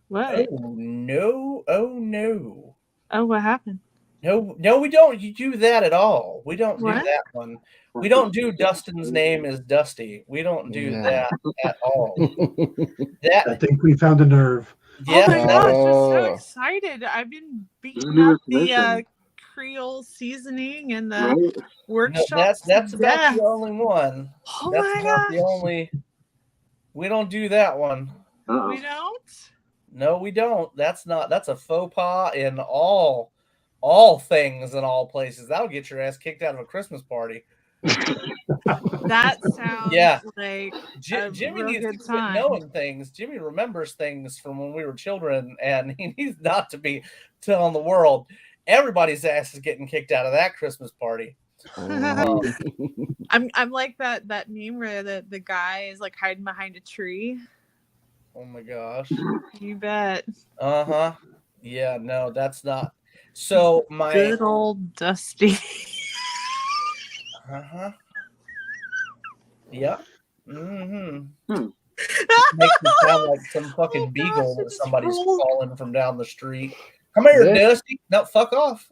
What? Oh, no. Oh, no. Oh, what happened? No, we don't do that at all. We don't do What? that one. We don't do Dustin's name is Dusty. We don't do that at all. I think we found a nerve. Oh my Yeah. gosh, I'm so excited. I've been beating up the Creole seasoning and the workshop. That's about the only one. Oh That's my about gosh. the only. We don't do that one. We don't? No, we don't. That's a faux pas in all things in all places. That'll get your ass kicked out of a Christmas party. That sounds like Jimmy needs to quit knowing things. Jimmy remembers things from when we were children, and he needs not to be telling the world. Everybody's ass is getting kicked out of that Christmas party. I'm like that meme where the guy is like hiding behind a tree. Oh my gosh. You bet. Uh-huh. Yeah, no, that's not. So my good old Dusty. Uh-huh. Yep. Mm-hmm. Makes me sound like some fucking beagle that somebody's calling from down the street. Come here, Dusty. No, fuck off.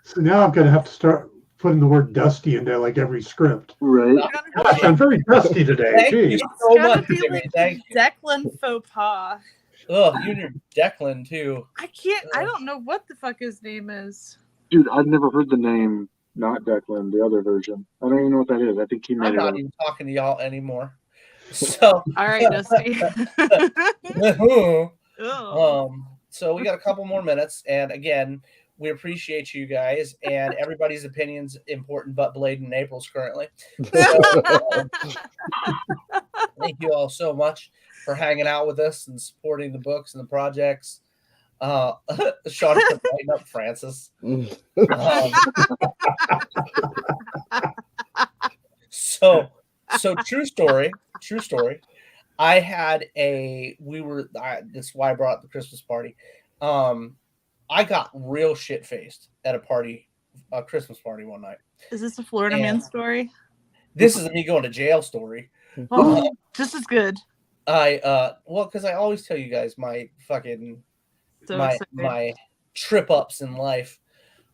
So now I'm going to have to start putting the word dusty into like every script. Right. Gosh, I'm very dusty today. Thank you so much, Jimmy. Like Thank you. Declan faux pas. Ugh, you and your Declan too. I don't know what the fuck his name is. Dude, I've never heard the name, not Declan, the other version. I don't even know what that is. I think he made I'm it not up. even talking to y'all anymore. So all right, Dusty. So we got a couple more minutes, and again, we appreciate you guys, and everybody's opinion's important, but Blade and April's currently. So, thank you all so much for hanging out with us and supporting the books and the projects. Sean lighting up Francis. So true story. I had this is why I brought up the Christmas party. I got real shit faced at a Christmas party one night. Is this a Florida man story? This is a me going to jail story. Oh, just as good. Because I always tell you guys my fucking my trip ups in life.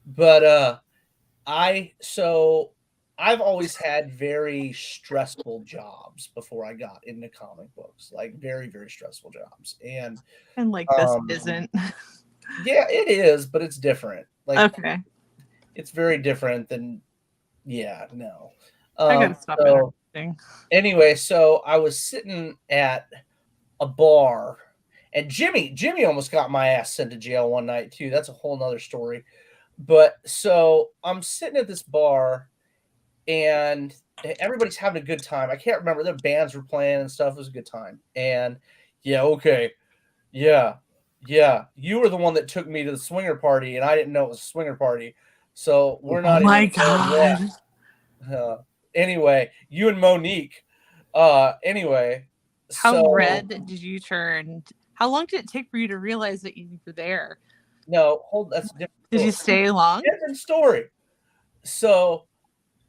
But I've always had very stressful jobs before I got into comic books, like very, very stressful jobs. And like this isn't. Yeah, it is, but it's different. Like, okay. It's very different than, no. I gotta stop everything. Anyway, so I was sitting at a bar, and Jimmy almost got my ass sent to jail one night too. That's a whole nother story. But so I'm sitting at this bar, and everybody's having a good time. I can't remember. The bands were playing and stuff. It was a good time. And Yeah, you were the one that took me to the swinger party, and I didn't know it was a swinger party. So we're not. Oh my even god! Anyway, you and Monique. Anyway, How so red did you turn? How long did it take for you to realize that you were there? no, hold. That's a different. Did you story. stay long? Different story. So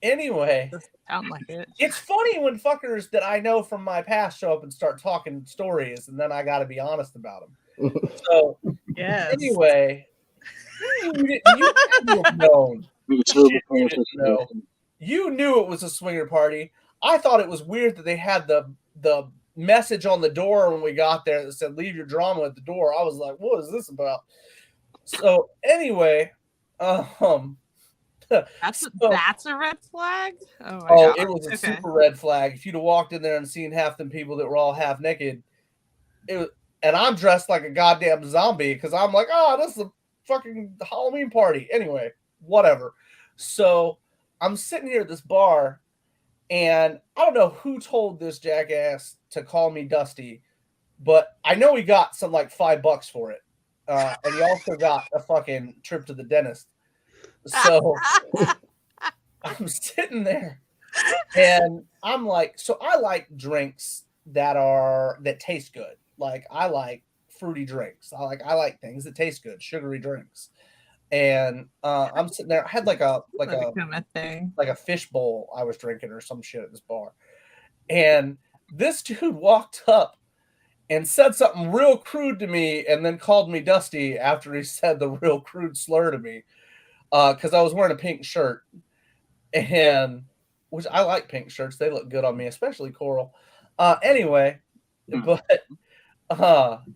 anyway, Doesn't sound like it. it's funny when fuckers that I know from my past show up and start talking stories, and then I got to be honest about them. So Yes. anyway, you had to have known. Be a terrible Shit, plan you for didn't know. You knew it was a swinger party. I thought it was weird that they had the message on the door when we got there that said "Leave your drama at the door." I was like, "What is this about?" So anyway, That's a red flag. Oh my oh, god! it was a Okay. super red flag. If you'd have walked in there and seen half them people that were all half naked, it was, and I'm dressed like a goddamn zombie because I'm like, oh, this is a fucking Halloween party. Anyway, whatever. So I'm sitting here at this bar, and I don't know who told this jackass to call me Dusty, but I know he got some like $5 for it. And he also got a fucking trip to the dentist. So I'm sitting there and I'm like, so I like drinks that taste good. Like I like fruity drinks. I like things that taste good, sugary drinks. And I'm sitting there. I had like a thing. like a fish bowl I was drinking or some shit at this bar. And this dude walked up and said something real crude to me and then called me Dusty after he said the real crude slur to me. Because I was wearing a pink shirt. And which I like pink shirts. They look good on me, especially coral. Anyway, but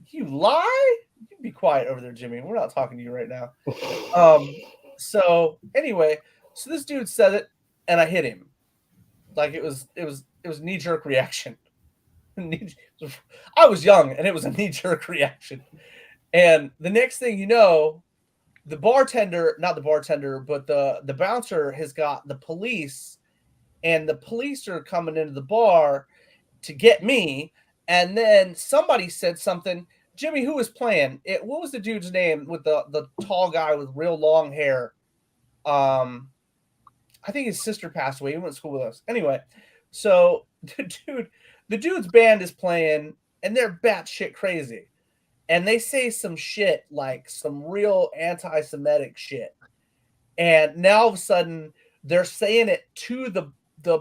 you lie? You be quiet over there, Jimmy. We're not talking to you right now. So anyway, so this dude said it and I hit him. Like it was knee-jerk reaction. I was young and it was a knee-jerk reaction. And the next thing you know, the bartender, not the bartender, but the bouncer has got the police, and the police are coming into the bar to get me. And then somebody said something. Jimmy, who was playing it? What was the dude's name with the tall guy with real long hair? I think his sister passed away. He went to school with us. Anyway, so the dude's band is playing, and they're batshit crazy. And they say some shit, like some real anti-Semitic shit. And now all of a sudden they're saying it to the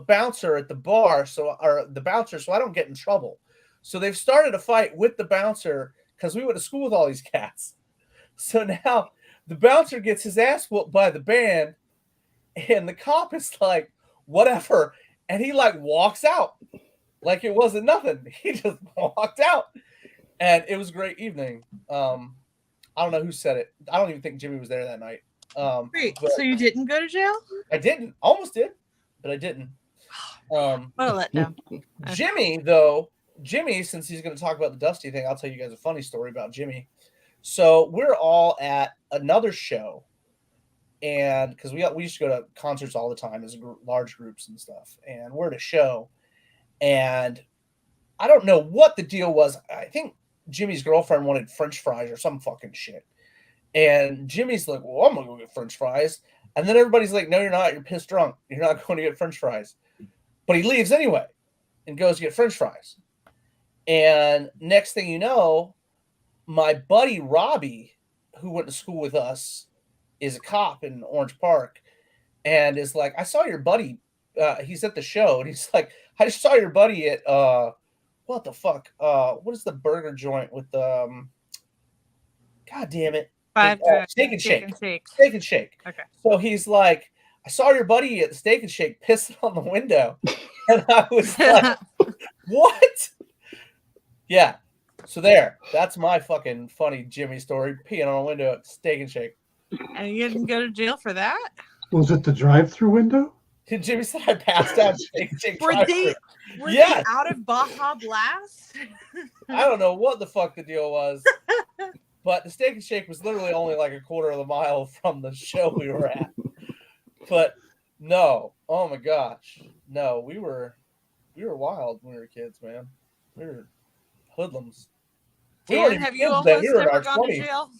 bouncer at the bar, so I don't get in trouble. So they've started a fight with the bouncer because we went to school with all these cats. So now the bouncer gets his ass whooped by the band, and the cop is like, whatever. And he like walks out like it wasn't nothing. He just walked out. And it was a great evening. I don't know who said it. I don't even think Jimmy was there that night. Wait, so you didn't go to jail? I didn't. Almost did, but I didn't. What a letdown. Jimmy, since he's going to talk about the Dusty thing, I'll tell you guys a funny story about Jimmy. So we're all at another show, and because we used to go to concerts all the time as large groups and stuff, and we're at a show, and I don't know what the deal was. I think Jimmy's girlfriend wanted French fries or some fucking shit. And Jimmy's like, well, I'm going to go get French fries. And then everybody's like, no, you're not. You're pissed drunk. You're not going to get French fries. But he leaves anyway and goes to get French fries. And next thing you know, my buddy Robbie, who went to school with us, is a cop in Orange Park and is like, I saw your buddy. He's at the show. And he's like, I just saw your buddy at what the fuck? What is the burger joint with the God damn it. Steak and Shake. Steak and Shake. Okay. So he's like, I saw your buddy at the Steak and Shake pissing on the window. And I was like, what? Yeah. So there. That's my fucking funny Jimmy story. Peeing on a window at Steak and Shake. And you didn't go to jail for that? Was it the drive-through window? Jimmy said I passed out at Steak and Shake. Were they out of Baja Blast? I don't know what the fuck the deal was. But the Steak and Shake was literally only like a quarter of a mile from the show we were at. But no, oh my gosh, no, we were wild when we were kids, man. We were hoodlums. We weren't Dan, even have you kids then. almost We were in ever our gone to 20s. jail?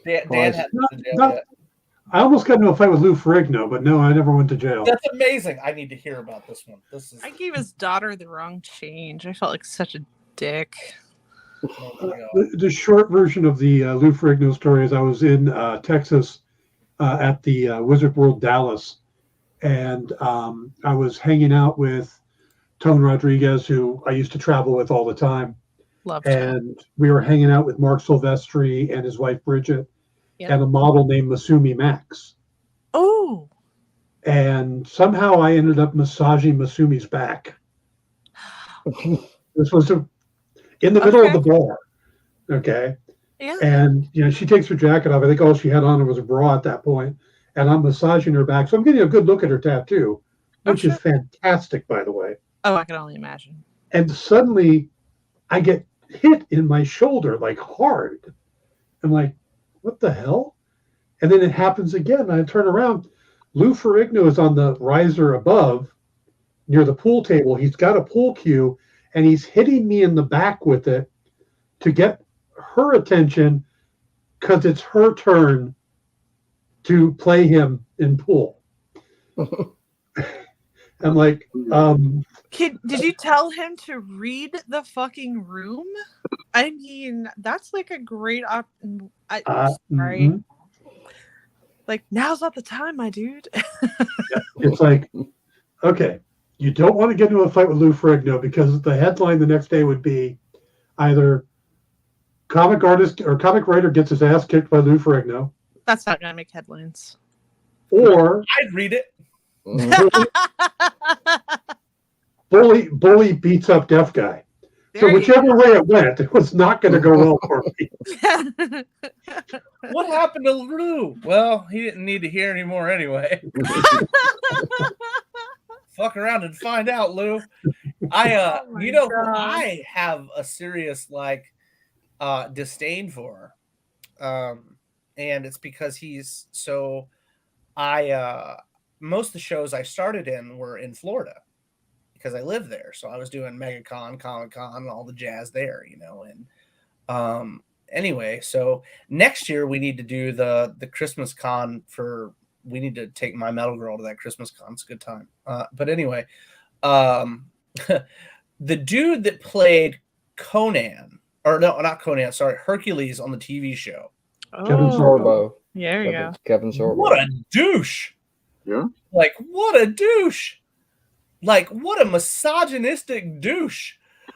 Dan Twice. hadn't been to jail Not- yet. I almost got into a fight with Lou Ferrigno, but no, I never went to jail. That's amazing. I need to hear about this one. This is I gave his daughter the wrong change. I felt like such a dick. oh my God. The short version of the Lou Ferrigno story is I was in Texas at the Wizard World Dallas, and I was hanging out with Tone Rodriguez, who I used to travel with all the time. Loved him. And we were hanging out with Mark Silvestri and his wife Bridget, Yep. and a model named Masumi Max. Oh, And somehow I ended up massaging Masumi's back. This was in the middle of the bar. Okay. yeah. And she takes her jacket off. I think all she had on was a bra at that point. And I'm massaging her back. So I'm getting a good look at her tattoo, which is fantastic, by the way. Oh, I can only imagine. And suddenly I get hit in my shoulder, like hard. I'm like, what the hell? And then it happens again. I turn around. Lou Ferrigno is on the riser above near the pool table. He's got a pool cue and he's hitting me in the back with it to get her attention because it's her turn to play him in pool. I'm like, Kid, did you tell him to read the fucking room? I mean, that's like a great sorry. mhm. Like, now's not the time, my dude. It's like, okay, you don't want to get into a fight with Lou Ferrigno because the headline the next day would be either comic artist or comic writer gets his ass kicked by Lou Ferrigno, That's not gonna make headlines. or I'd read it. bully beats up deaf guy. There So you whichever way it went, it was not going to go well for me. What happened to Lou? Well, he didn't need to hear anymore anyway. Fuck around and find out, Lou. Oh my you know who God. I have a serious disdain for. And it's because he's so most of the shows I started in were in Florida because I live there. So I was doing MegaCon, Comic-Con, all the jazz there, and anyway, so next year we need to do the Christmas con we need to take my metal girl to that Christmas con. It's a good time. But anyway, the dude that played Conan, or no, not Conan, sorry, Hercules on the TV show. Kevin Oh, Sorbo. there you go. Kevin Sorbo. What a douche. Yeah. Like, what a douche. Like, what a misogynistic douche.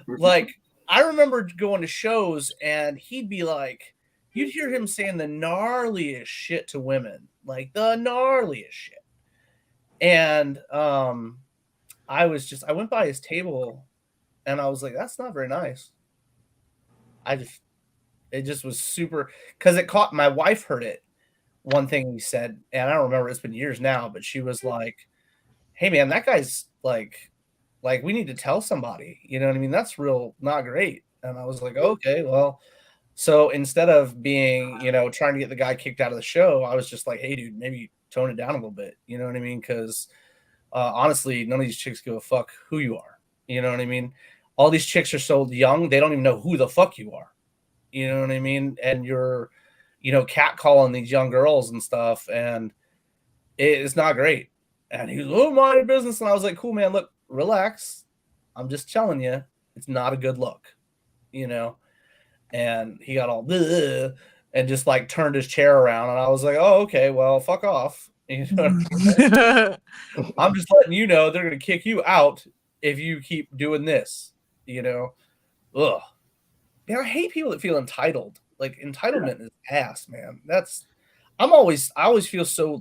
Like, I remember going to shows and he'd be like, you'd hear him saying the gnarliest shit to women, like the gnarliest shit. And I went by his table and I was like, that's not very nice. It just was super, because it caught, my wife heard it. One thing he said, and I don't remember, it's been years now, but she was like, hey man, that guy's like we need to tell somebody, you know what I mean? That's real not great. And I was like, okay, well, so instead of being, trying to get the guy kicked out of the show, I was just like, hey dude, maybe tone it down a little bit. You know what I mean? Because honestly, none of these chicks give a fuck who you are. You know what I mean? All these chicks are so young, they don't even know who the fuck you are. You know what I mean? And you're, catcalling these young girls and stuff, and it's not great. And he was, oh, mind your business. And I was like, cool, man, look, relax. I'm just telling you, it's not a good look, And he got all and just turned his chair around. And I was like, oh, okay, well, fuck off. You know what I mean? I'm just letting you know they're going to kick you out if you keep doing this, Ugh. Man, I hate people that feel entitled. Like, entitlement is ass, man. I always feel so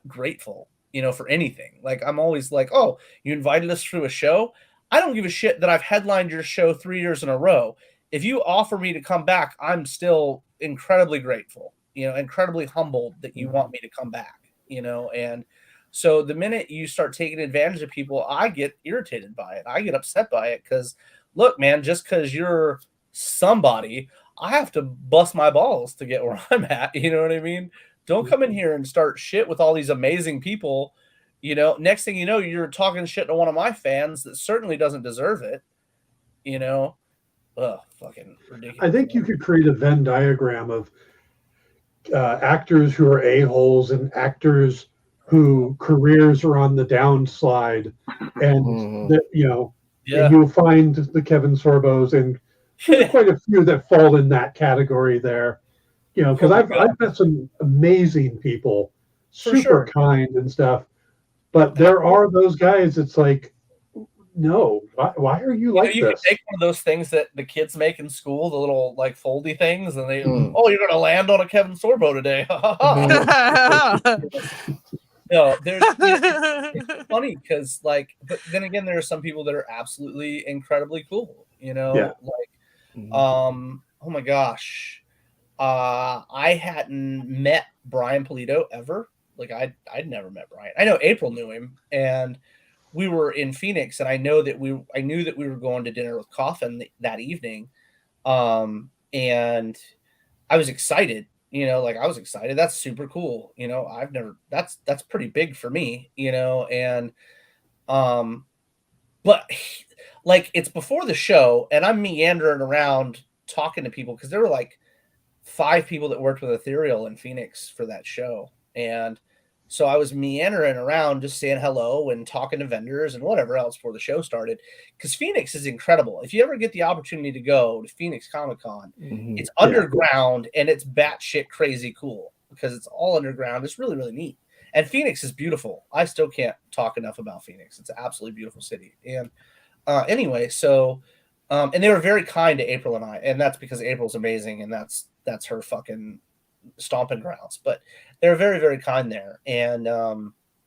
grateful, for anything. Like, I'm always like, oh, you invited us to a show. I don't give a shit that I've headlined your show 3 years in a row. If you offer me to come back, I'm still incredibly grateful, incredibly humbled that you want me to come back, and so the minute you start taking advantage of people, I get irritated by it. I get upset by it because, look, man, just because you're somebody, I have to bust my balls to get where I'm at. You know what I mean? Don't come in here and start shit with all these amazing people. Next thing you know, you're talking shit to one of my fans that certainly doesn't deserve it. fucking ridiculous. I think you could create a Venn diagram of actors who are a-holes and actors who careers are on the downslide, and that and you'll find the Kevin Sorbos, and there's quite a few that fall in that category there. Because I've met some amazing people, super kind and stuff, but there are those guys. It's like, no, why are you like you this? can take one of those things that the kids make in school, the little like foldy things, and they, you're going to land on a Kevin Sorbo today. It's funny because but then again, there are some people that are absolutely incredibly cool, oh my gosh. I hadn't met Brian Polito ever. I'd never met Brian. I know April knew him, and we were in Phoenix, and I knew that we were going to dinner with Coffin that evening. And I was excited, I was excited. That's super cool. That's pretty big for me, and, but it's before the show, and I'm meandering around talking to people, because there were 5 people that worked with Ethereal in Phoenix for that show. And so I was meandering around just saying hello and talking to vendors and whatever else before the show started, because Phoenix is incredible. If you ever get the opportunity to go to Phoenix Comic-Con, it's underground and it's batshit crazy cool because it's all underground. It's really, really neat. And Phoenix is beautiful. I still can't talk enough about Phoenix. It's an absolutely beautiful city. And anyway, so and they were very kind to April and I, and that's because April's amazing, and that's her fucking stomping grounds. But they were very, very kind there, and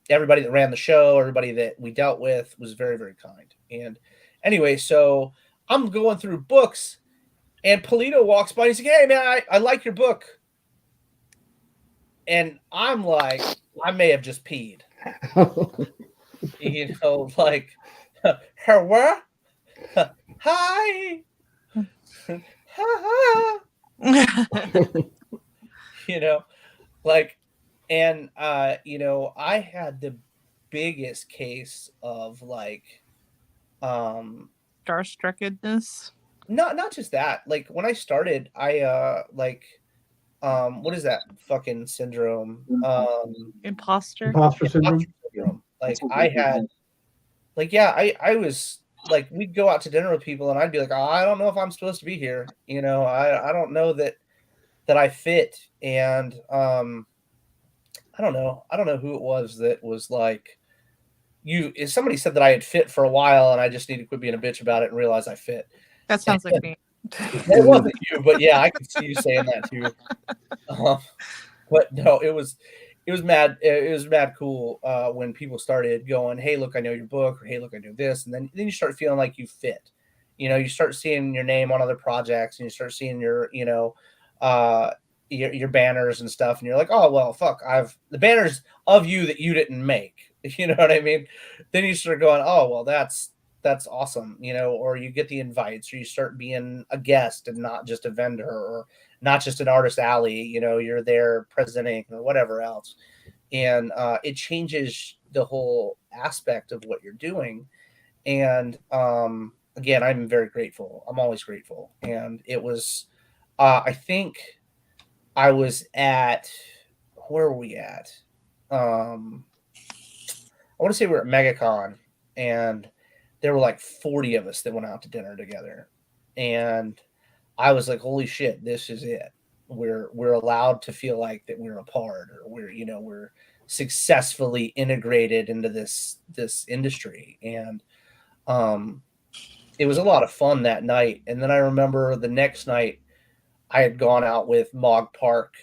everybody that ran the show, everybody that we dealt with, was very, very kind. And anyway, so I'm going through books, and Polito walks by and he's like, "Hey man, I like your book," and I'm like, I may have just peed, her what? Hi. And I had the biggest case of starstruckedness. Not just that. When I started, I what is that fucking syndrome? Imposter syndrome. I had I was we'd go out to dinner with people, and I'd be like, oh, I don't know if I'm supposed to be here. I don't know that I fit. And I don't know who it was that was if somebody said that I had fit for a while and I just need to quit being a bitch about it and realize I fit. That sounds like me. It wasn't you, but yeah, I could see you saying that too. But no, it was mad. It was mad cool when people started going, "Hey, look, I know your book," or "Hey, look, I do this," and then you start feeling like you fit. You start seeing your name on other projects, and you start seeing your banners and stuff, and you're like, "Oh well, fuck, I've the banners of you that you didn't make." You know what I mean? Then you start going, "Oh well, that's awesome," or you get the invites, or you start being a guest and not just a vendor, or not just an artist alley. You're there presenting or whatever else, and it changes the whole aspect of what you're doing. And again, I'm very grateful. I'm always grateful. And it was, I think I was at, where were we at? I want to say we were at MegaCon, and there were 40 of us that went out to dinner together. And I was like, holy shit, this is it. We're allowed to feel like that we're a part, or we're successfully integrated into this industry. And it was a lot of fun that night. And then I remember the next night I had gone out with Mog Park,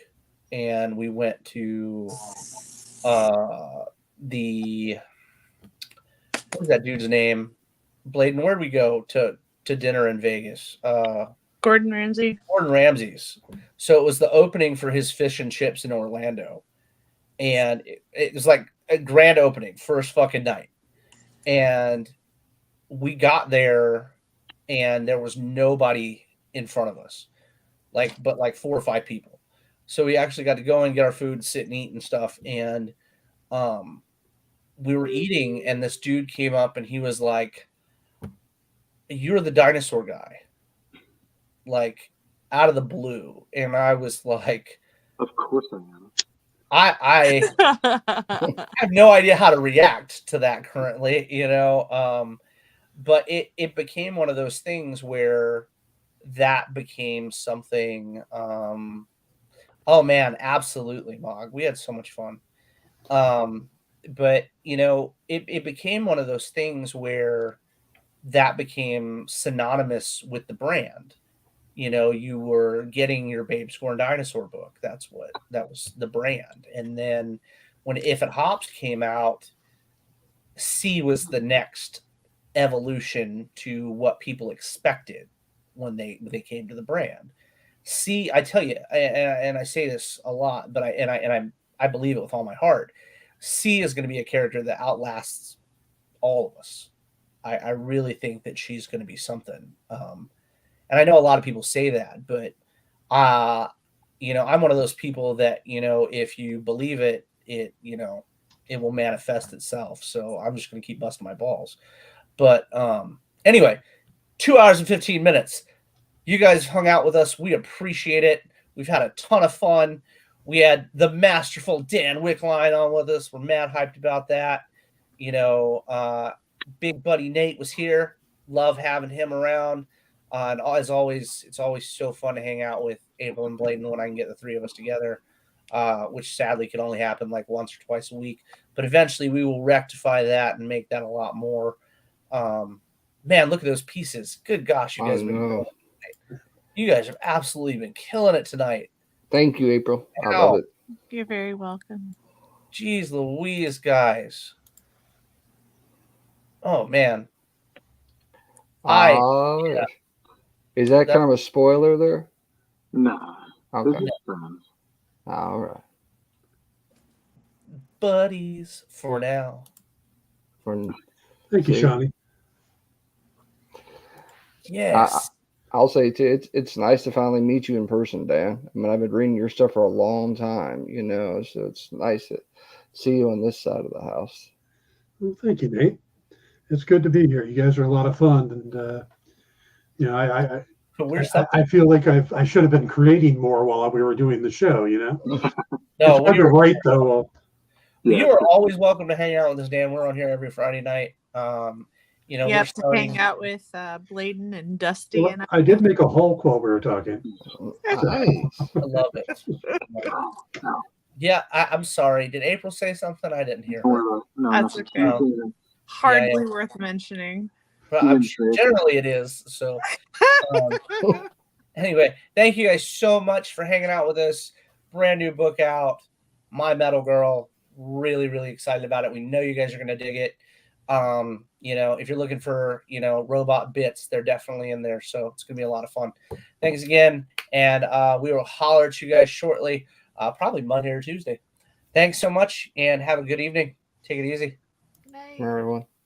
and we went to what was that dude's name? Bladen, where'd we go to dinner in Vegas? Gordon Ramsay. Gordon Ramsay's. So it was the opening for his fish and chips in Orlando. And it was like a grand opening, first fucking night. And we got there, and there was nobody in front of us, but 4 or 5 people. So we actually got to go and get our food, sit and eat and stuff. And we were eating, and this dude came up, and he was like, "You're the dinosaur guy." like out of the blue, and I was like, Of course I am. I have no idea how to react to that currently, but it became one of those things where that became something. Oh man, absolutely, Mog. We had so much fun. But it became one of those things where that became synonymous with the brand. You were getting your Babe Scorn Dinosaur book. That was the brand. And then when If It Hops came out, C was the next evolution to what people expected when they came to the brand. C, I tell you, and I say this a lot, but I believe it with all my heart. C is going to be a character that outlasts all of us. I really think that she's going to be something. And I know a lot of people say that, but I'm one of those people that if you believe it, it will manifest itself. So I'm just going to keep busting my balls. But anyway, 2 hours and 15 minutes. You guys hung out with us. We appreciate it. We've had a ton of fun. We had the masterful Dan Wickline on with us. We're mad hyped about that. Big buddy Nate was here. Love having him around. And as always, it's always so fun to hang out with April and Bladen when I can get the three of us together, which sadly can only happen like once or twice a week. But eventually we will rectify that and make that a lot more. Man, look at those pieces. Good gosh, you guys have absolutely been killing it tonight. Thank you, April. I love it. You're very welcome. Jeez Louise, guys. Oh, man. Is that kind of a spoiler there? Nah. Okay. This is friends. All right. Buddies for now. Thank you, Shawnee. Yes. I'll say too, it's nice to finally meet you in person, Dan. I mean, I've been reading your stuff for a long time, so it's nice to see you on this side of the house. Well, thank you, Nate. It's good to be here. You guys are a lot of fun, and I feel like I should have been creating more while we were doing the show. No, it's hard to write though. You are always welcome to hang out with us, Dan. We're on here every Friday night. You have to hang out with Bladen and Dusty. Well, I did make a Hulk while we were talking. Nice. I love it. Yeah, I'm sorry. Did April say something? I didn't hear her. No, that's okay. Hardly worth mentioning. But I'm sure generally it is. So anyway, thank you guys so much for hanging out with us. Brand new book out, My Metal Girl. Really, really excited about it. We know you guys are going to dig it. If you're looking for, robot bits, they're definitely in there. So it's going to be a lot of fun. Thanks again. And we will holler at you guys shortly, probably Monday or Tuesday. Thanks so much and have a good evening. Take it easy. Night. Everyone.